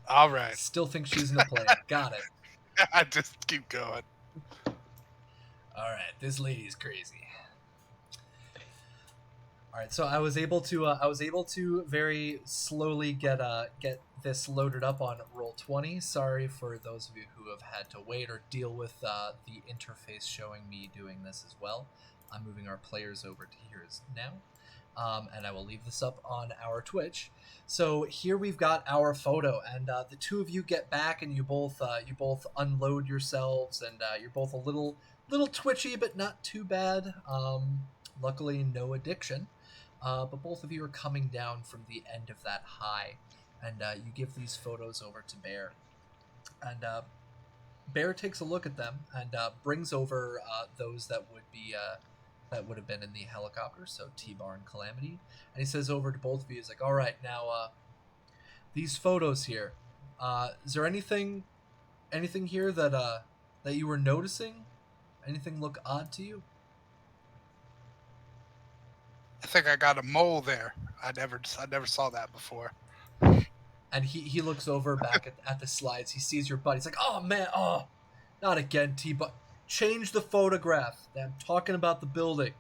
All right. Still think she's in the plane. Got it. I just keep going. All right, this lady's crazy. All right, so I was able to very slowly get this loaded up on Roll20. Sorry for those of you who have had to wait or deal with the interface showing me doing this as well. I'm moving our players over to here now, and I will leave this up on our Twitch. So here we've got our photo, and the two of you get back, and you both unload yourselves, and you're both a little twitchy, but not too bad. Luckily, no addiction. But both of you are coming down from the end of that high, and you give these photos over to Bear. And Bear takes a look at them and brings over those that would have been in the helicopter, so T-Bar and Calamity. And he says over to both of you, he's like, all right, now these photos here, is there anything here that you were noticing? Anything look odd to you? I think I got a mole there. I never saw that before. And he looks over back at the slides. He sees your butt. He's like, oh man, oh, not again, T-Bar. Change the photograph. I'm talking about the building.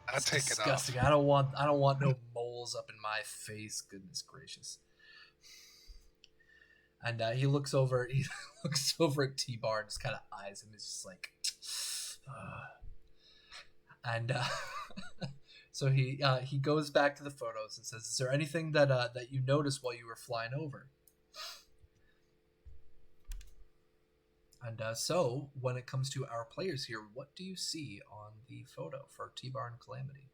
I'll take disgusting. it off. I don't want no moles up in my face. Goodness gracious. And he looks over at T-Bar and just kind of eyes him. He's just like, and so he goes back to the photos and says, is there anything that you noticed while you were flying over? And so when it comes to our players here, what do you see on the photo for T-Bar and Calamity?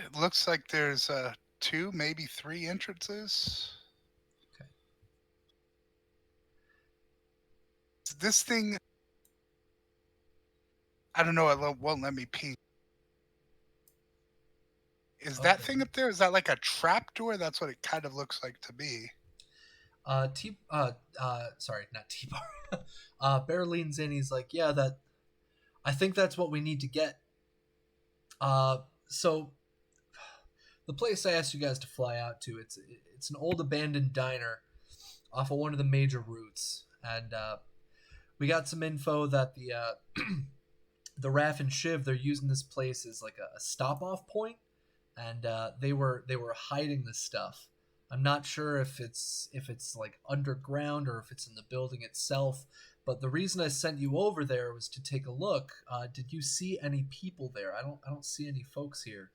It looks like there's 2, maybe 3 entrances. Okay. This thing, I don't know. It won't let me peek. Is that Okay. thing up there? Is that like a trap door? That's what it kind of looks like to me. Sorry, not T-Bar. Bear leans in. He's like, yeah, I think that's what we need to get. So the place I asked you guys to fly out to, it's an old abandoned diner off of one of the major routes, and we got some info that the Raff and Shiv, they're using this place as like a stop off point, and they were hiding this stuff. I'm not sure if it's like underground or if it's in the building itself. But the reason I sent you over there was to take a look. Did you see any people there? I don't see any folks here.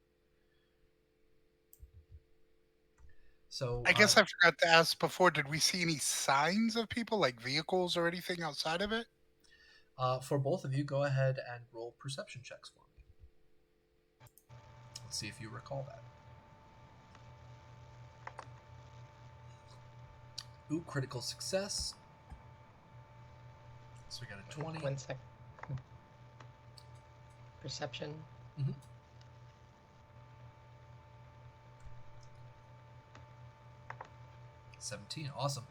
So I guess I forgot to ask before. Did we see any signs of people, like vehicles or anything outside of it? For both of you, go ahead and roll perception checks for me. Let's see if you recall that. Ooh, critical success. So we got a 20. 1 sec. Perception. Mm-hmm. 17. Awesome.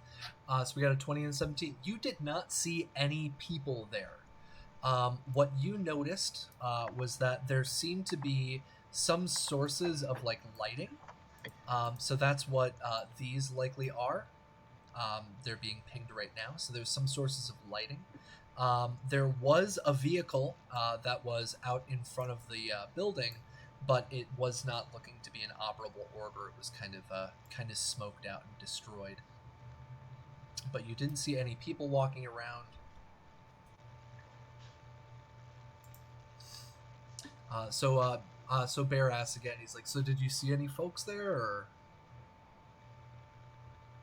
So we got a 20 and 17. You did not see any people there. What you noticed was that there seemed to be some sources of like lighting. So that's what these likely are. They're being pinged right now. So there's some sources of lighting. There was a vehicle that was out in front of the building, but it was not looking to be in operable order. It was kind of smoked out and destroyed. But you didn't see any people walking around. So Bear asks again. He's like, "So did you see any folks there?" Or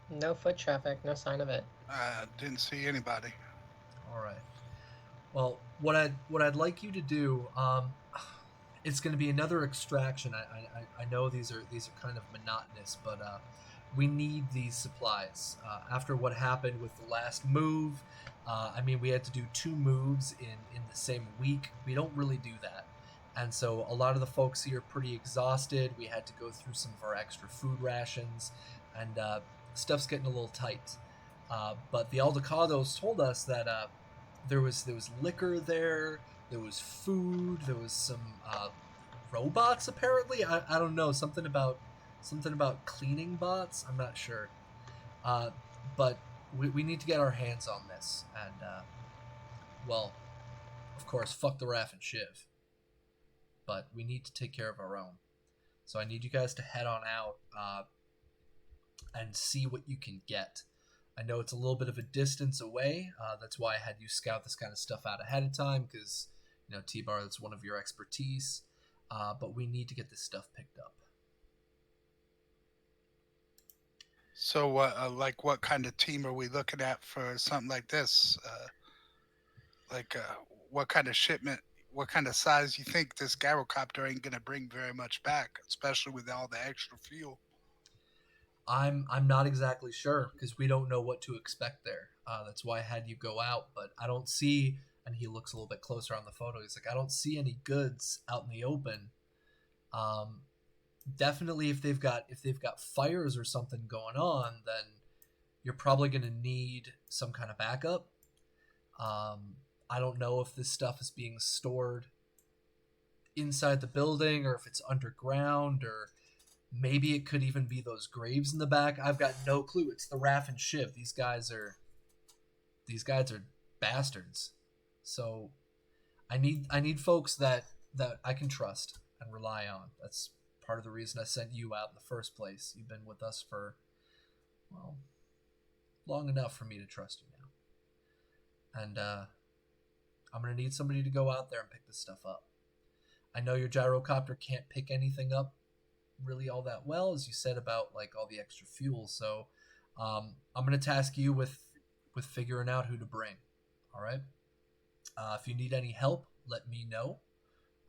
No foot traffic, no sign of it. Didn't see anybody. all right. Well, what I'd like you to do, it's going to be another extraction. I know these are kind of monotonous, but we need these supplies. After what happened with the last move, I mean, we had to do 2 moves in the same week. We don't really do that. And so a lot of the folks here are pretty exhausted. We had to go through some of our extra food rations, and stuff's getting a little tight. But the Aldecados told us that there was liquor there, there was food, there was some robots apparently. I don't know, something about cleaning bots. I'm not sure. But we need to get our hands on this, and well, of course, fuck the Raff and Shiv. But we need to take care of our own. So I need you guys to head on out and see what you can get. I know it's a little bit of a distance away. That's why I had you scout this kind of stuff out ahead of time, because, you know, T-Bar, that's one of your expertise. But we need to get this stuff picked up. So, what kind of team are we looking at for something like this? What kind of shipment? What kind of size you think this gyrocopter ain't gonna bring very much back, especially with all the extra fuel? I'm not exactly sure, because we don't know what to expect there. That's why I had you go out, but I don't see. And he looks a little bit closer on the photo. He's like, I don't see any goods out in the open. Definitely, if they've got fires or something going on, then you're probably going to need some kind of backup. I don't know if this stuff is being stored inside the building or if it's underground, or maybe it could even be those graves in the back. I've got no clue. It's the Raff and Shiv. These guys are bastards. So I need folks that I can trust and rely on. That's part of the reason I sent you out in the first place. You've been with us for, well, long enough for me to trust you now. And I'm going to need somebody to go out there and pick this stuff up. I know your gyrocopter can't pick anything up really all that well, as you said about like all the extra fuel. So I'm going to task you with figuring out who to bring. All right. If you need any help, let me know.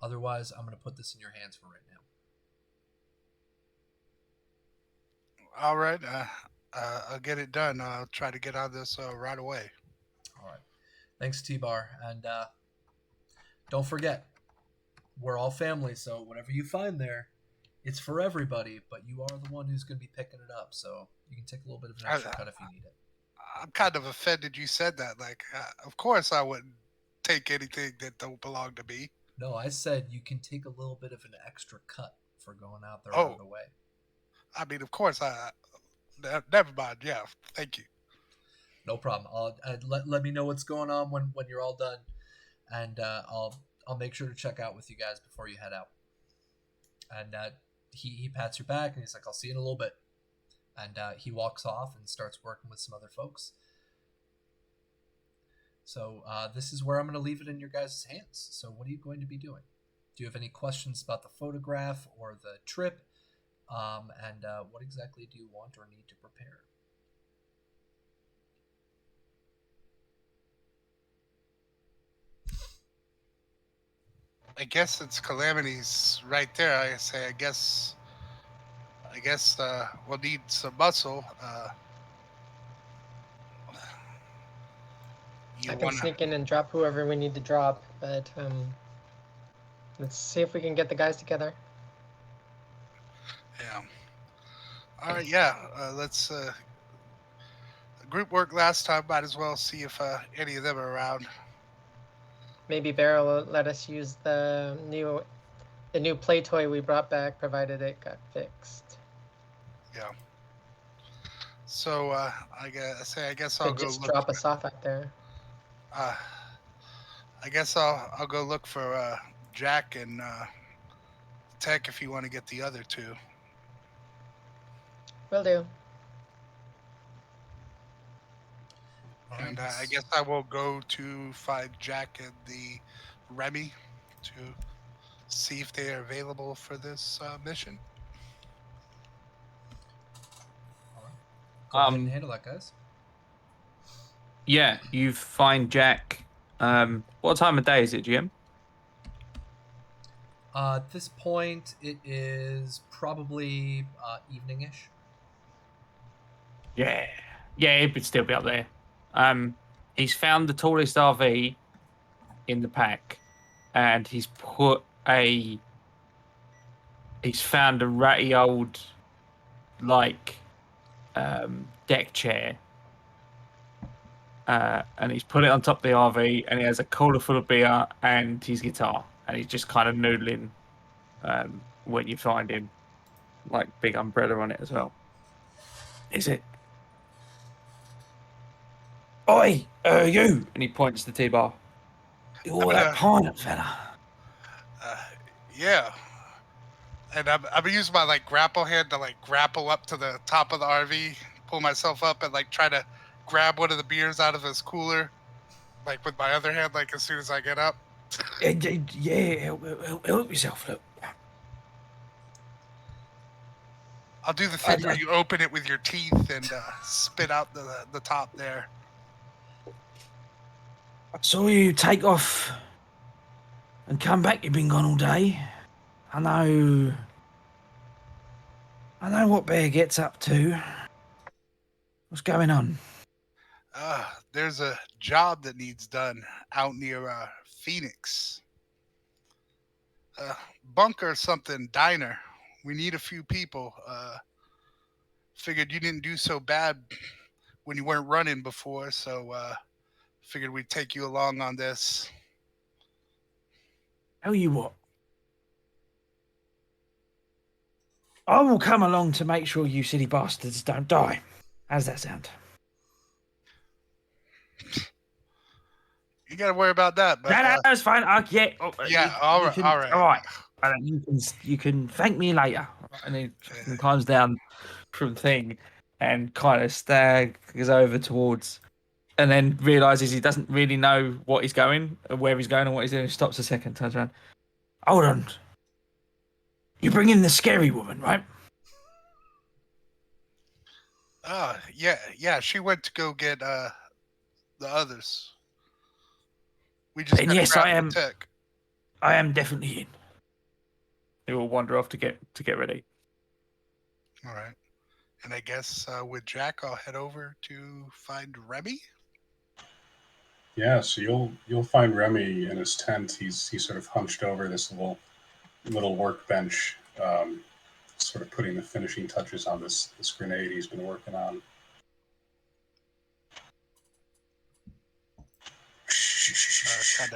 Otherwise, I'm going to put this in your hands for right now. All right. I'll get it done. I'll try to get on this right away. All right. Thanks, T-Bar. And don't forget, we're all family, so whatever you find there, it's for everybody, but you are the one who's going to be picking it up, so you can take a little bit of an extra cut if you need it. I'm kind of offended you said that. Like, of course I wouldn't take anything that don't belong to me. No, I said you can take a little bit of an extra cut for going out there Oh. right away. I mean, of course, never mind. Yeah, thank you. No problem. Let me know what's going on when you're all done, and I'll make sure to check out with you guys before you head out. And he pats your back and he's like, "I'll see you in a little bit." And he walks off and starts working with some other folks. So this is where I'm going to leave it in your guys' hands. So what are you going to be doing? Do you have any questions about the photograph or the trip? And what exactly do you want or need to prepare? I guess it's Calamity's right there. I guess we'll need some muscle. I can sneak in and drop whoever we need to drop, but let's see if we can get the guys together. Yeah. All right. Yeah. Let's. Group work last time. Might as well see if any of them are around. Maybe Beryl will let us use the new play toy we brought back, provided it got fixed. Yeah. So I guess I'll Could go just look. drop us off out there. I guess I'll go look for Jack and Tech if you want to get the other two. Will do. And I guess I will go to find Jack and the Remy to see if they are available for this mission. All right. Go ahead and handle that, guys. Yeah, you find Jack. What time of day is it, GM? At this point, it is probably evening-ish. Yeah, it would still be up there. He's found the tallest RV in the pack, and he's found a ratty old deck chair, and he's put it on top of the RV, and he has a cooler full of beer and his guitar, and he's just kind of noodling when you find him, like big umbrella on it as well. Is it? Oi, you! And he points to T-Bar. Oh, that pint, fella. Yeah. And I'm using my grapple hand to grapple up to the top of the RV, pull myself up, and try to grab one of the beers out of his cooler, with my other hand, as soon as I get up. Yeah, help yourself, look. I'll do the thing where you open it with your teeth and spit out the top there. I saw you take off and come back. You've been gone all day. I know what Bear gets up to. What's going on? There's a job that needs done out near Phoenix. Bunker something diner. We need a few people. Figured you didn't do so bad when you weren't running before, so figured we'd take you along on this. Tell you what. I will come along to make sure you silly bastards don't die. How's that sound? You gotta worry about that. But, no, that's fine. Yeah, all right. All right. You can thank me later. And he climbs down from thing and kind of staggers over towards, and then realizes he doesn't really know what he's going, where he's going, and what he's doing. He stops a second, turns around. Hold on. You bring in the scary woman, right? Yeah. She went to go get the others. We just. And yes, I am. Tech. I am definitely in. They will wander off to get ready. All right. And I guess with Jack, I'll head over to find Remy. Yeah, so you'll find Remy in his tent. He's sort of hunched over this little workbench, sort of putting the finishing touches on this grenade he's been working on. Kind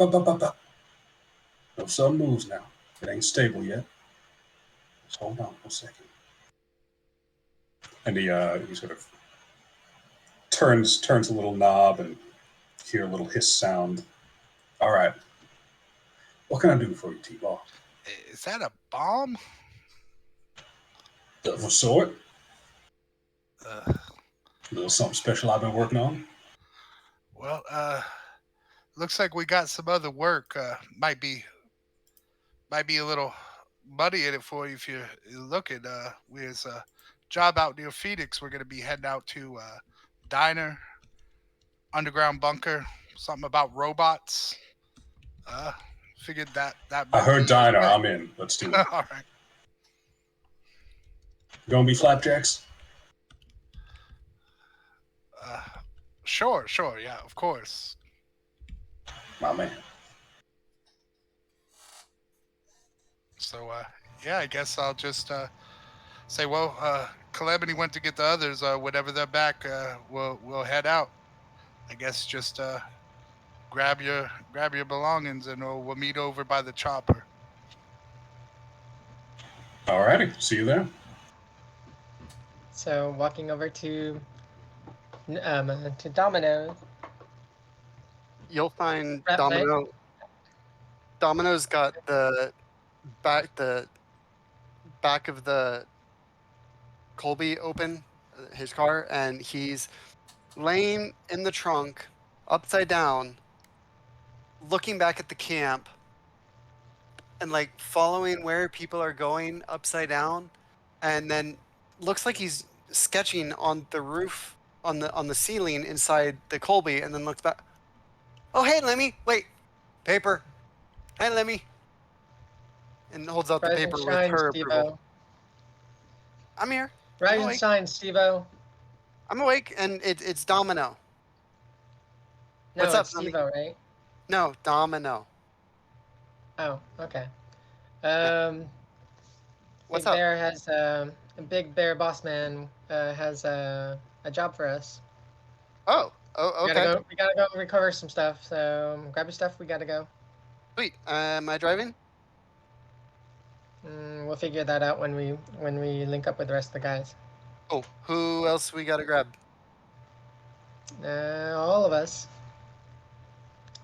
of. Up. No sudden moves now. It ain't stable yet. Just hold on for a second. And he sort of turns a little knob and hear a little hiss sound. All right. What can I do for you, T-Ball? Is that a bomb? Of a sort. Uh, A little something special I've been working on. well, looks like we got some other work. Might be a little money in it for you if you're looking. There's a job out near Phoenix. We're gonna be heading out to diner, underground bunker, something about robots. Figured that I might heard be diner. right. I'm in. Let's do it. All right. Gonna be flapjacks? Sure, yeah, of course. My man. So, yeah, I guess I'll just say, well, Calamity went to get the others. Whenever they're back, we'll head out. I guess just grab your belongings and we'll meet over by the chopper. Alrighty. See you there. So walking over to Domino's. You'll find Right, Domino. Domino's got the back of the Colby open, his car, and he's laying in the trunk, upside down, looking back at the camp, and like following where people are going upside down, and then looks like he's sketching on the roof, on the ceiling inside the Colby, and then looks back. Oh, hey, Lemmy! Wait, paper. Hey, Lemmy. And holds out the Rise and paper with shine, her approval. Steve-O. I'm here. Rise I'm and awake. shine, Steve-O. I'm awake, and it's Domino. No, What's up, it's Lemmy? Steve-O, right? No, Domino. Oh, okay. What's Big up? Bear has Big Bear Boss Man has a job for us. Oh, okay. We gotta go recover some stuff. So grab your stuff. We gotta go. Sweet. Am I driving? We'll figure that out when we link up with the rest of the guys. Oh, who else we gotta grab? All of us.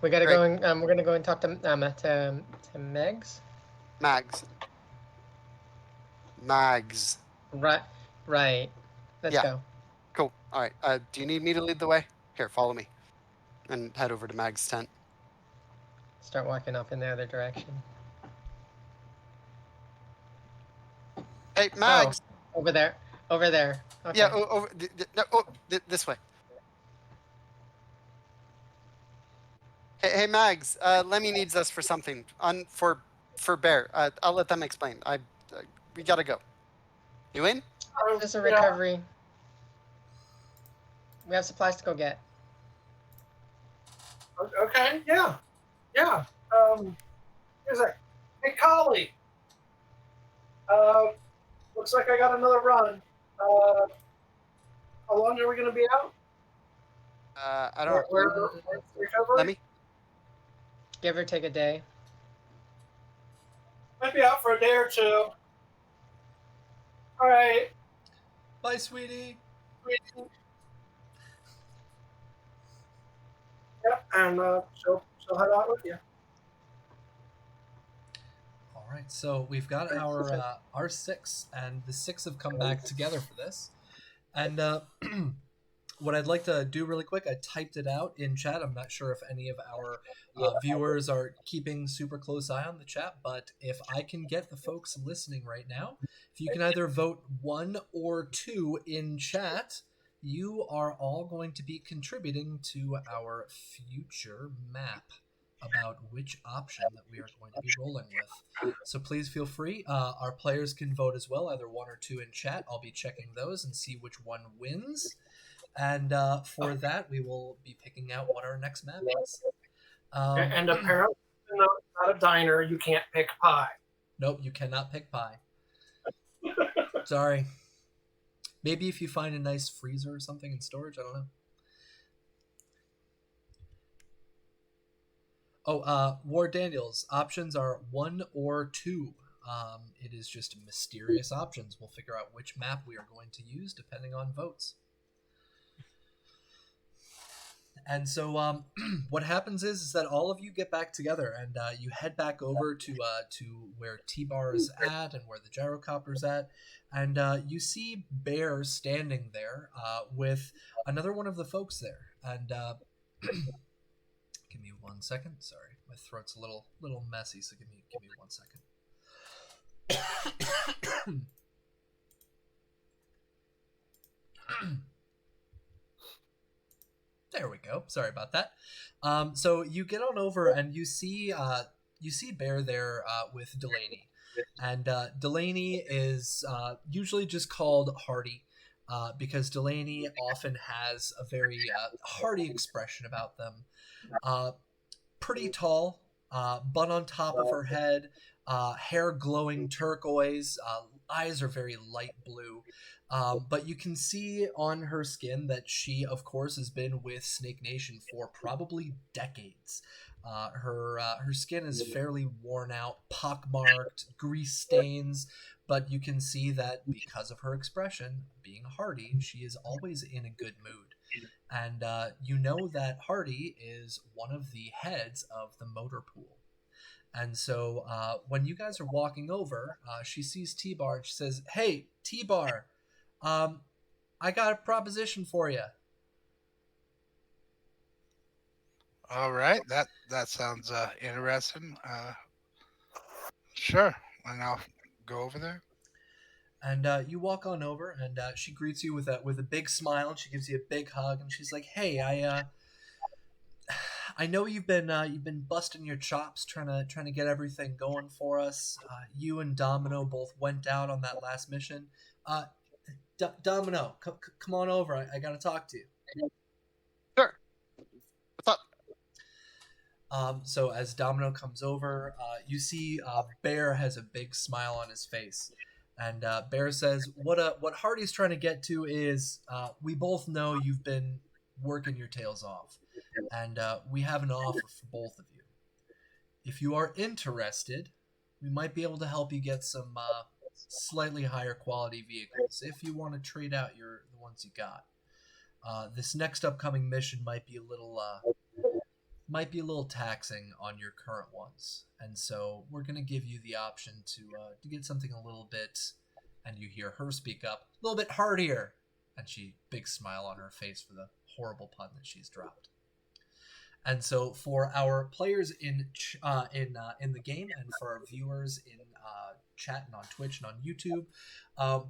We gotta go and we're gonna go and talk to Megs. Mags. Right. Let's go. Cool. All right. Do you need me to lead the way? Here, follow me, and head over to Mag's tent. Start walking off in the other direction. Hey, Mags. Oh, over there. Okay. Yeah. Over. This way. Hey, Mags. Lemmy needs us for something. For Bear. I'll let them explain. We gotta go. You in? Just a recovery. We have supplies to go get. Okay, yeah. Here's that. Hey, Collie. Looks like I got another run. How long are we going to be out? I don't. Where's the recovery? Lemmy. Give or take a day. Might be out for a day or two. All right. Bye, sweetie. Yep, and she'll head out with you. All right, so we've got our six, and the six have come back together for this. And what I'd like to do really quick, I typed it out in chat. I'm not sure if any of our viewers are keeping super close eye on the chat, but if I can get the folks listening right now, if you can either vote 1 or 2 in chat, you are all going to be contributing to our future map. about which option that we are going to be rolling with. So please feel free. Our players can vote as well, either 1 or 2 in chat. I'll be checking those and see which one wins. And for that, we will be picking out what our next map is. And apparently, even though it's not a diner, you can't pick pie. Nope, you cannot pick pie. Sorry. Maybe if you find a nice freezer or something in storage, I don't know. Oh, War Daniels, options are 1 or 2. It is just mysterious options. We'll figure out which map we are going to use depending on votes. And so what happens is that all of you get back together and you head back over to where T-Bar is at and where the gyrocopter's at. And you see Bear standing there with another one of the folks there. And give me 1 second. Sorry, my throat's a little messy, so give me 1 second. There we go. Sorry about that. So you get on over and you see Bear there with Delaney, and Delaney is usually just called Hardy because Delaney often has a very hearty expression about them. Pretty tall, bun on top of her head, hair glowing turquoise, eyes are very light blue. But you can see on her skin that she, of course, has been with Snake Nation for probably decades. Her skin is fairly worn out, pockmarked, grease stains, but you can see that because of her expression, being Hardy, she is always in a good mood. And you know that Hardy is one of the heads of the motor pool. And so when you guys are walking over, she sees T-Bar and she says, "Hey, T-Bar, I got a proposition for you." All right, that sounds interesting. Sure, and I'll go over there. And you walk on over, and she greets you with a big smile, and she gives you a big hug, and she's like, "Hey, I know you've been busting your chops trying to get everything going for us. You and Domino both went out on that last mission. Domino, come on over. I got to talk to you." Sure. What's up? So as Domino comes over, you see Bear has a big smile on his face. And Bear says, what Hardy's trying to get to is we both know you've been working your tails off. And we have an offer for both of you. If you are interested, we might be able to help you get some slightly higher quality vehicles if you want to trade out the ones you got. This next upcoming mission might be a little taxing on your current ones, and so we're gonna give you the option to get something a little bit, and you hear her speak up, a little bit hardier, and she big smile on her face for the horrible pun that she's dropped. And so for our players in the game and for our viewers in chat and on Twitch and on YouTube,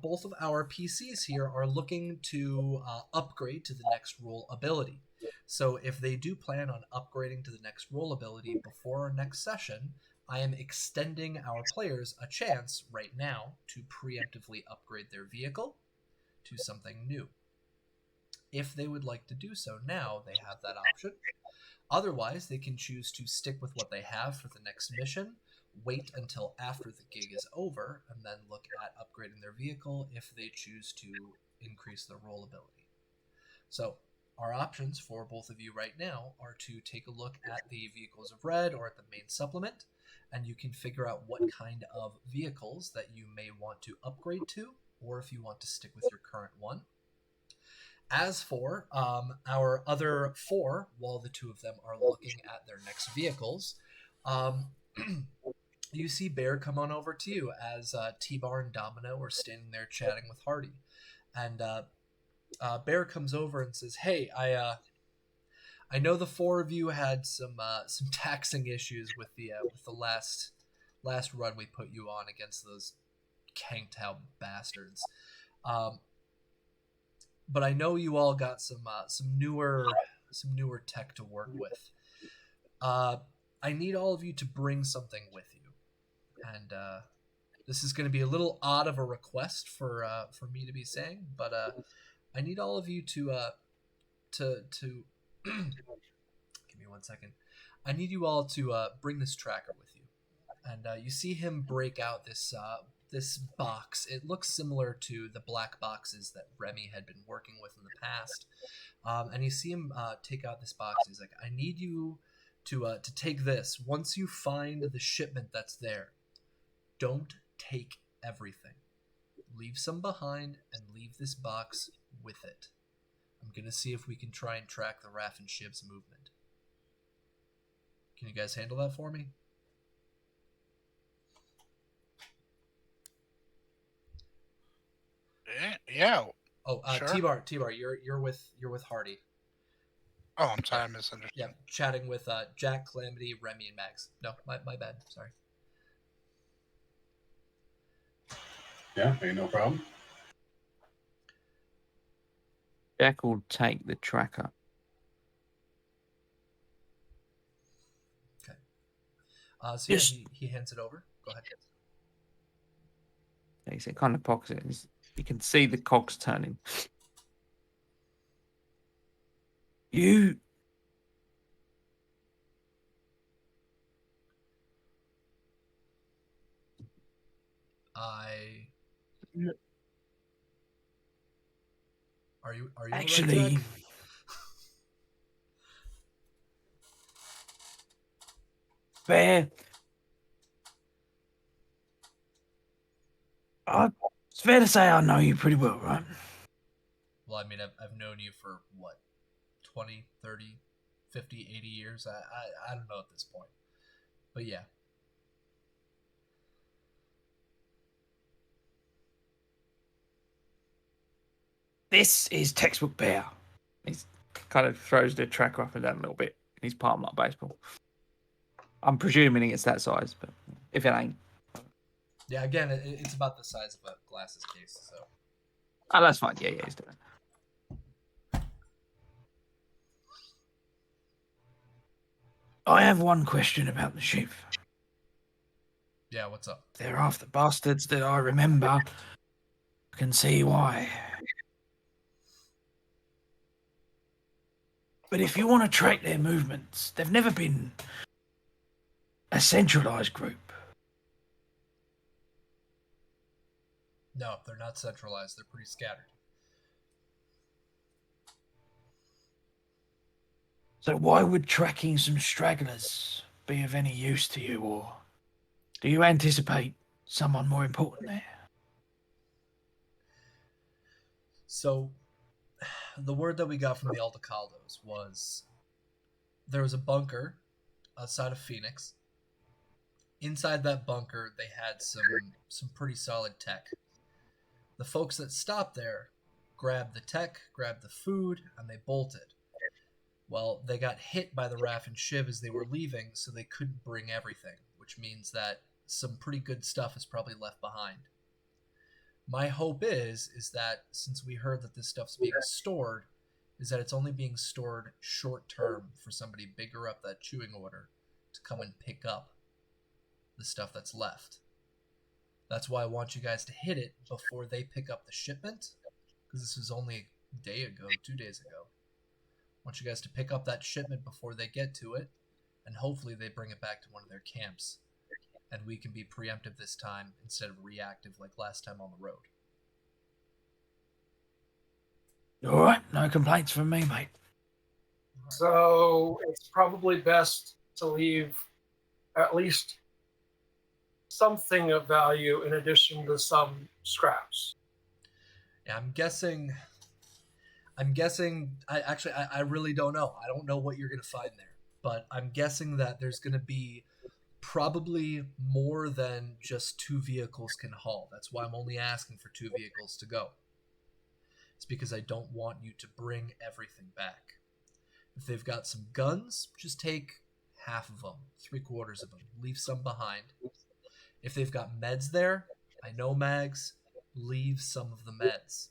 both of our PCs here are looking to upgrade to the next role ability. So if they do plan on upgrading to the next role ability before our next session, I am extending our players a chance right now to preemptively upgrade their vehicle to something new. If they would like to do so now, they have that option. Otherwise, they can choose to stick with what they have for the next mission, wait until after the gig is over, and then look at upgrading their vehicle if they choose to increase their role ability. So our options for both of you right now are to take a look at the Vehicles of Red or at the main supplement, and you can figure out what kind of vehicles that you may want to upgrade to, or if you want to stick with your current one. As for our other four, while the two of them are looking at their next vehicles, you see Bear come on over to you as T-Bar and Domino are standing there chatting with Hardy. And Bear comes over and says, "Hey, I know the four of you had some taxing issues with the last run we put you on against those canked out bastards. But I know you all got some newer tech to work with. I need all of you to bring something with you, and this is going to be a little odd of a request for me to be saying, but I need all of you to give me 1 second. I need you all to bring this tracker with you, and you see him break out this box. It looks similar to the black boxes that Remy had been working with in the past. And you see him take out this box. He's like, I need you to take this. Once you find the shipment that's there, don't take everything. Leave some behind and leave this box with it. I'm going to see if we can try and track the Raff and Shiv's movement. Can you guys handle that for me? Yeah. Oh, Sure. T-Bar, you're with Hardy. Oh, I'm sorry, I misunderstood. Yeah, chatting with Jack, Calamity, Remy, and Max. No, my bad. Sorry. Yeah, hey, no problem. Jack will take the tracker. So Yes. yeah, he hands it over. Go ahead. He's kind of pockets it. You can see the cogs turning. You Are you actually on the right track? Bear. It's fair to say I know you pretty well, right? Well, I mean, I've known you for what, 20, 30, 50, 80 years? I don't know at this point. But yeah. This is textbook Bear. He kind of throws the tracker up and down a little bit. He's palm like baseball. I'm presuming it's that size, but if it ain't. Yeah, again, it's about the size of a glasses case, so. Oh, that's fine. Yeah, he's doing it. I have one question about the ship. Yeah, what's up? They're after bastards that I remember. I can see why. But if you want to track their movements, they've never been a centralized group. No, they're not centralized. They're pretty scattered. So why would tracking some stragglers be of any use to you, or do you anticipate someone more important there? So, the word that we got from the Aldecaldos was there was a bunker outside of Phoenix. Inside that bunker, they had some pretty solid tech. The folks that stopped there grabbed the tech, grabbed the food, and they bolted. Well, they got hit by the Raff and Shiv as they were leaving, so they couldn't bring everything, which means that some pretty good stuff is probably left behind. My hope is that since we heard that this stuff's being stored, is that it's only being stored short term for somebody bigger up that chewing order to come and pick up the stuff that's left. That's why I want you guys to hit it before they pick up the shipment, because this was only a day ago, 2 days ago. I want you guys to pick up that shipment before they get to it, and hopefully they bring it back to one of their camps, and we can be preemptive this time instead of reactive like last time on the road. All right, no complaints from me, mate. So it's probably best to leave at least something of value in addition to some scraps. Yeah, I'm guessing. I really don't know. I don't know what you're going to find there, but I'm guessing that there's going to be probably more than just 2 vehicles can haul. That's why I'm only asking for 2 vehicles to go. It's because I don't want you to bring everything back. If they've got some guns, just take half of them, 3/4 of them. Leave some behind. If they've got meds there, I know mags, leave some of the meds.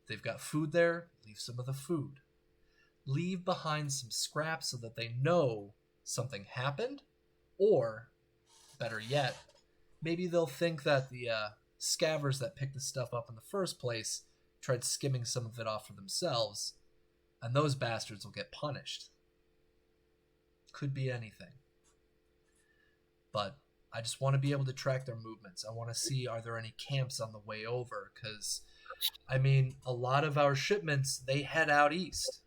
If they've got food there, leave some of the food. Leave behind some scraps so that they know something happened, or better yet, maybe they'll think that the scavvers that picked the stuff up in the first place tried skimming some of it off for themselves, and those bastards will get punished. Could be anything. But I just want to be able to track their movements. I want to see, are there any camps on the way over? Because, I mean, a lot of our shipments, they head out east.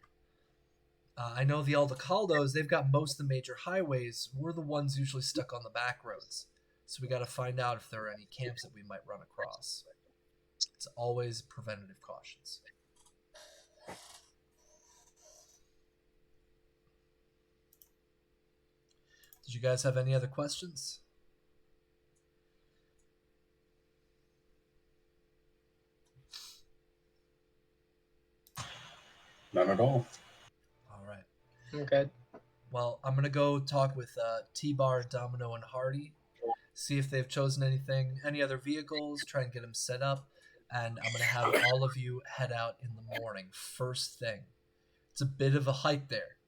I know the Aldecaldos, they've got most of the major highways. We're the ones usually stuck on the back roads. So we got to find out if there are any camps that we might run across. It's always preventative cautions. Did you guys have any other questions? None at all. All right. I'm good. Well, I'm going to go talk with T-Bar, Domino, and Hardy, see if they've chosen any other vehicles, try and get them set up, and I'm going to have all of you head out in the morning, first thing. It's a bit of a hike there.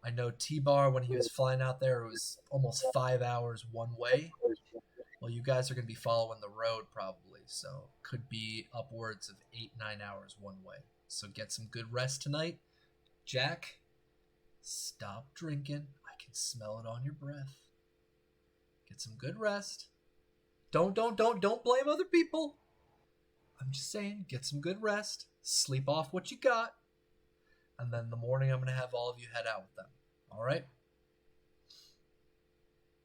I know T-Bar, when he was flying out there, it was almost 5 hours one way. Well, you guys are going to be following the road probably, so could be upwards of 8-9 hours one way. So get some good rest tonight. Jack, stop drinking. I can smell it on your breath. Get some good rest. Don't blame other people. I'm just saying, get some good rest. Sleep off what you got. And then in the morning, I'm going to have all of you head out with them. All right?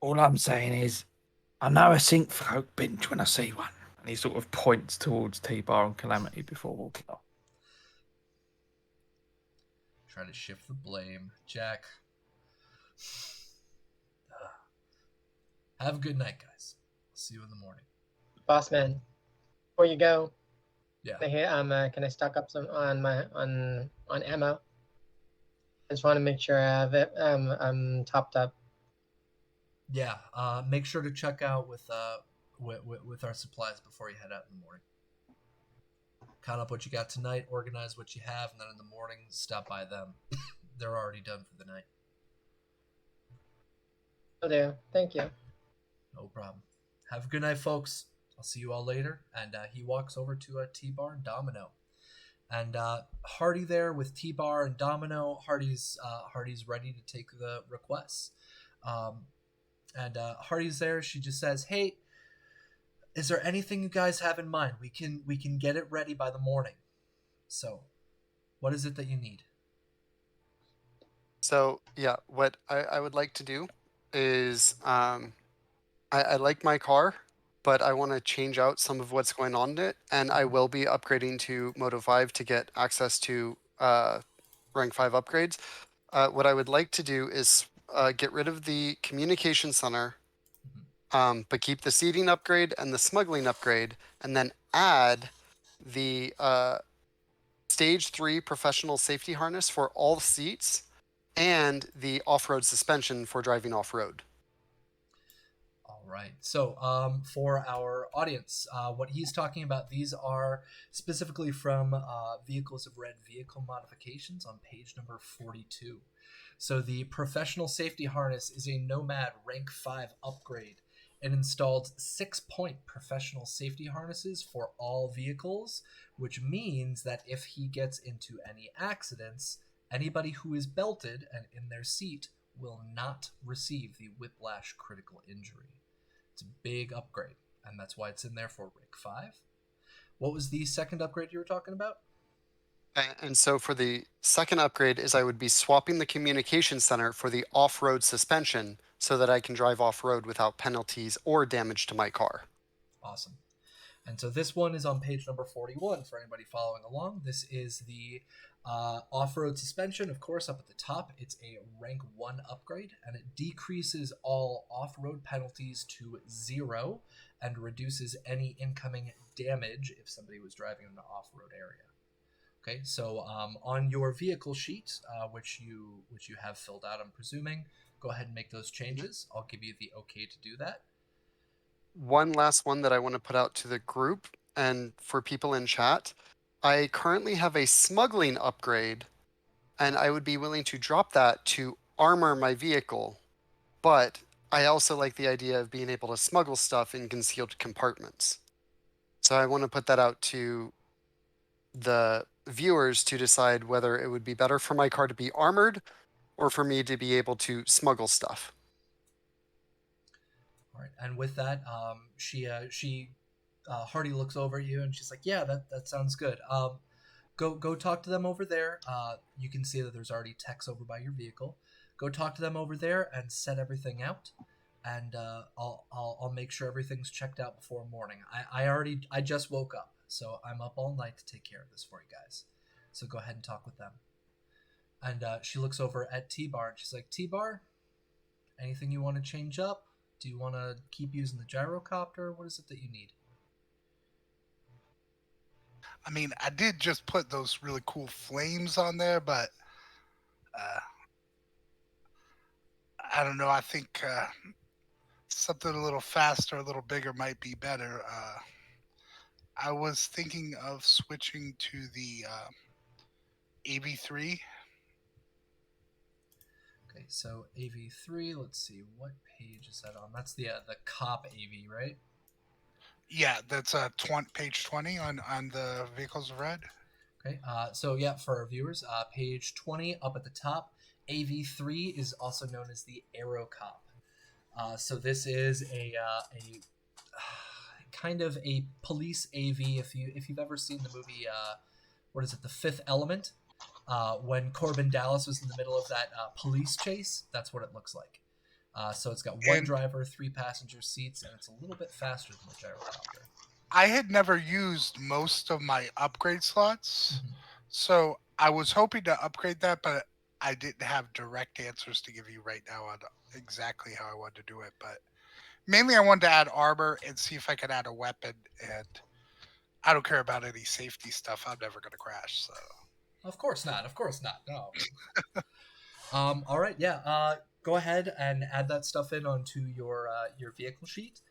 All I'm saying is, I know a sink folk binge when I see one. And he sort of points towards T-Bar and Calamity before walking off. Try to shift the blame. Jack. Have a good night, guys. See you in the morning. Boss man, before you go, Yeah. can I stock up some on ammo? I just want to make sure I have it. I'm topped up. Yeah. Make sure to check out with our supplies before you head out in the morning. Count up what you got tonight, organize what you have, and then in the morning, stop by them. They're already done for the night. Oh, there. Thank you. No problem. Have a good night, folks. I'll see you all later. And he walks over to T-Bar and Domino. And Hardy there with T-Bar and Domino. Hardy's ready to take the requests. And Hardy's there. She just says, "Hey, is there anything you guys have in mind? We can get it ready by the morning. So, what is it that you need?" So yeah, what I would like to do is I like my car, but I want to change out some of what's going on in it, and I will be upgrading to Moto 5 to get access to rank 5 upgrades. What I would like to do is get rid of the communication center, but keep the seating upgrade and the smuggling upgrade, and then add the stage 3 professional safety harness for all seats and the off-road suspension for driving off-road. All right. So, for our audience, what he's talking about, these are specifically from Vehicles of Red Vehicle Modifications on page number 42. So, the professional safety harness is a Nomad rank 5 upgrade. It installed 6-point professional safety harnesses for all vehicles, which means that if he gets into any accidents, anybody who is belted and in their seat will not receive the whiplash critical injury. It's a big upgrade, and that's why it's in there for rank 5. What was the second upgrade you were talking about? And so for the second upgrade is I would be swapping the communication center for the off-road suspension so that I can drive off-road without penalties or damage to my car. Awesome. And so this one is on page number 41 for anybody following along. This is the off-road suspension, of course, up at the top. It's a rank 1 upgrade, and it decreases all off-road penalties to 0 and reduces any incoming damage if somebody was driving in an off-road area. Okay, so on your vehicle sheet, which you have filled out, I'm presuming, go ahead and make those changes. I'll give you the okay to do that. One last one that I want to put out to the group and for people in chat. I currently have a smuggling upgrade, and I would be willing to drop that to armor my vehicle but I also like the idea of being able to smuggle stuff in concealed compartments. So I want to put that out to the viewers to decide whether it would be better for my car to be armored or for me to be able to smuggle stuff. All right, and with that, Hardy looks over at you and she's like, "Yeah, that sounds good. Go talk to them over there. You can see that there's already techs over by your vehicle. Go talk to them over there and set everything out, and I'll make sure everything's checked out before morning. I just woke up, so I'm up all night to take care of this for you guys. So go ahead and talk with them." And she looks over at T-Bar and she's like, "T-Bar, anything you want to change up? Do you want to keep using the gyrocopter? What is it that you need?" I mean, I did just put those really cool flames on there, but I don't know. I think something a little faster, a little bigger might be better. I was thinking of switching to the AV3. Okay, so AV3. Let's see, what page is that on? That's the cop AV, right? Yeah, that's page 20 on the Vehicles of Red. Okay, so yeah, for our viewers, page 20 up at the top, AV3 is also known as the Aero Cop. So this is a kind of a police AV. If you've ever seen the movie, what is it, The Fifth Element? When Corbin Dallas was in the middle of that police chase, that's what it looks like. So it's got one driver, 3 passenger seats, and it's a little bit faster than the gyrocopter. I had never used most of my upgrade slots, so I was hoping to upgrade that, but I didn't have direct answers to give you right now on exactly how I wanted to do it. But mainly I wanted to add armor and see if I could add a weapon, and I don't care about any safety stuff. I'm never going to crash, so. Of course not. No. All right. Yeah. Go ahead and add that stuff in onto your vehicle sheet.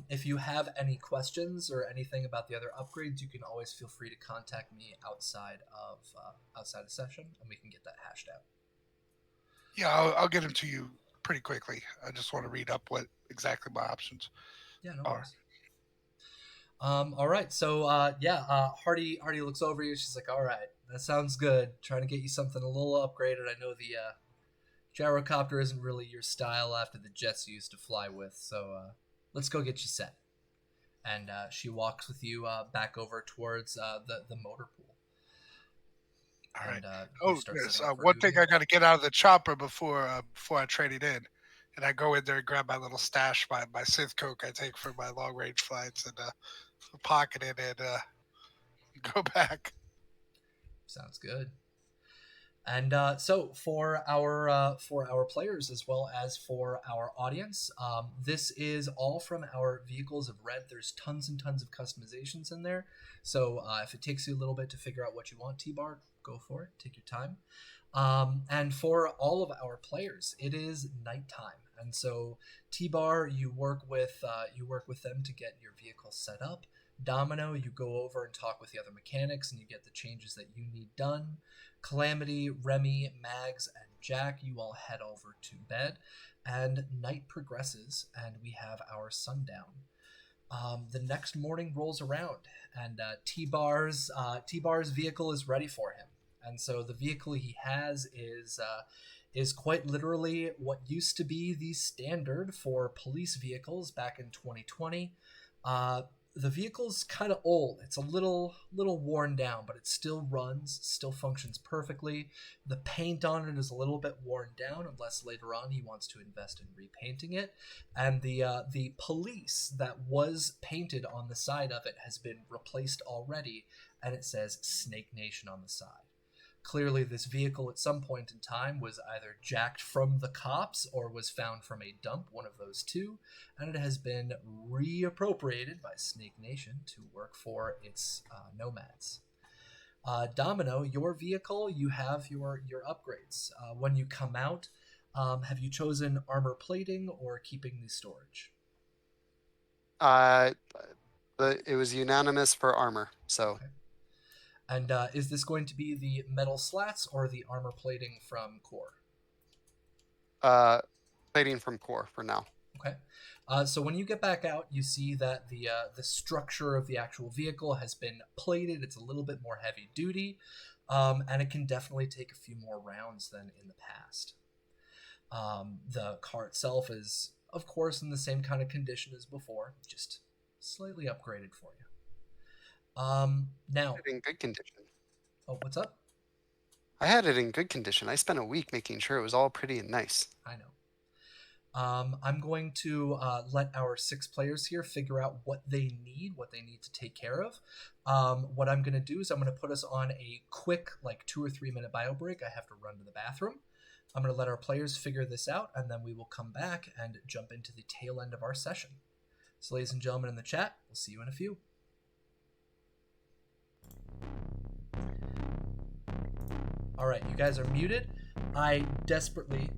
If you have any questions or anything about the other upgrades, you can always feel free to contact me outside of session, and we can get that hashed out. Yeah, I'll get them to you pretty quickly. I just want to read up what exactly my options Yeah, no are. worries. All right. So Hardy looks over you. She's like, "All right, that sounds good. Trying to get you something a little upgraded. I know the gyrocopter isn't really your style after the jets you used to fly with, so let's go get you set." And she walks with you back over towards the motor pool. All right. And, yes. One thing I got to get out of the chopper before I trade it in, and I go in there and grab my little stash, my synth coke I take for my long range flights, and pocket it and go back. Sounds good. And so for our players as well as for our audience, this is all from our Vehicles of Red. There's tons and tons of customizations in there. So if it takes you a little bit to figure out what you want, T-Bar, go for it. Take your time. And for all of our players, it is nighttime, and so T-Bar, you work with them to get your vehicle set up. Domino, you go over and talk with the other mechanics, and you get the changes that you need done. Calamity, Remy, Mags, and Jack, you all head over to bed, and night progresses, and we have our sundown. The next morning rolls around, and T-Bar's vehicle is ready for him. And so the vehicle he has is quite literally what used to be the standard for police vehicles back in 2020. The vehicle's kind of old. It's a little worn down, but it still runs, still functions perfectly. The paint on it is a little bit worn down, unless later on he wants to invest in repainting it. And the police that was painted on the side of it has been replaced already, and it says Snake Nation on the side. Clearly, this vehicle at some point in time was either jacked from the cops or was found from a dump, one of those two, and it has been reappropriated by Snake Nation to work for its nomads. Domino, your vehicle, you have your upgrades. When you come out, have you chosen armor plating or keeping the storage? It was unanimous for armor, so. Okay. And is this going to be the metal slats or the armor plating from Core? plating from core for now. Okay. So when you get back out, you see that the structure of the actual vehicle has been plated. It's a little bit more heavy duty, and it can definitely take a few more rounds than in the past. The car itself is, of course, in the same kind of condition as before, just slightly upgraded for you. Now, In good condition. oh, what's up? I had it in good condition. I spent a week making sure it was all pretty and nice. I know. I'm going to let our 6 players here figure out what they need to take care of. What I'm going to do is I'm going to put us on a quick, like 2 or 3 minute bio break. I have to run to the bathroom. I'm going to let our players figure this out, and then we will come back and jump into the tail end of our session. So, ladies and gentlemen in the chat, we'll see you in a few. All right, you guys are muted. I desperately...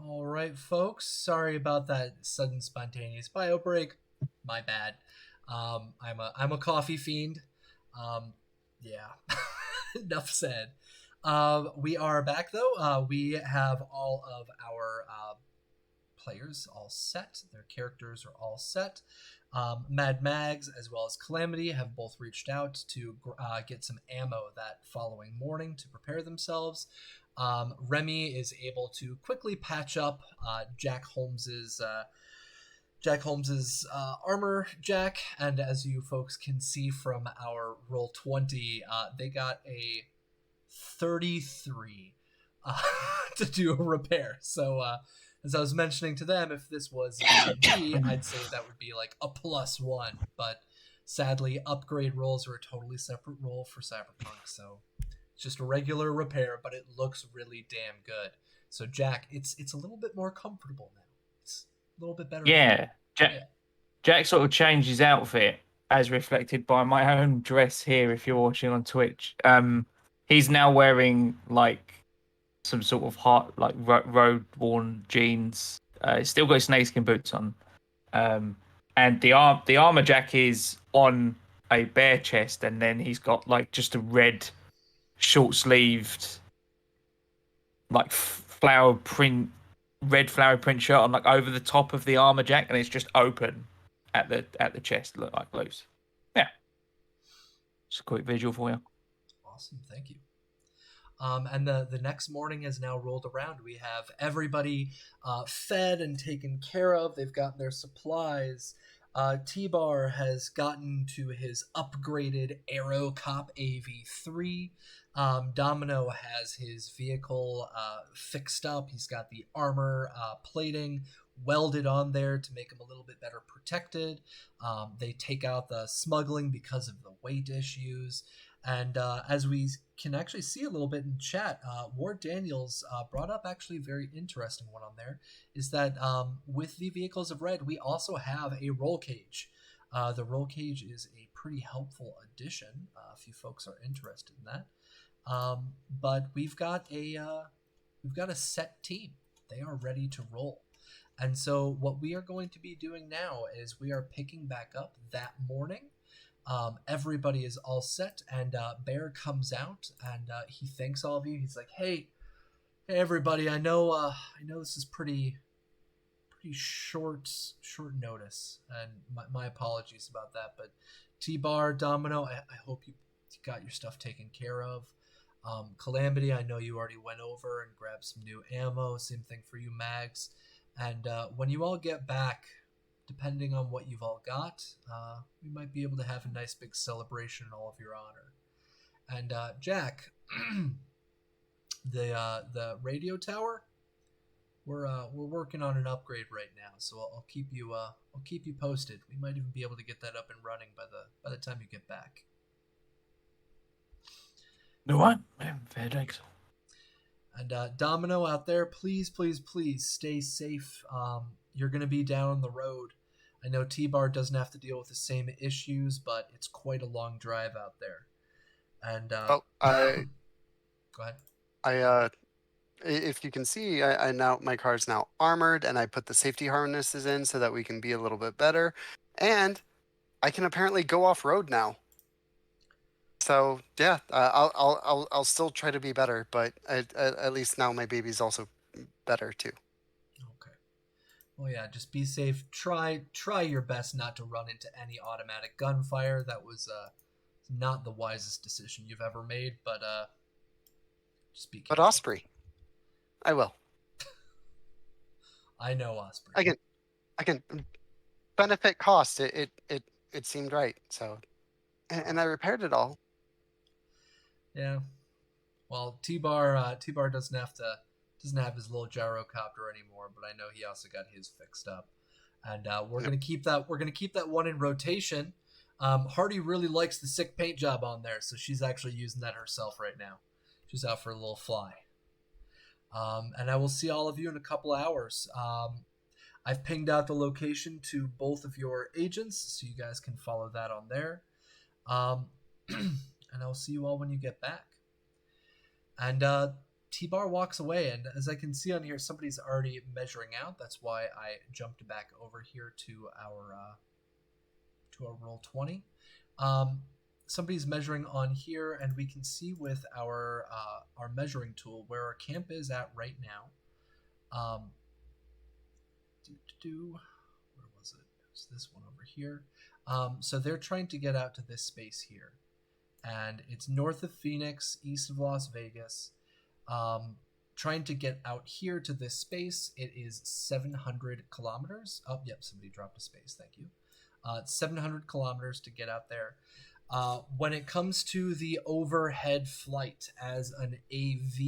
All right, folks. Sorry about that sudden spontaneous bio break. My bad. I'm a coffee fiend. Yeah. Enough said. We are back though. We have all of our players all set. Their characters are all set. Mad Mags as well as Calamity have both reached out to get some ammo that following morning to prepare themselves. Remy is able to quickly patch up Jack Holmes's armor jack, and as you folks can see from our roll 20, they got a 33 to do a repair. So as I was mentioning to them, if this was D&D, I'd say that would be like a +1, but sadly upgrade rolls are a totally separate roll for Cyberpunk, so it's just a regular repair, but it looks really damn good. So Jack, it's a little bit more comfortable now. It's a little bit better. Yeah. Yeah. Jack sort of changed his outfit as reflected by my own dress here if you're watching on Twitch. He's now wearing like some sort of road worn jeans. He's still got his snakeskin boots on. And the armor jack is on a bare chest, and then he's got like just a red short sleeved like red flower print shirt on like over the top of the armor jack, and it's just open at the chest, look like loose. Yeah. Just a quick visual for you. Awesome, thank you. And the next morning has now rolled around. We have everybody fed and taken care of. They've gotten their supplies. T-Bar has gotten to his upgraded Aero Cop AV3. Domino has his vehicle fixed up. He's got the armor plating welded on there to make him a little bit better protected. They take out the smuggling because of the weight issues. And as we can actually see a little bit in chat, Ward Daniels brought up actually a very interesting one on there, is that with the Vehicles of Red, we also have a roll cage. The roll cage is a pretty helpful addition if you folks are interested in that. But we've got a set team. They are ready to roll. And so what we are going to be doing now is we are picking back up that morning. Everybody is all set, and Bear comes out and he thanks all of you. He's like, "Hey, everybody! I know this is pretty short notice, and my apologies about that. But T-Bar, Domino, I hope you got your stuff taken care of. Calamity, I know you already went over and grabbed some new ammo. Same thing for you, Mags. And when you all get back, depending on what you've all got, we might be able to have a nice big celebration in all of your honor." And Jack, the radio tower, we're working on an upgrade right now, so I'll keep you posted. We might even be able to get that up and running by the time you get back. No one, fair thanks. And Domino out there, please stay safe. You're gonna be down the road. I know T-Bar doesn't have to deal with the same issues, but it's quite a long drive out there. And go ahead. If you can see, I now my car's now armored, and I put the safety harnesses in so that we can be a little bit better, and I can apparently go off road now. So yeah, I'll still try to be better, but at least now my baby's also better too. Okay. Oh yeah, just be safe. Try your best not to run into any automatic gunfire. That was not the wisest decision you've ever made, but just be careful. But Osprey, I will. I know Osprey. Again, benefit cost. It seemed right. So, and I repaired it all. Yeah. Well, T-Bar doesn't have his little gyrocopter anymore, but I know he also got his fixed up, and we're gonna keep that one in rotation. Hardy really likes the sick paint job on there, so she's actually using that herself right now. She's out for a little fly. And I will see all of you in a couple hours. I've pinged out the location to both of your agents, so you guys can follow that on there. And I'll see you all when you get back. And T-Bar walks away, and as I can see on here, somebody's already measuring out. That's why I jumped back over here to our roll 20. Somebody's measuring on here, and we can see with our measuring tool where our camp is at right now. Where was it? It was this one over here. So they're trying to get out to this space here, and it's north of Phoenix, east of Las Vegas. Trying to get out here to this space, it is 700 kilometers. Oh, yep, somebody dropped a space. Thank you. 700 kilometers to get out there. When it comes to the overhead flight as an AV,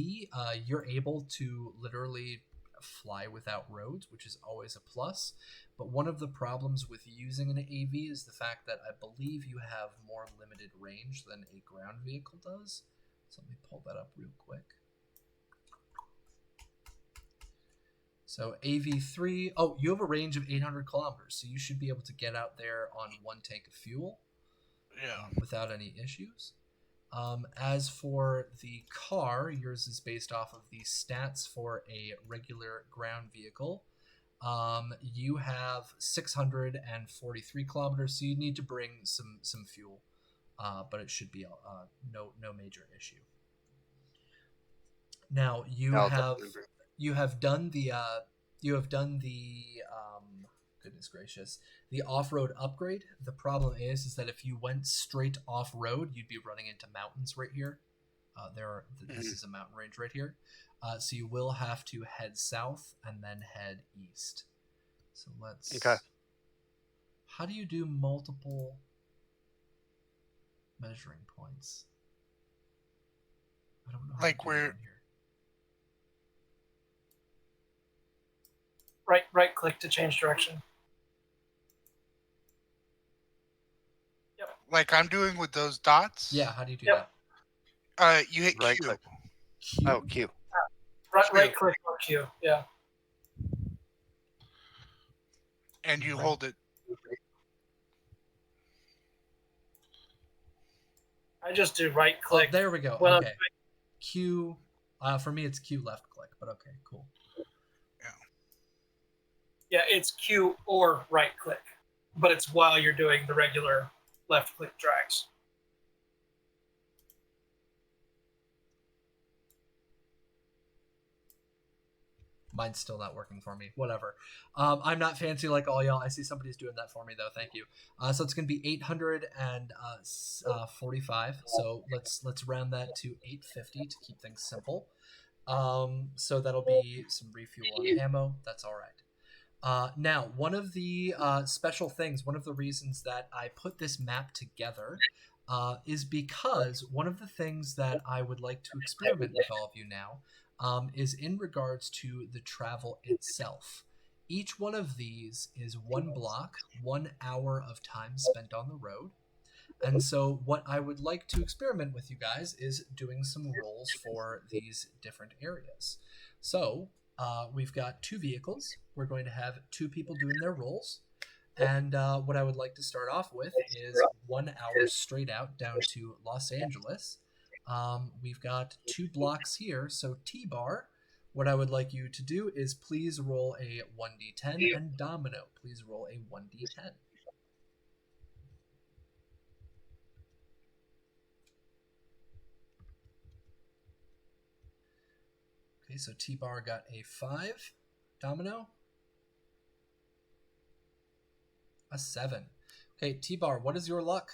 you're able to literally fly without roads, which is always a plus. But one of the problems with using an AV is the fact that I believe you have more limited range than a ground vehicle does. So let me pull that up real quick. So AV3, oh, you have a range of 800 kilometers, so you should be able to get out there on one tank of fuel without any issues. As for the car, yours is based off of the stats for a regular ground vehicle. You have 643 kilometers, so you need to bring some fuel, but it should be no major issue. Now you have done the goodness gracious, the off-road upgrade. The problem is that if you went straight off-road, you'd be running into mountains right here. This is a mountain range right here. So you will have to head south and then head east. So let's... Okay. How do you do multiple measuring points? I don't know how Like to do where... that on here. Right click to change direction. Yep. Like I'm doing with those dots? Yeah, how do you do Yep. that? You hit Right Q. click. Q? Oh, Q. Right click on Q. Yeah. And you hold it. I just do right Oh, click. there we go. Well, Okay. Q. For me, it's Q left click, but okay, cool. Yeah, it's Q or right click, but it's while you're doing the regular left click drags. Mine's still not working for me. Whatever. I'm not fancy like all y'all. I see somebody's doing that for me though. Thank you. So it's going to be 845. So let's round that to 850 to keep things simple. So that'll be some refuel on ammo. That's all right. Now, one of the special things, one of the reasons that I put this map together is because one of the things that I would like to experiment with all of you now is in regards to the travel itself. Each one of these is one block, 1 hour of time spent on the road. And so what I would like to experiment with you guys is doing some rolls for these different areas. So we've got 2 vehicles. We're going to have 2 people doing their rolls. And what I would like to start off with is 1 hour straight out down to Los Angeles. We've got 2 blocks here. So T-Bar, what I would like you to do is please roll a 1d10, and Domino, please roll a 1d10. Okay, so T-Bar got a 5. Domino? A 7. Okay, T-Bar, what is your luck?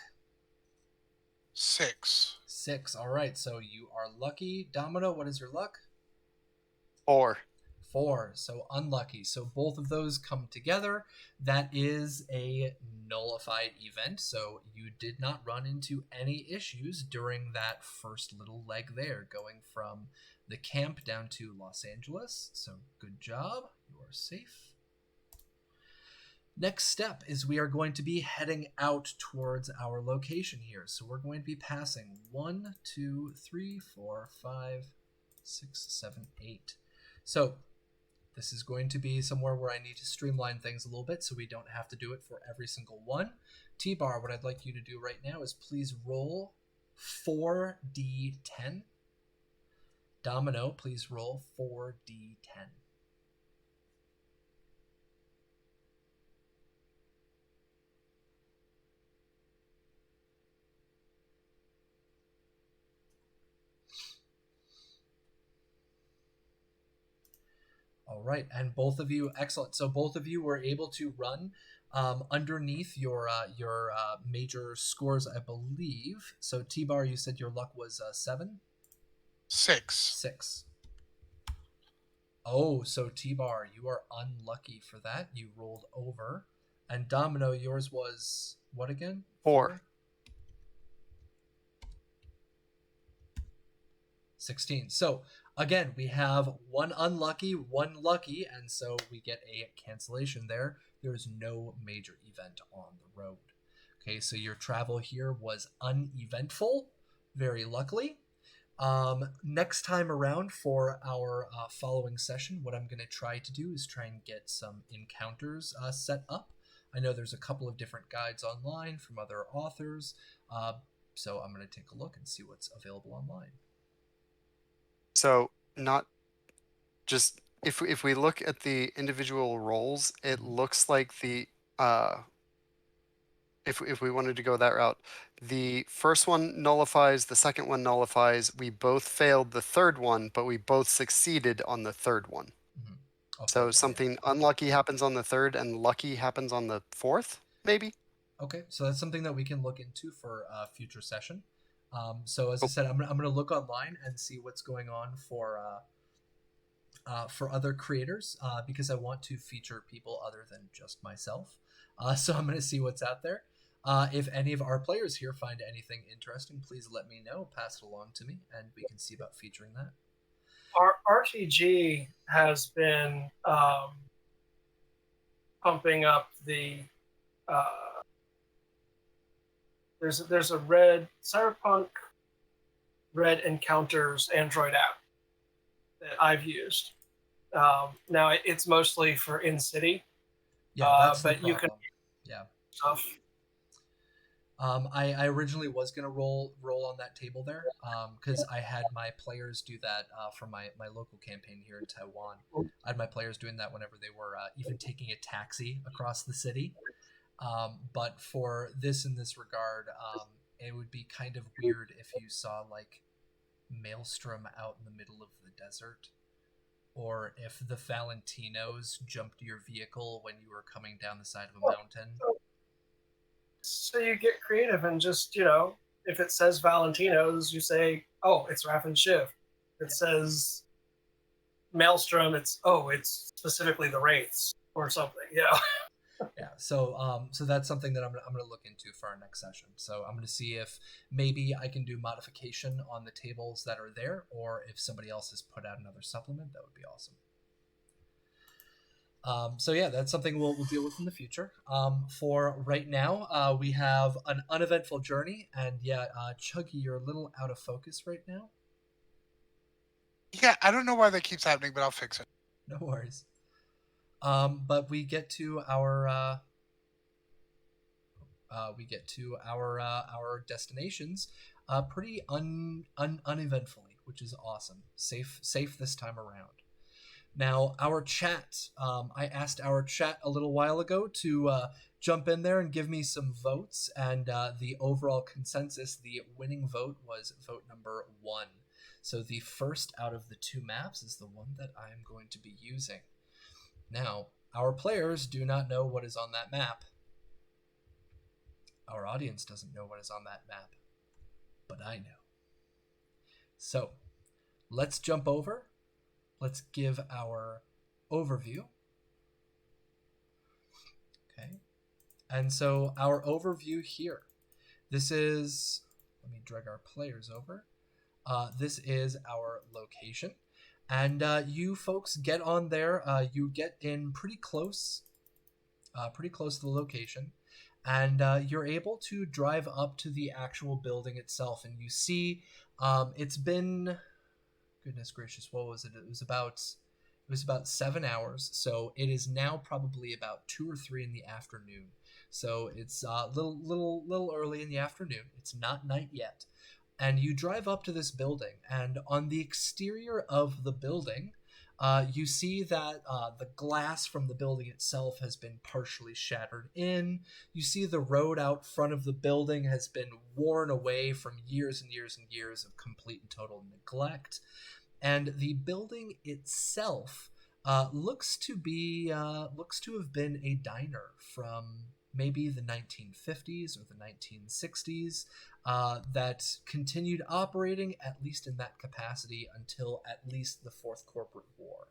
6. 6. All right, so you are lucky. Domino, what is your luck? 4. 4. So unlucky. So both of those come together. That is a nullified event. So you did not run into any issues during that first little leg there, going from the camp down to Los Angeles. So good job. You are safe. Next step is we are going to be heading out towards our location here. So we're going to be passing 1, 2, 3, 4, 5, 6, 7, 8. So this is going to be somewhere where I need to streamline things a little bit so we don't have to do it for every single one. T-Bar, what I'd like you to do right now is please roll 4d10. Domino, please roll 4d10. All right, and both of you, excellent. So both of you were able to run underneath your major scores, I believe. So T-Bar, you said your luck was 7? 6. 6. Oh, so T-Bar, you are unlucky for that. You rolled over. And Domino, yours was what again? 4. 16. So again, we have one unlucky, one lucky, and so we get a cancellation there. There is no major event on the road. Okay, so your travel here was uneventful, very luckily. Next time around for our following session, what I'm going to try to do is try and get some encounters set up. I know there's a couple of different guides online from other authors, so I'm going to take a look and see what's available online. So not just if we look at the individual roles, it looks like the if we wanted to go that route, the first one nullifies, the second one nullifies. We both failed the third one, but we both succeeded on the third one. Mm-hmm. Okay, So something unlucky happens on the third, and lucky happens on the fourth, maybe. Okay, so that's something that we can look into for a future session. So as I said, I'm gonna look online and see what's going on for other creators because I want to feature people other than just myself. So I'm gonna see what's out there. If any of our players here find anything interesting, please let me know. Pass it along to me, and we can see about featuring that. Our RTG has been pumping up the. There's a red Cyberpunk Red Encounters Android app that I've used. Now it's mostly for in city. Yeah, that's but the you can. Yeah. Stuff. I originally was gonna roll on that table there because I had my players do that for my local campaign here in Taiwan. I had my players doing that whenever they were even taking a taxi across the city. But for this in this regard, it would be kind of weird if you saw like Maelstrom out in the middle of the desert, or if the Valentinos jumped your vehicle when you were coming down the side of a mountain. So you get creative and just, if it says Valentinos, you say, oh, it's Raph and Shiv. If it says Maelstrom, it's specifically the Wraiths or something, Yeah, so that's something that I'm gonna look into for our next session. So I'm gonna see if maybe I can do modification on the tables that are there, or if somebody else has put out another supplement, that would be awesome. So yeah, that's something we'll deal with in the future. For right now, we have an uneventful journey, and yeah, Chuggy, you're a little out of focus right now. Yeah, I don't know why that keeps happening, but I'll fix it. No worries. But we get to our destinations pretty uneventfully, which is awesome. Safe this time around. Now, our chat, I asked our chat a little while ago to jump in there and give me some votes, and the overall consensus, the winning vote was vote number 1. So the first out of the 2 maps is the one that I am going to be using. Now, our players do not know what is on that map. Our audience doesn't know what is on that map, but I know. So, let's jump over. Let's give our overview. Okay. And so, our overview here. This is, let me drag our players over. This is our location. And you folks get on there. You get in pretty close to the location. And you're able to drive up to the actual building itself. And you see it's been, goodness gracious, what was it? It was about 7 hours. So it is now probably about 2 or 3 in the afternoon. So it's a little early in the afternoon. It's not night yet. And you drive up to this building, and on the exterior of the building, you see that the glass from the building itself has been partially shattered in. You see the road out front of the building has been worn away from years and years and years of complete and total neglect. And the building itself looks to have been a diner from maybe the 1950s or the 1960s that continued operating, at least in that capacity, until at least the Fourth Corporate War.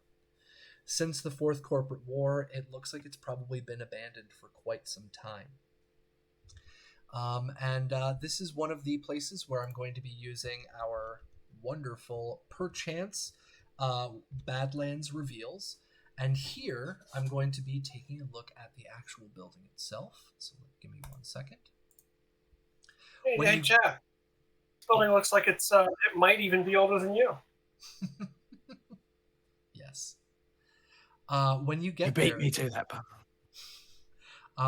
Since the Fourth Corporate War, it looks like it's probably been abandoned for quite some time. And this is one of the places where I'm going to be using our wonderful Perchance Badlands Reveals. And here, I'm going to be taking a look at the actual building itself. So give me 1 second. Hey, Chad. This building looks like it might even be older than you. Yes. When you get You beat there, me to that, pal.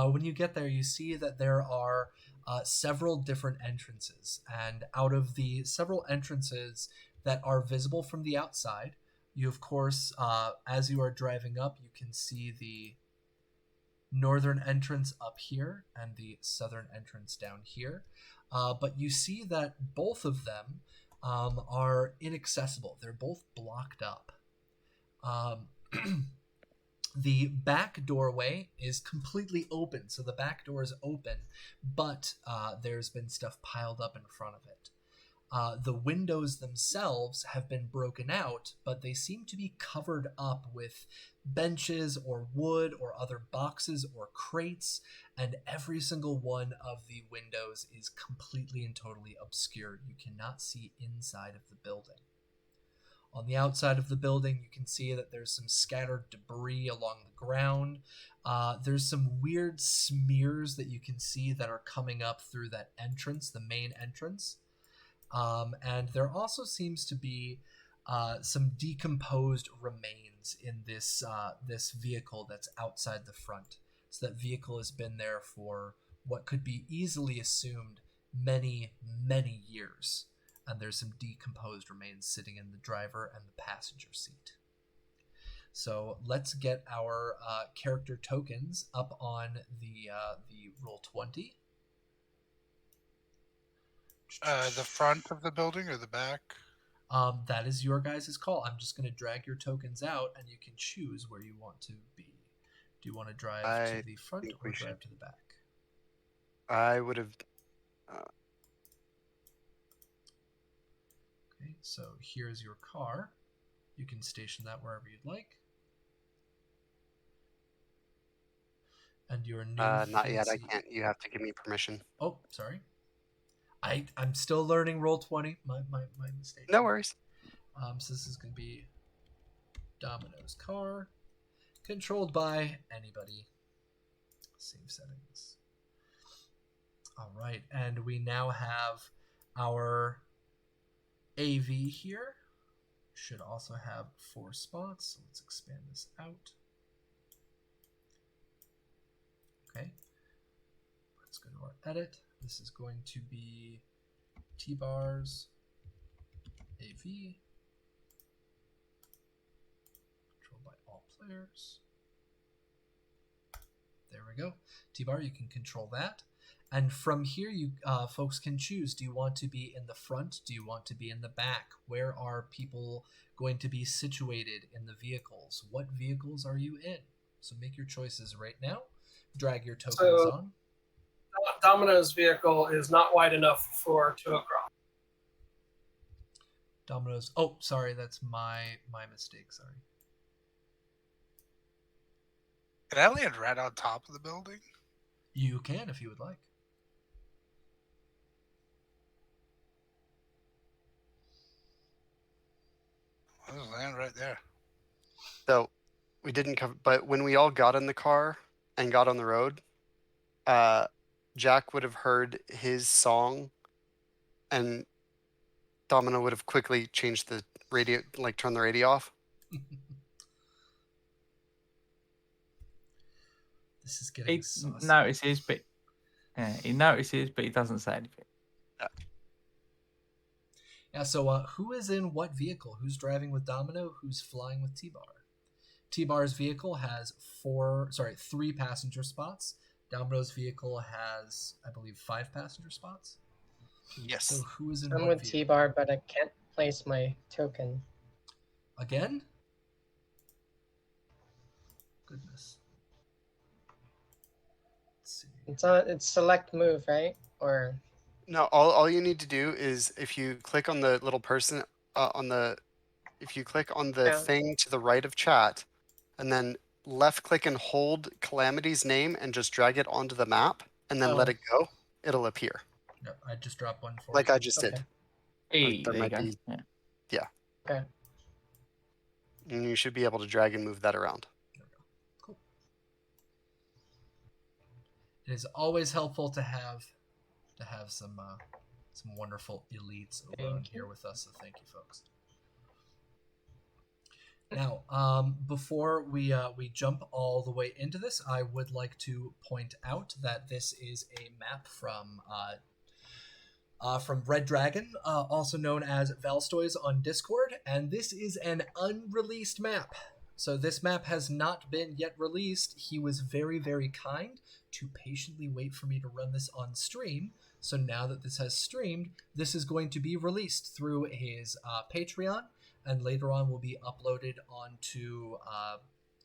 when you get there, you see that there are several different entrances. And out of the several entrances that are visible from the outside, you, of course, as you are driving up, you can see the northern entrance up here and the southern entrance down here. But you see that both of them are inaccessible. They're both blocked up. The back doorway is completely open, so the back door is open, but there's been stuff piled up in front of it. The windows themselves have been broken out, but they seem to be covered up with benches or wood or other boxes or crates, and every single one of the windows is completely and totally obscured. You cannot see inside of the building. On the outside of the building, you can see that there's some scattered debris along the ground. There's some weird smears that you can see that are coming up through that entrance, the main entrance. And there also seems to be some decomposed remains in this vehicle that's outside the front. So that vehicle has been there for what could be easily assumed many, many years. And there's some decomposed remains sitting in the driver and the passenger seat. So let's get our character tokens up on the Roll20. The front of the building or the back? That is your guys' call. I'm just going to drag your tokens out, and you can choose where you want to be. Do you want to drive to the front or drive to the back? I would have... Okay, so here's your car. You can station that wherever you'd like. And your new not yet. I can't. You have to give me permission. Oh, sorry. I'm still learning Roll20. My mistake. No worries. So this is going to be Domino's car, controlled by anybody. Save settings. All right, and we now have our AV here. Should also have 4 spots. So let's expand this out. Okay. Let's go to our edit. This is going to be T-bars, AV, controlled by all players. There we go. T-bar, you can control that. And from here, you folks can choose. Do you want to be in the front? Do you want to be in the back? Where are people going to be situated in the vehicles? What vehicles are you in? So make your choices right now. Drag your tokens on. Domino's vehicle is not wide enough for 2 o'clock. Domino's. Oh, sorry, that's my mistake. Sorry. Can I land right on top of the building? You can if you would like. I'll just land right there. So we didn't cover, but when we all got in the car and got on the road, Jack would have heard his song, and Domino would have quickly changed the radio, like turned the radio off. This is getting He saucy. notices, but he notices, but he doesn't say anything. Yeah, so who is in what vehicle? Who's driving with Domino? Who's flying with T-Bar? T-Bar's vehicle has 3 passenger spots. Domino's vehicle has, I believe, 5 passenger spots. Yes. So who is in I'm what with vehicle? T-Bar, but I can't place my token. Again? Goodness. Let's see. It's select move, right? Or No, all you need to do is if you click on the little person if you click on the Yeah. thing to the right of chat, and then left click and hold Calamity's name and just drag it onto the map, and then let Oh. it go, it'll appear. No, I just dropped one for Like you. I just did. Okay. Hey, there there you might go. be- Yeah. Okay. And you should be able to drag and move that around. There we go. Cool. It is always helpful to have some wonderful elites over on here with us. So thank you, folks. Now, before we jump all the way into this, I would like to point out that this is a map from Red Dragon, also known as Valstoys on Discord, and this is an unreleased map. So this map has not been yet released. He was very, very kind to patiently wait for me to run this on stream. So now that this has streamed, this is going to be released through his Patreon, and later on will be uploaded onto,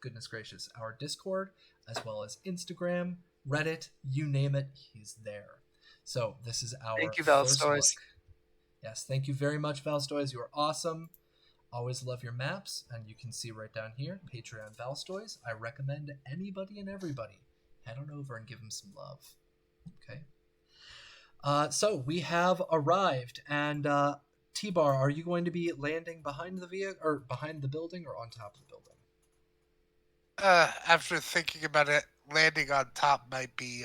goodness gracious, our Discord, as well as Instagram, Reddit, you name it, he's there. So this is our Thank you, first Valstoys. look. Yes, thank you very much, Valstoys. You are awesome. Always love your maps, and you can see right down here, Patreon Valstoys. I recommend anybody and everybody head on over and give him some love. Okay. So we have arrived, and T-Bar, are you going to be landing behind the vehicle, or behind the building, or on top of the building? After thinking about it, landing on top might be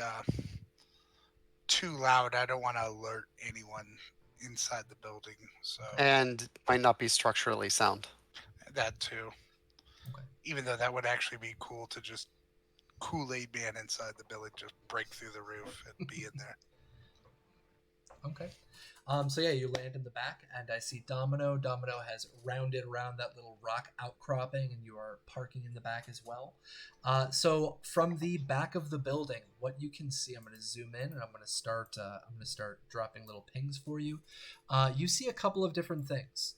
too loud. I don't want to alert anyone inside the building, so And might not be structurally sound. that too. Okay. Even though that would actually be cool to just Kool-Aid Man inside the building, just break through the roof and be in there. Okay. So yeah, you land in the back, and I see Domino. Domino has rounded around that little rock outcropping, and you are parking in the back as well. So from the back of the building, what you can see, I'm going to zoom in, and I'm going to start dropping little pings for you. You see a couple of different things.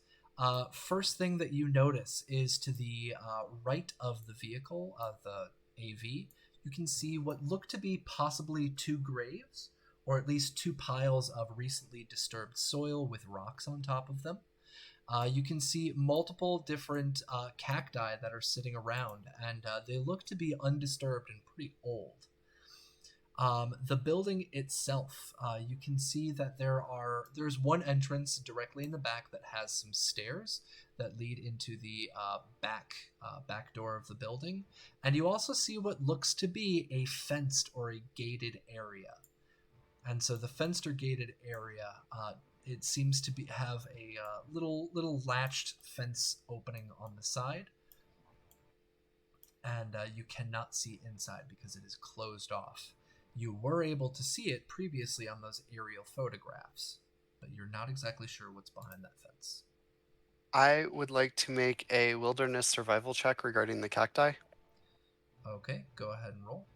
First thing that you notice is to the right of the vehicle, the AV, you can see what look to be possibly 2 graves, or at least 2 piles of recently disturbed soil with rocks on top of them. You can see multiple different cacti that are sitting around, and they look to be undisturbed and pretty old. The building itself, you can see that there's one entrance directly in the back that has some stairs that lead into the back door of the building, and you also see what looks to be a fenced or a gated area. And so the fenced or gated area, it seems to have a little latched fence opening on the side, and you cannot see inside because it is closed off. You were able to see it previously on those aerial photographs, but you're not exactly sure what's behind that fence. I would like to make a wilderness survival check regarding the cacti. Okay, go ahead and roll.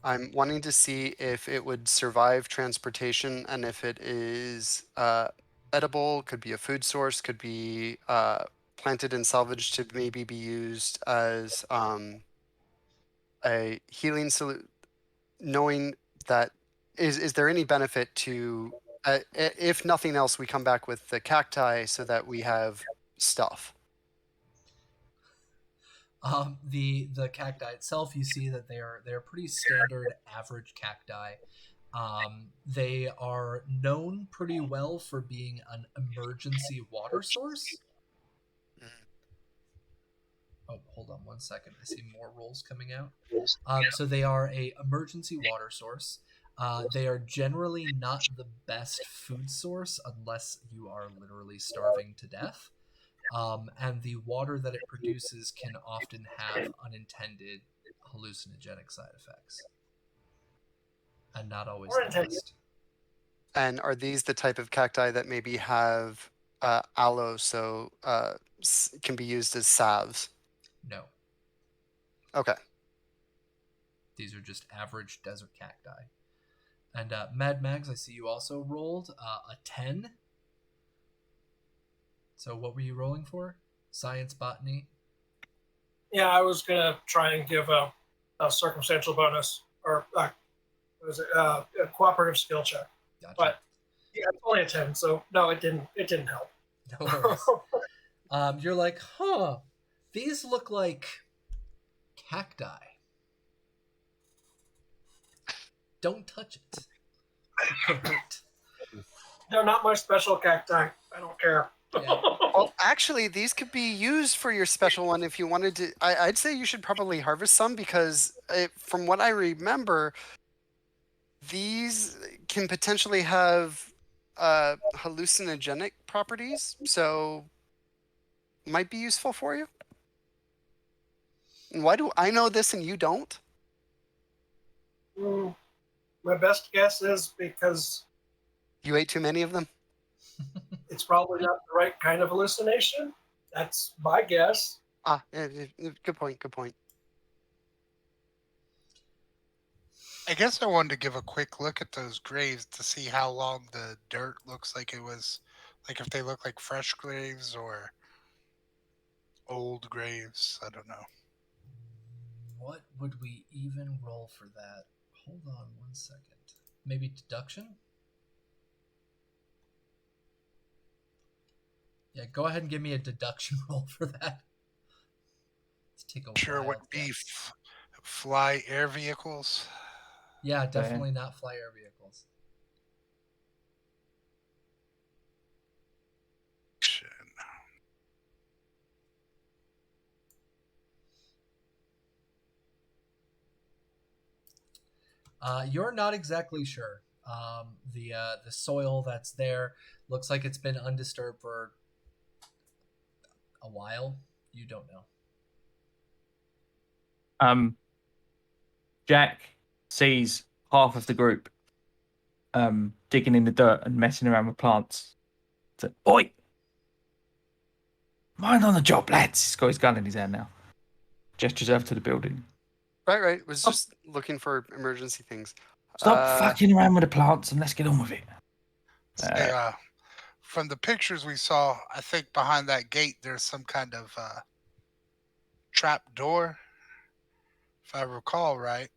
I'm wanting to see if it would survive transportation, and if it is edible, could be a food source, could be planted and salvaged to maybe be used as a healing knowing that, is there any benefit to, if nothing else, we come back with the cacti so that we have stuff? The cacti itself, you see that they're pretty standard average cacti. They are known pretty well for being an emergency water source. Oh, hold on one second. I see more rolls coming out. So they are a emergency water source. They are generally not the best food source unless you are literally starving to death. And the water that it produces can often have unintended hallucinogenic side effects. And not always Or the intended. best. And are these the type of cacti that maybe have aloe, so can be used as salves? No. Okay. These are just average desert cacti. And Mad Mags, I see you also rolled a 10. So what were you rolling for? Science, botany? Yeah, I was gonna try and give a circumstantial bonus or a cooperative skill check, Gotcha. but yeah, it's only a 10, so no, it didn't. It didn't help. No worries. You're like, huh? These look like cacti. Don't touch it. It could hurt. They're not my special cacti. I don't care. Yeah. Well, actually, these could be used for your special one if you wanted to. I'd say you should probably harvest some because, from what I remember, these can potentially have hallucinogenic properties, so might be useful for you. And why do I know this and you don't? My best guess is because You ate too many of them? it's probably not the right kind of hallucination. That's my guess. Ah, good point. Good point. I guess I wanted to give a quick look at those graves to see how long the dirt looks like it was, like if they look like fresh graves or old graves. I don't know. What would we even roll for that? Hold on one second. Maybe deduction? Yeah, go ahead and give me a deduction roll for that. Let's take a Sure, wild would be guess. fly air vehicles. Yeah, definitely not fly air vehicles. You're not exactly sure. The soil that's there looks like it's been undisturbed for a while. You don't know. Jack sees half of the group digging in the dirt and messing around with plants. So, oi! Mind on the job, lads. He's got his gun in his hand now. Gestures over to the building. Right. Was just looking for emergency things. Stop fucking around with the plants and let's get on with it. From the pictures we saw, I think behind that gate there's some kind of trap door, if I recall right.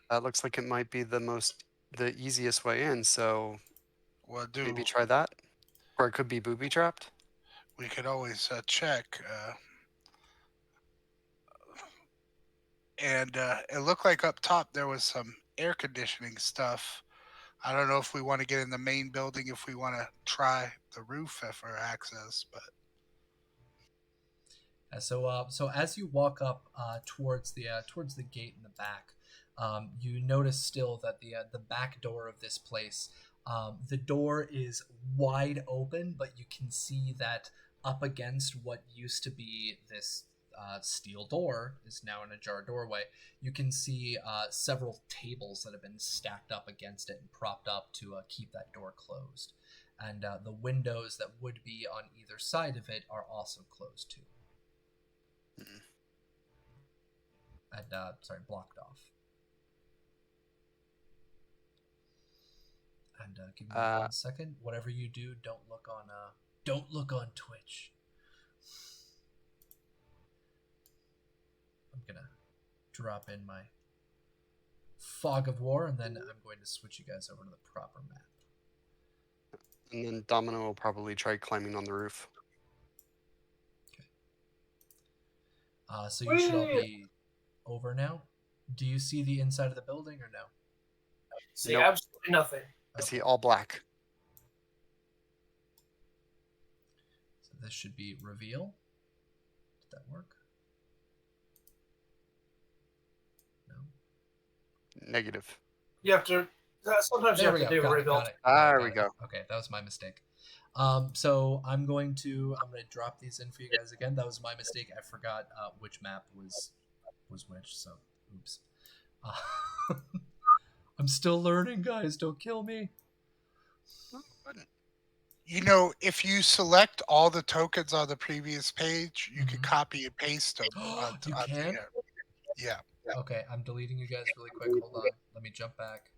That looks like it might be the easiest way in. So Well, maybe try that, or it could be booby trapped. We could always check. And it looked like up top there was some air conditioning stuff. I don't know if we want to get in the main building, if we want to try the roof for access, but. So as you walk up towards the gate in the back, you notice still that the back door of this place, the door is wide open, but you can see that up against what used to be this steel door is now an ajar doorway. You can see several tables that have been stacked up against it and propped up to keep that door closed, and the windows that would be on either side of it are also closed too. And blocked off. And give me 1 second. Whatever you do, don't look on Twitch. I'm gonna drop in my fog of war, and then I'm going to switch you guys over to the proper map. And then Domino will probably try climbing on the roof. So you should all be over now. Do you see the inside of the building or no? See Nope. absolutely nothing. I see all black. So this should be reveal. Did that work? No. Negative. You have to. Sometimes you There have we to go. do Got a it, rebuild. got it. There Got we it. go. Okay, that was my mistake. So I'm going to drop these in for you guys again. That was my mistake. I forgot which map was which. So oops. I'm still learning, guys. Don't kill me. You know, if you select all the tokens on the previous page, you can Mhm. copy and paste them. You can? Yeah. Okay, I'm deleting you guys really quick. Hold on. Let me jump back.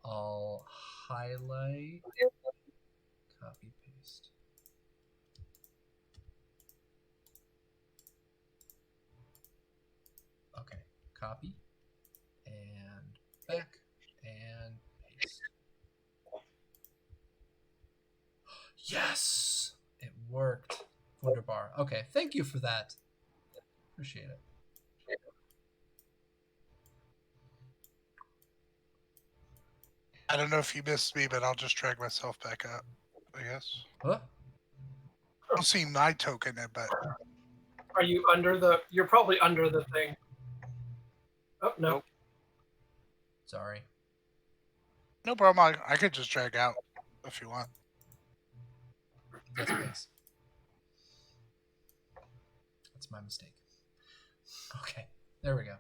I'll highlight, copy, paste. Okay, copy, and back, and paste. Yes! It worked. Wunderbar. Okay, thank you for that. Appreciate it. I don't know if you missed me, but I'll just drag myself back up, I guess. Huh? I don't see my token, but Are you under the? You're probably under the thing. Oh no. Nope. Sorry. no problem. I could just drag out if you want. Yes, please. That's my mistake. Okay, there we go.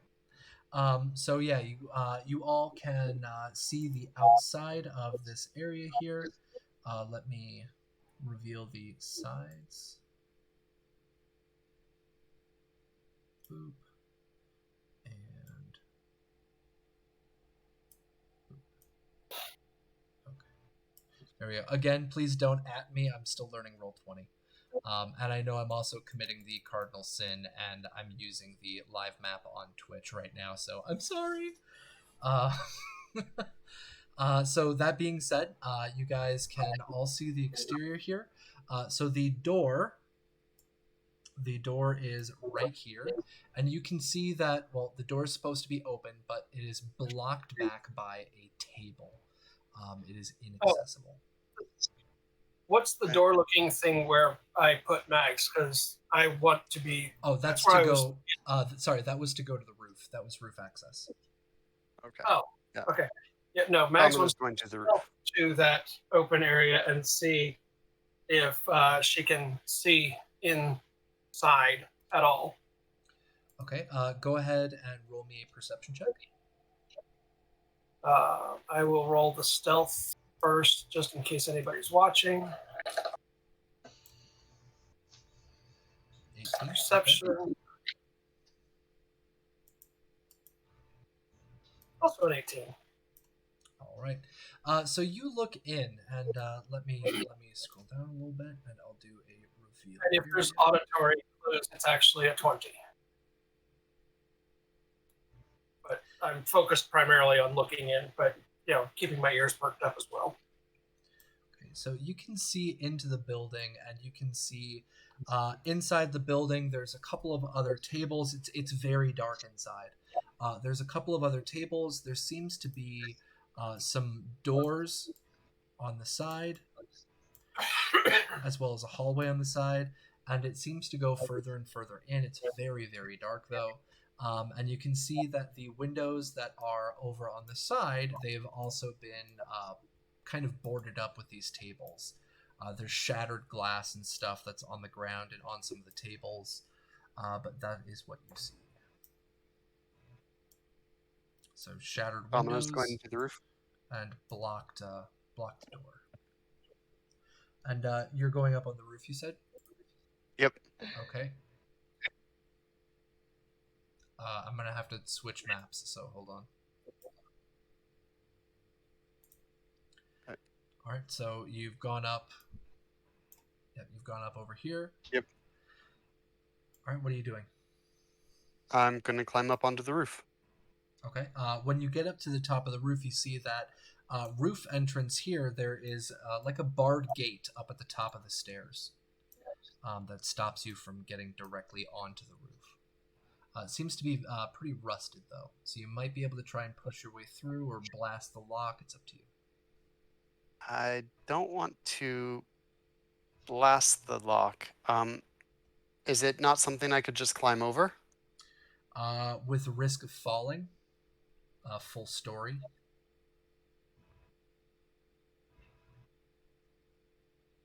So yeah, you all can see the outside of this area here. Let me reveal the sides. Boop. And boop. Okay. There we go. Again, please don't at me. I'm still learning Roll20. And I know I'm also committing the cardinal sin, and I'm using the live map on Twitch right now, so I'm sorry. So that being said, you guys can all see the exterior here. So the door is right here, and you can see that, well, the door is supposed to be open, but it is blocked back by a table. It is inaccessible. What's the door-looking thing where I put Mags? Because I want to be. Oh, that's where to I was- go. Sorry, that was to go to the roof. That was roof access. Okay. Oh, Yeah. okay. Yeah, no, Mags Domino's wants going to the to roof. go to that open area and see if she can see inside at all. Okay, go ahead and roll me a perception check. I will roll the stealth first, just in case anybody's watching. 18. Perception. Okay. Also an 18. All right. So you look in, and let me scroll down a little bit, and I'll do a reveal. And if here. there's auditory clues, it's actually a 20. But I'm focused primarily on looking in, but keeping my ears perked up as well. Okay, so you can see into the building, and you can see inside the building. There's a couple of other tables. It's very dark inside. There's a couple of other tables. There seems to be some doors on the side, as well as a hallway on the side, and it seems to go further and further in. It's very, very dark, though. And you can see that the windows that are over on the side, they've also been kind of boarded up with these tables. There's shattered glass and stuff that's on the ground and on some of the tables, but that is what you see. So shattered Domino's windows going to the roof. and blocked door. And you're going up on the roof, you said? Yep. Okay. I'm going to have to switch maps, so hold on. Okay. All right, so you've gone up. Yep, you've gone up over here. Yep. All right, what are you doing? I'm going to climb up onto the roof. Okay. When you get up to the top of the roof, you see that roof entrance here. There is like a barred gate up at the top of the stairs that stops you from getting directly onto the roof. It seems to be pretty rusted, though, so you might be able to try and push your way through or blast the lock. It's up to you. I don't want to blast the lock. Is it not something I could just climb over? With risk of falling, full story.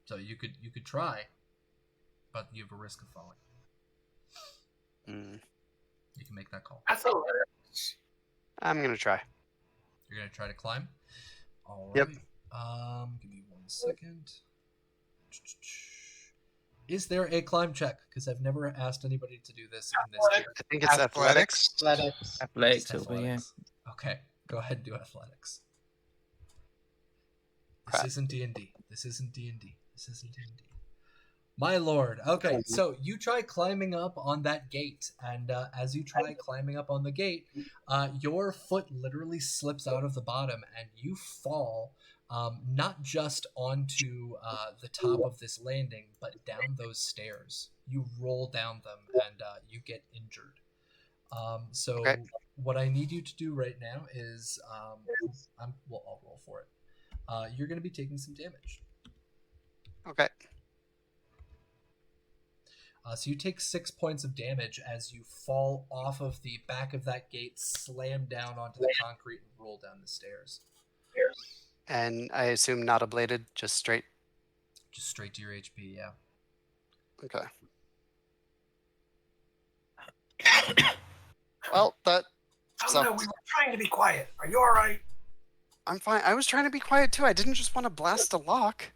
So you could try, but you have a risk of falling. You can make that call. That's hilarious. I'm going to try. You're gonna try to climb. All right. Yep. Give me 1 second. Is there a climb check? Because I've never asked anybody to do this in this game. I think it's athletics. Athletics. Athletics, Just it'll be, yeah. athletics. Okay, go ahead and do athletics. Crap. This isn't D&D. This isn't D&D. This isn't D&D. My lord. Okay, so you try climbing up on that gate, and as you try climbing up on the gate, your foot literally slips out of the bottom, and you fall not just onto the top of this landing, but down those stairs. You roll down them, and you get injured. So Okay. what I need you to do right now is, I'll roll for it. You're going to be taking some damage. Okay. So you take 6 points of damage as you fall off of the back of that gate, slam down onto the concrete, and roll down the stairs. And I assume not ablated, just straight. Just straight to your HP, yeah. Okay. Well, that Oh, no, we were trying to be quiet. Are you all right? I'm fine. I was trying to be quiet too. I didn't just want to blast a lock.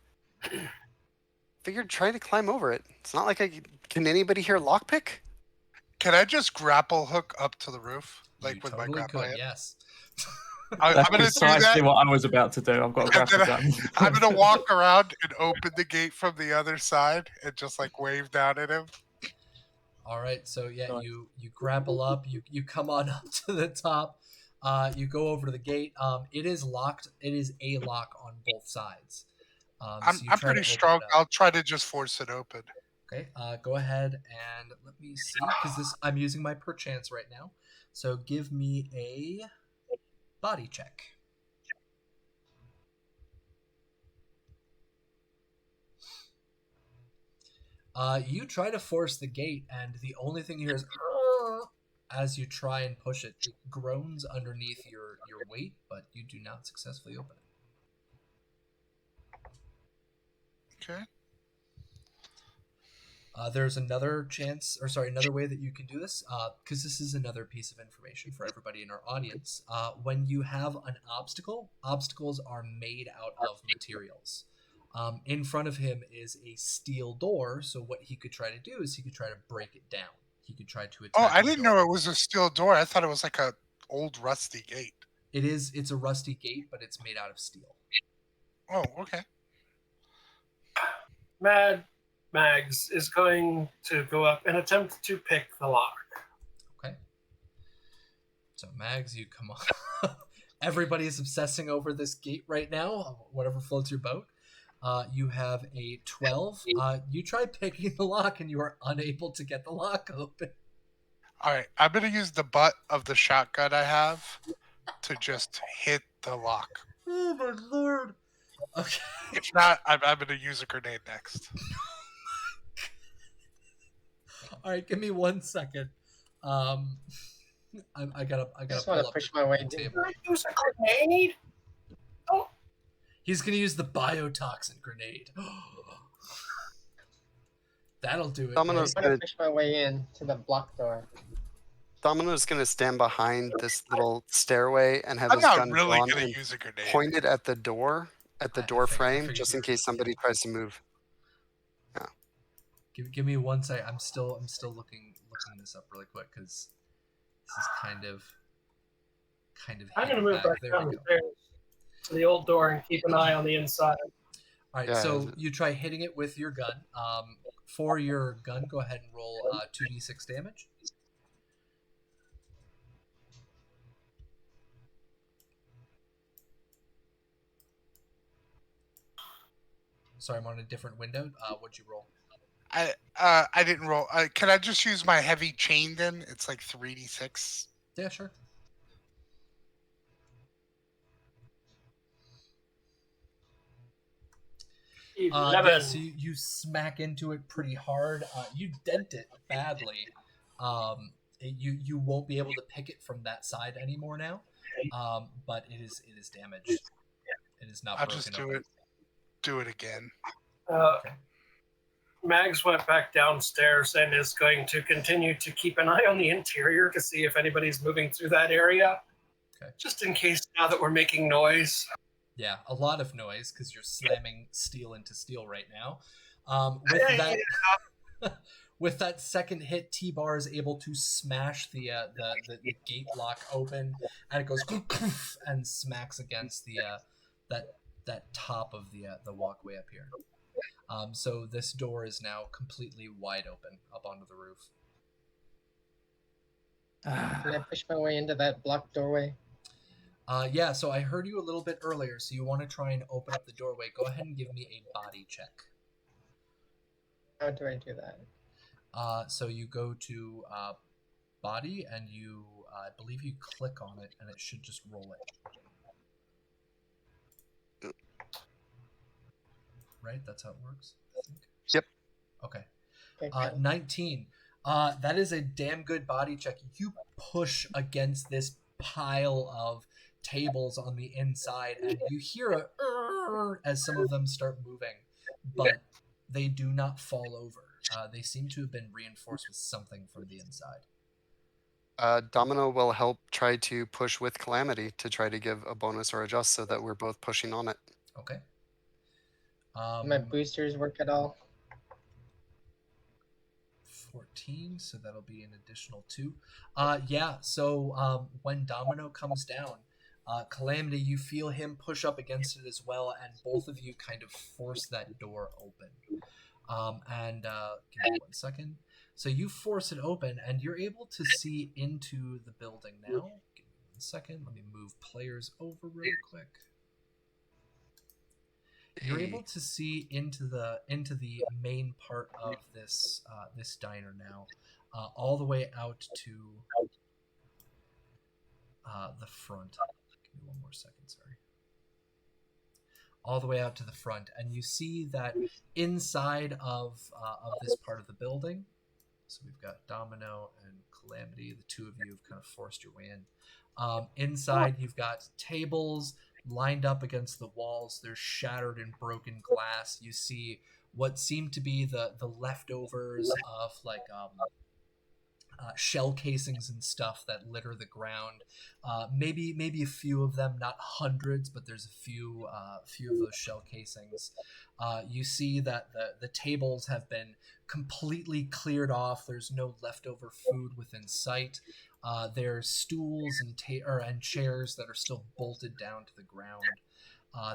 Figured try to climb over it. It's not like can anybody hear lockpick? Can I just grapple hook up to the roof, like You with my totally grappling? could, yes. I'm That's gonna do precisely that. what I was about to do. I've got a grapple gun. I'm gonna walk around and open the gate from the other side and just like wave down at him. All right, so yeah, Nice. you grapple up, you come on up to the top, you go over to the gate. It is locked. It is a lock on both sides. I'm so you try to pretty open strong. it up. I'll try to just force it open. Okay, go ahead and let me see, because I'm using my perchance right now. So give me a body check. You try to force the gate, and the only thing you hear is as you try and push it. It groans underneath your weight, but you do not successfully open it. Okay. There's another way that you can do this, because this is another piece of information for everybody in our audience. When you have an obstacle, obstacles are made out of materials. In front of him is a steel door, so what he could try to do is he could try to break it down. He could try to attack. Oh, I the didn't door. know it was a steel door. I thought it was like a old rusty gate. It's a rusty gate, but it's made out of steel. Oh, okay. Mad Mags is going to go up and attempt to pick the lock. Okay. So Mags, you come on. Everybody is obsessing over this gate right now. Whatever floats your boat. You have a 12. You try picking the lock, and you are unable to get the lock open. All right. I'm going to use the butt of the shotgun I have to just hit the lock. Oh my lord. Okay. If not, I'm going to use a grenade next. All right, give me 1 second. I gotta Just pull want to up push the my way in. table. Use a grenade? He's gonna use the biotoxin grenade. That'll do it. Domino's right? I want to push my way in to the block door. Domino's going to stand behind this little stairway and have I'm his not gun really drawn going and to use a grenade. pointed at the door, I door figured frame, you just in were case somebody tries to move. Give me 1 second. I'm still looking this up really quick, because this is kind of I'm going to hidden move back. back There down we the go. stairs to the old door and keep an eye on the inside. All right, Yeah, so you try hitting it with your gun. For your gun, go ahead and roll 2d6 damage. Sorry, I'm on a different window. What'd you roll? I didn't roll. Can I just use my heavy chain then? It's like 3d6. Yeah, sure. Yeah, 11. so you smack into it pretty hard. You dent it badly. You won't be able to pick it from that side anymore now. But it is damaged. It is not I'll broken just do open. it. Do it again. Okay. Mags went back downstairs and is going to continue to keep an eye on the interior to see if anybody's moving through that area. Okay. Just in case now that we're making noise. Yeah, a lot of noise because you're slamming steel into steel right now. With that second hit, T-Bar is able to smash the gate lock open, and it goes and smacks against the that top of the walkway up here. So this door is now completely wide open up onto the roof. Can I push my way into that blocked doorway? Yeah, so I heard you a little bit earlier, so you want to try and open up the doorway. Go ahead and give me a body check. How do I do that? So you go to body, and you, I believe you click on it, and it should just roll it. Right? That's how it works, I think. Yep. Okay. Okay, cool. 19. That is a damn good body check. You push against this pile of tables on the inside, and you hear a as some of them start moving, but they do not fall over. They seem to have been reinforced with something from the inside. Domino will help try to push with Calamity to try to give a bonus or adjust so that we're both pushing on it. Okay. Do my boosters work at all? 14, so that'll be an additional 2. Yeah, so when Domino comes down, Calamity, you feel him push up against it as well, and both of you kind of force that door open. Give me 1 second. So you force it open, and you're able to see into the building now. Give me 1 second. Let me move players over real quick. You're able to see into the main part of this this diner now, all the way out to the front. Give me 1 more second, sorry. All the way out to the front, and you see that inside of this part of the building. So we've got Domino and Calamity. The two of you have kind of forced your way in. Inside, you've got tables lined up against the walls. There's shattered and broken glass. You see what seem to be the leftovers of like shell casings and stuff that litter the ground. Maybe a few of them, not hundreds, but there's a few of those shell casings. You see that the tables have been completely cleared off. There's no leftover food within sight. There's stools and chairs that are still bolted down to the ground.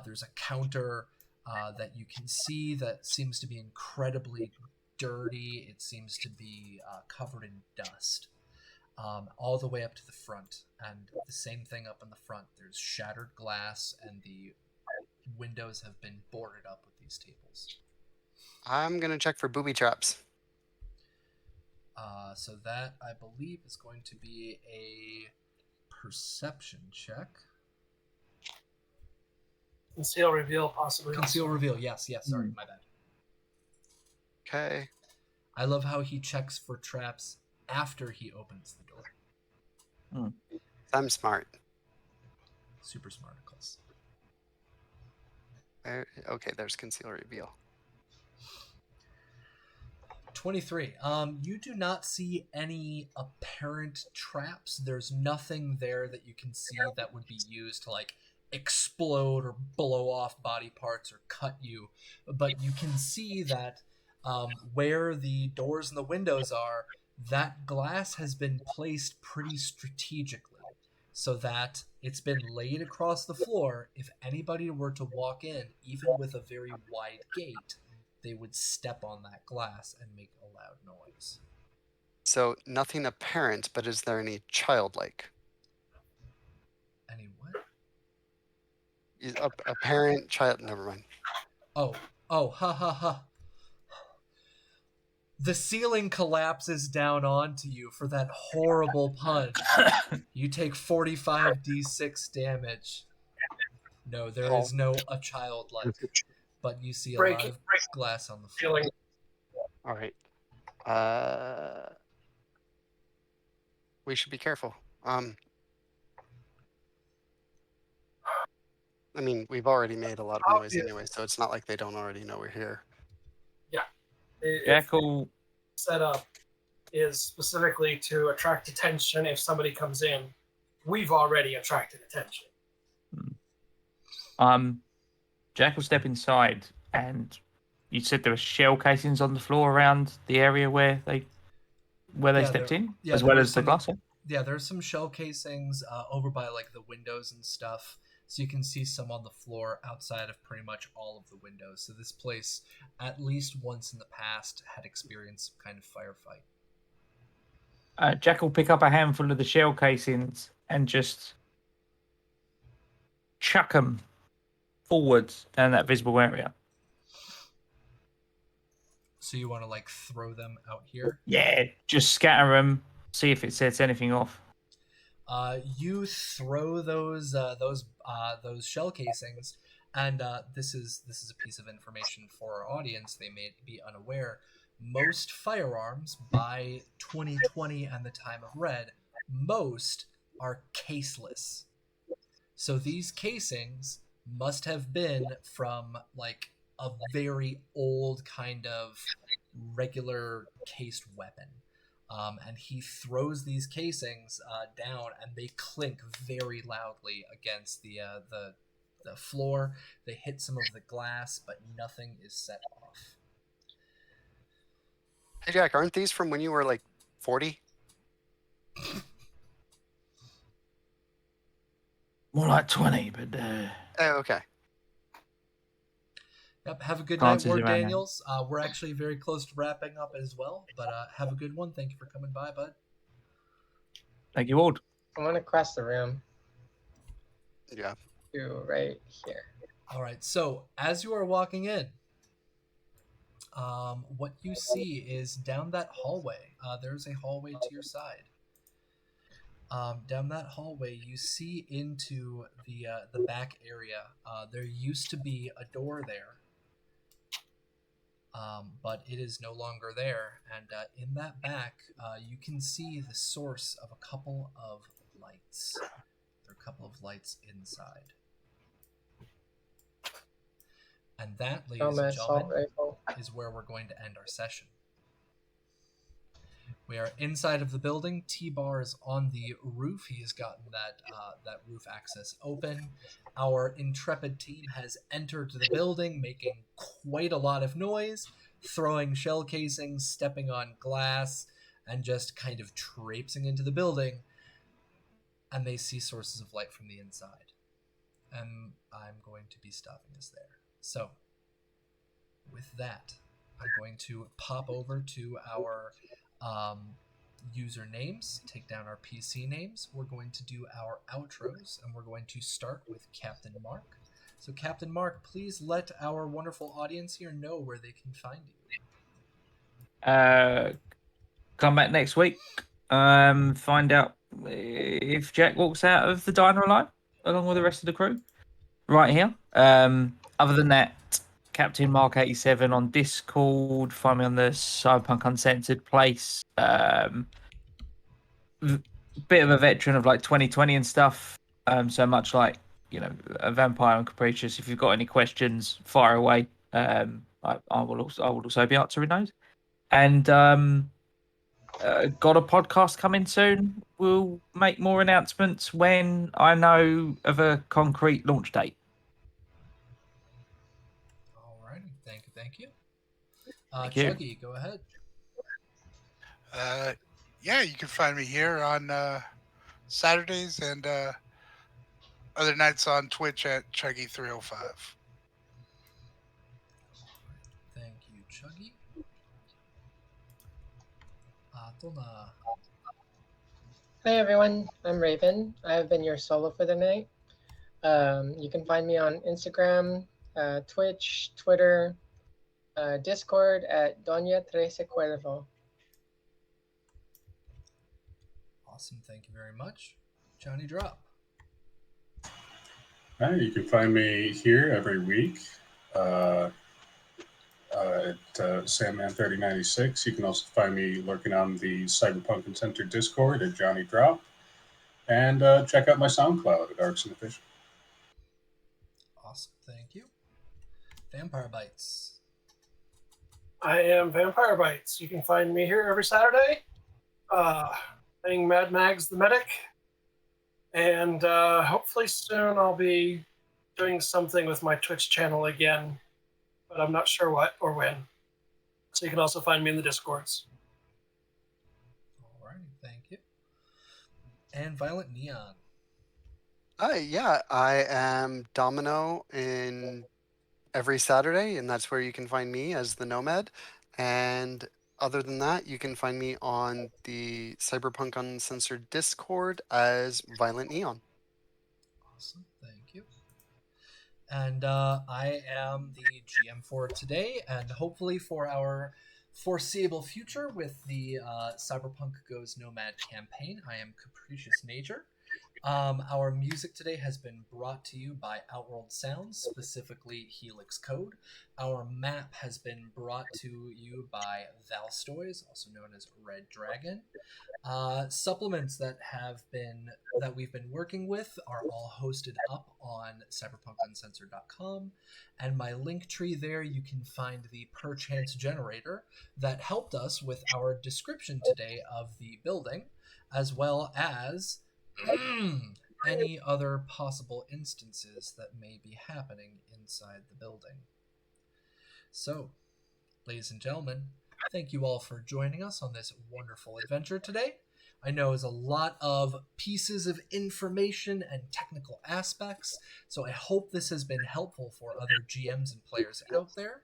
There's a counter that you can see that seems to be incredibly dirty. It seems to be covered in dust. All the way up to the front, and the same thing up in the front. There's shattered glass, and the windows have been boarded up with these tables. I'm going to check for booby traps. So that, I believe, is going to be a perception check. Conceal, reveal, possibly. Conceal, reveal. Yes. Sorry, my bad. Okay. I love how he checks for traps after he opens the door. I'm smart. Super smart, Nicholas. Okay, there's conceal, reveal. 23. You do not see any apparent traps. There's nothing there that you can see that would be used to like explode or blow off body parts or cut you. But you can see that where the doors and the windows are, that glass has been placed pretty strategically so that it's been laid across the floor. If anybody were to walk in, even with a very wide gate, they would step on that glass and make a loud noise. So nothing apparent, but is there any childlike? Any what? Apparent child. Never mind. Oh, Oh, ha ha ha. The ceiling collapses down onto you for that horrible punch. You take 45d6 damage. No, there is no a childlike, but you see a lot of glass on the floor. Feeling All right. We should be careful. I mean, we've already made a lot of noise anyway, so it's not like they don't already know we're here. Jackal. Setup is specifically to attract attention if somebody comes in. We've already attracted attention. Jack will step inside, and you said there were shell casings on the floor around the area where they stepped in, as well as the glass. Yeah, there's some shell casings over by like the windows and stuff, so you can see some on the floor outside of pretty much all of the windows. So this place, at least once in the past, had experienced some kind of firefight. Jack will pick up a handful of the shell casings and just chuck them forwards in that visible area. So you want to like throw them out here? Yeah, just scatter them. See if it sets anything off. You throw those shell casings, and this is a piece of information for our audience. They may be unaware. Most firearms by 2020 and the time of red, most are caseless. So these casings must have been from like a very old kind of regular cased weapon. And he throws these casings down, and they clink very loudly against the floor. They hit some of the glass, but nothing is set off. Hey, Jack, aren't these from when you were like 40? More like 20, but... Oh, okay. Yep, have a good Francis night, Ward around Daniels. We're actually very close to wrapping up as well, but have a good one. Thank you for coming by, bud. Thank you, Ward. I want to cross the room Yeah. to right here. All right, so as you are walking in, what you see is down that hallway. There's a hallway to your side. Down that hallway, you see into the back area. There used to be a door there, but it is no longer there. And in that back, you can see the source of a couple of lights. There are a couple of lights inside. And that, ladies and gentlemen, is where we're going to end our session. We are inside of the building. T-Bar is on the roof. He has gotten that roof access open. Our intrepid team has entered the building, making quite a lot of noise, throwing shell casings, stepping on glass, and just kind of traipsing into the building. And they see sources of light from the inside. And I'm going to be stopping us there. So, with that, I'm going to pop over to our usernames, take down our PC names. We're going to do our outros, and we're going to start with Captain Mark. So, Captain Mark, please let our wonderful audience here know where they can find you. Come back next week. Find out if Jack walks out of the diner alive, along with the rest of the crew. Right here. Other than that, Captain Mark 87 on Discord. Find me on the Cyberpunk Uncensored place. Bit of a veteran of like 2020 and stuff. So much like, a Vampire and Capricious. If you've got any questions, fire away. I will also be answering those. And got a podcast coming soon. We'll make more announcements when I know of a concrete launch date. Thank you. Thank you. Chuggy, go ahead. Yeah, you can find me here on Saturdays and other nights on Twitch at Chuggy305. Thank you, Chuggy. Atona. Hi everyone, I'm Raven. I've been your solo for the night. You can find me on Instagram, Twitch, Twitter, Discord at Doña Trece Cuervo. Awesome. Thank you very much. Johnny Drop. Hi, you can find me here every week at Sandman3096. You can also find me lurking on the Cyberpunk Uncensored Discord at Johnny Drop. And check out my SoundCloud at Arcs and Official. Awesome. Thank you. Vampire Bites. I am Vampire Bites. You can find me here every Saturday, playing Mad Mags the Medic. And hopefully soon I'll be doing something with my Twitch channel again, but I'm not sure what or when. So you can also find me in the Discords. All right. Thank you. And Violent Neon. Yeah, I am Domino in every Saturday, and that's where you can find me as the Nomad. And other than that, you can find me on the Cyberpunk Uncensored Discord as Violent Neon. Awesome. Thank you. And I am the GM for today, and hopefully for our foreseeable future with the Cyberpunk Goes Nomad campaign. I am Capricious Nature. Our music today has been brought to you by Outworld Sounds, specifically Helix Code. Our map has been brought to you by Valstoys, also known as Red Dragon. Supplements that we've been working with are all hosted up on cyberpunkuncensored.com, and my link tree there you can find the perchance generator that helped us with our description today of the building, as well as any other possible instances that may be happening inside the building. So, ladies and gentlemen, thank you all for joining us on this wonderful adventure today. I know it's a lot of pieces of information and technical aspects, so I hope this has been helpful for other GMs and players out there.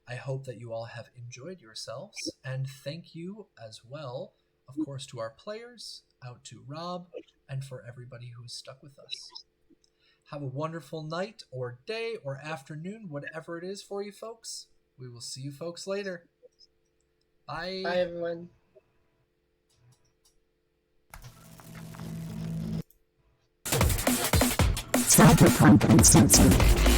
I hope that you all have enjoyed yourselves, and thank you as well, of course, to our players, out to Rob, and for everybody who's stuck with us. Have a wonderful night or day or afternoon, whatever it is for you folks. We will see you folks later. Bye. Bye, everyone. Cyberpunk Uncensored.